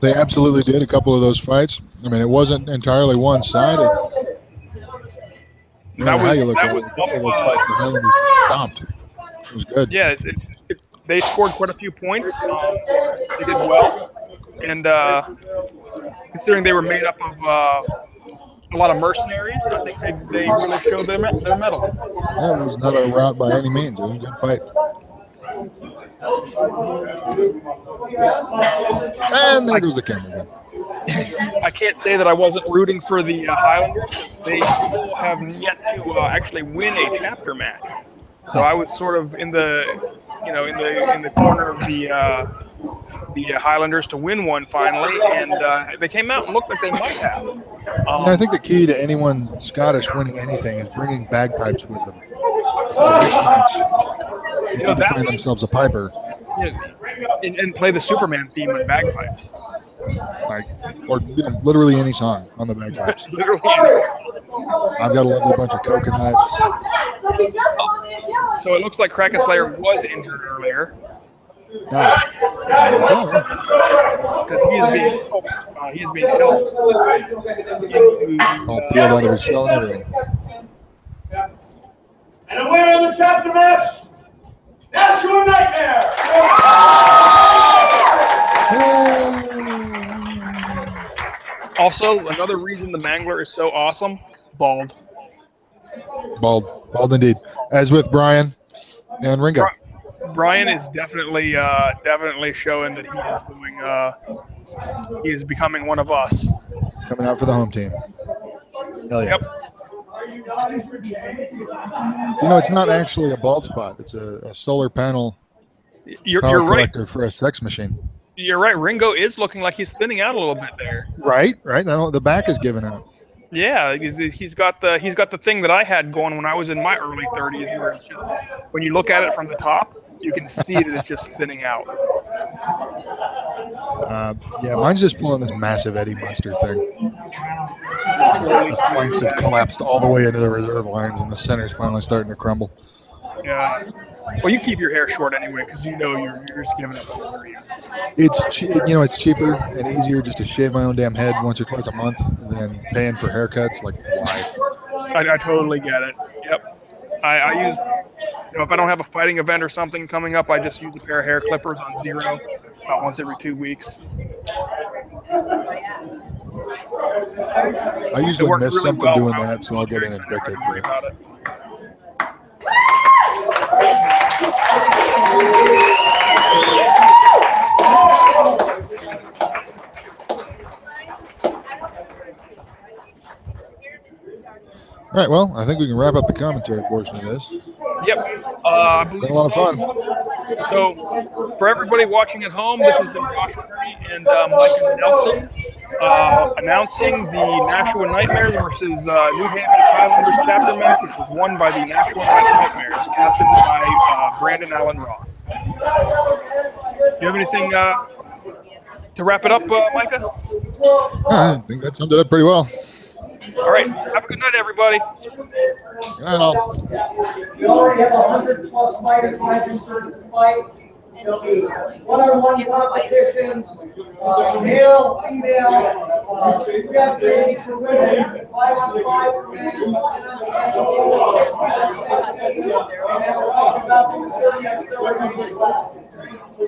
They absolutely did a couple of those fights. I mean, it wasn't entirely one-sided. That was the Highlanders stomped. It was good. Yeah, they scored quite a few points. They did well, and considering they were made up of a lot of mercenaries, I think they really showed their mettle. Yeah, it was not a rout by any means. It was a good fight. And there goes the camera again. I can't say that I wasn't rooting for the Highlanders because they have yet to actually win a chapter match. So I was sort of in the corner of the Highlanders to win one finally, and they came out and looked like they might have. I think the key to anyone Scottish winning anything is bringing bagpipes with them. So they need to find themselves a piper. Yeah, and play the Superman theme on bagpipes. Or literally any song on the bagpipes. Literally any song. I've got a lovely bunch of coconuts. So it looks like Kraken Slayer was injured earlier. Because he's being held. All peeled out of his shell and everything. And a winner of the chapter match, Nashua Knightmares! Also, another reason the Mangler is so awesome, bald. Bald indeed. As with Brian and Ringo. Brian is definitely showing that he is becoming one of us. Coming out for the home team. Hell yeah. Yep. You know, it's not actually a bald spot. It's a solar panel You're right. collector for a sex machine. You're right. Ringo is looking like he's thinning out a little bit there. Right. The back is giving out. Yeah, he's got the thing that I had going when I was in my early 30s, where it's just when you look at it from the top, you can see that it's just thinning out. Yeah, mine's just pulling this massive Eddie Munster thing. The flanks have collapsed all the way into the reserve lines, and the center's finally starting to crumble. Yeah. Well, you keep your hair short anyway, because you know you're just giving up on area. It's cheaper and easier just to shave my own damn head once or twice a month than paying for haircuts. Like, why? I totally get it. Yep. I use if I don't have a fighting event or something coming up, I just use a pair of hair clippers on 0 about once every 2 weeks. I usually worked miss really something well doing when I was in that, so I'll get in military, and so I pick never it. had to worry about it. All right, well, I think we can wrap up the commentary portion of this. Yep. I believe Been a lot of fun. So, for everybody watching at home, this has been Josh Ernie and Micah Nelson announcing the Nashua Knightmares versus New Haven Highlanders chapter match, which was won by the Nashua Knightmares, captained by Brandon Allen Ross. Do you have anything to wrap it up, Micah? I think that summed it up pretty well. All right. Have a good night, everybody. Good night, all. We already have 100+ fighters registered to fight. There'll be one-on-one competitions, male, female, 3-on-3s for women, 5-on-5 for men, 10-on-10. And then we'll talk about the 30-on-30 class. So,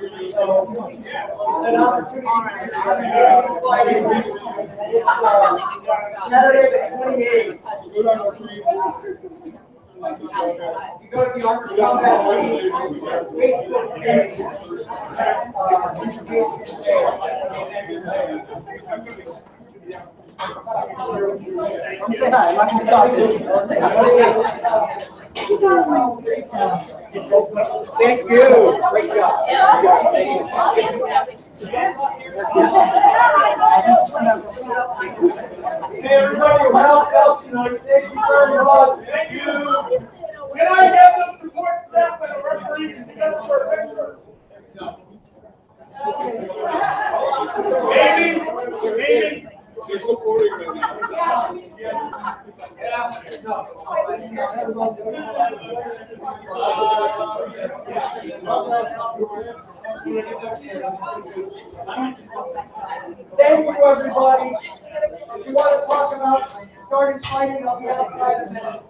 it's an opportunity for amazing fighting. It's Saturday the 28th. You go to the Armored Combat League Facebook page. Say hi. I'm not going to talk to you. Say hi. Thank you. Great job. Hey, everybody, who helped out tonight, thank you very much. Thank you. Can I have the support staff and the referees together for a picture? Amy, you're supporting them now. Thank you, everybody. If you want to talk about starting fighting, I'll be outside in a minute.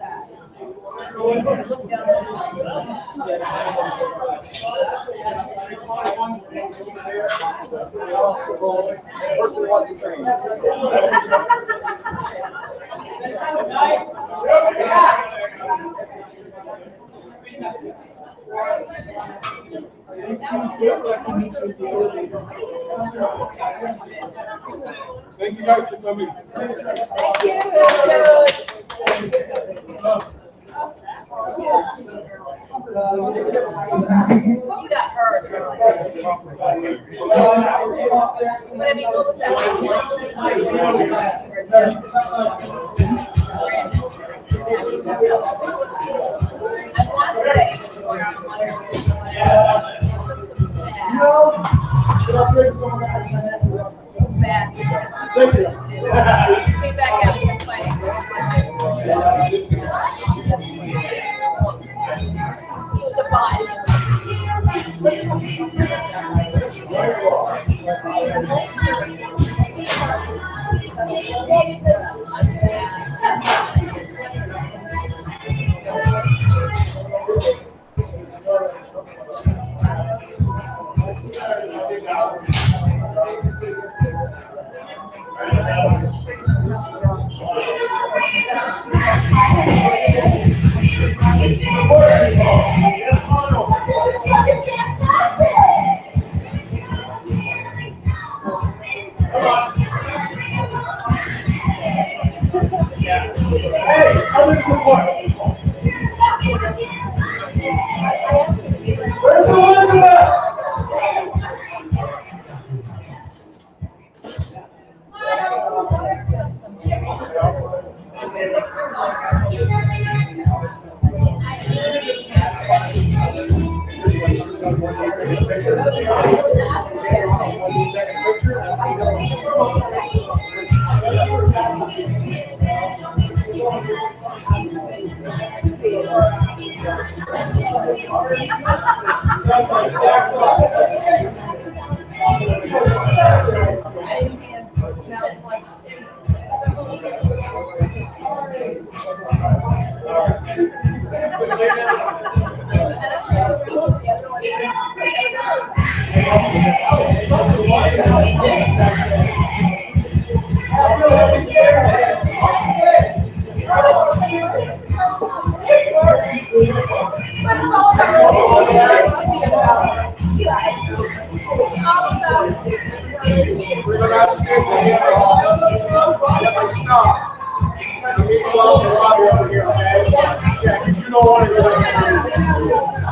Thank you guys for coming. Thank you. You got hurt. But I mean, what was that? I want to say some bad. Came back out and fighting. He was a bot. need to go out in the lobby over here, okay? Yeah, because you don't want to do that.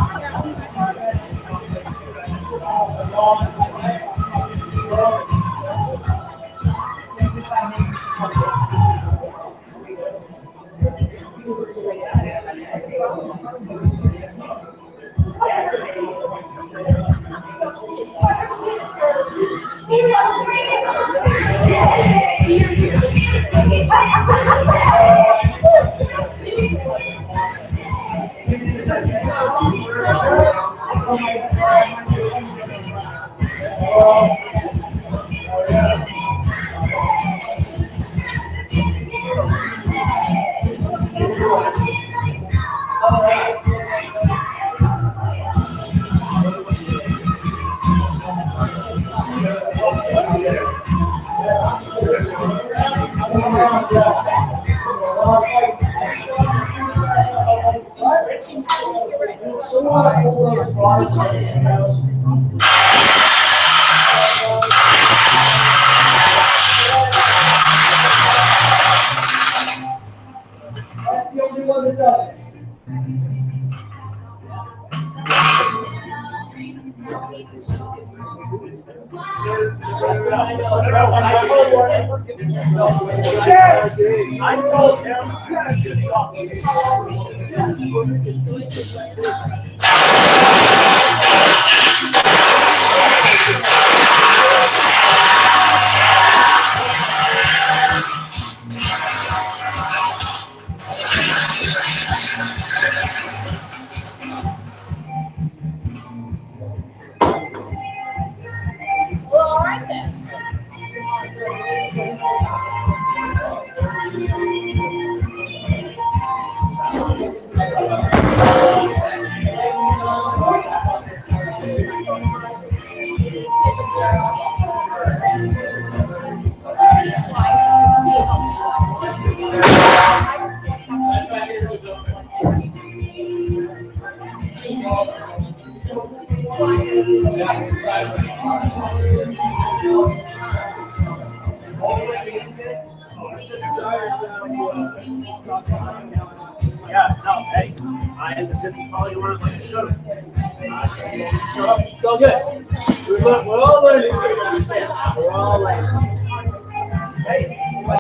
That's the only one that does it. I told him to stop. Well, all right then. Yeah, no, hey, I had to sit and follow your words like you should have. Shut up. It's all good. We're all learning. We're all learning.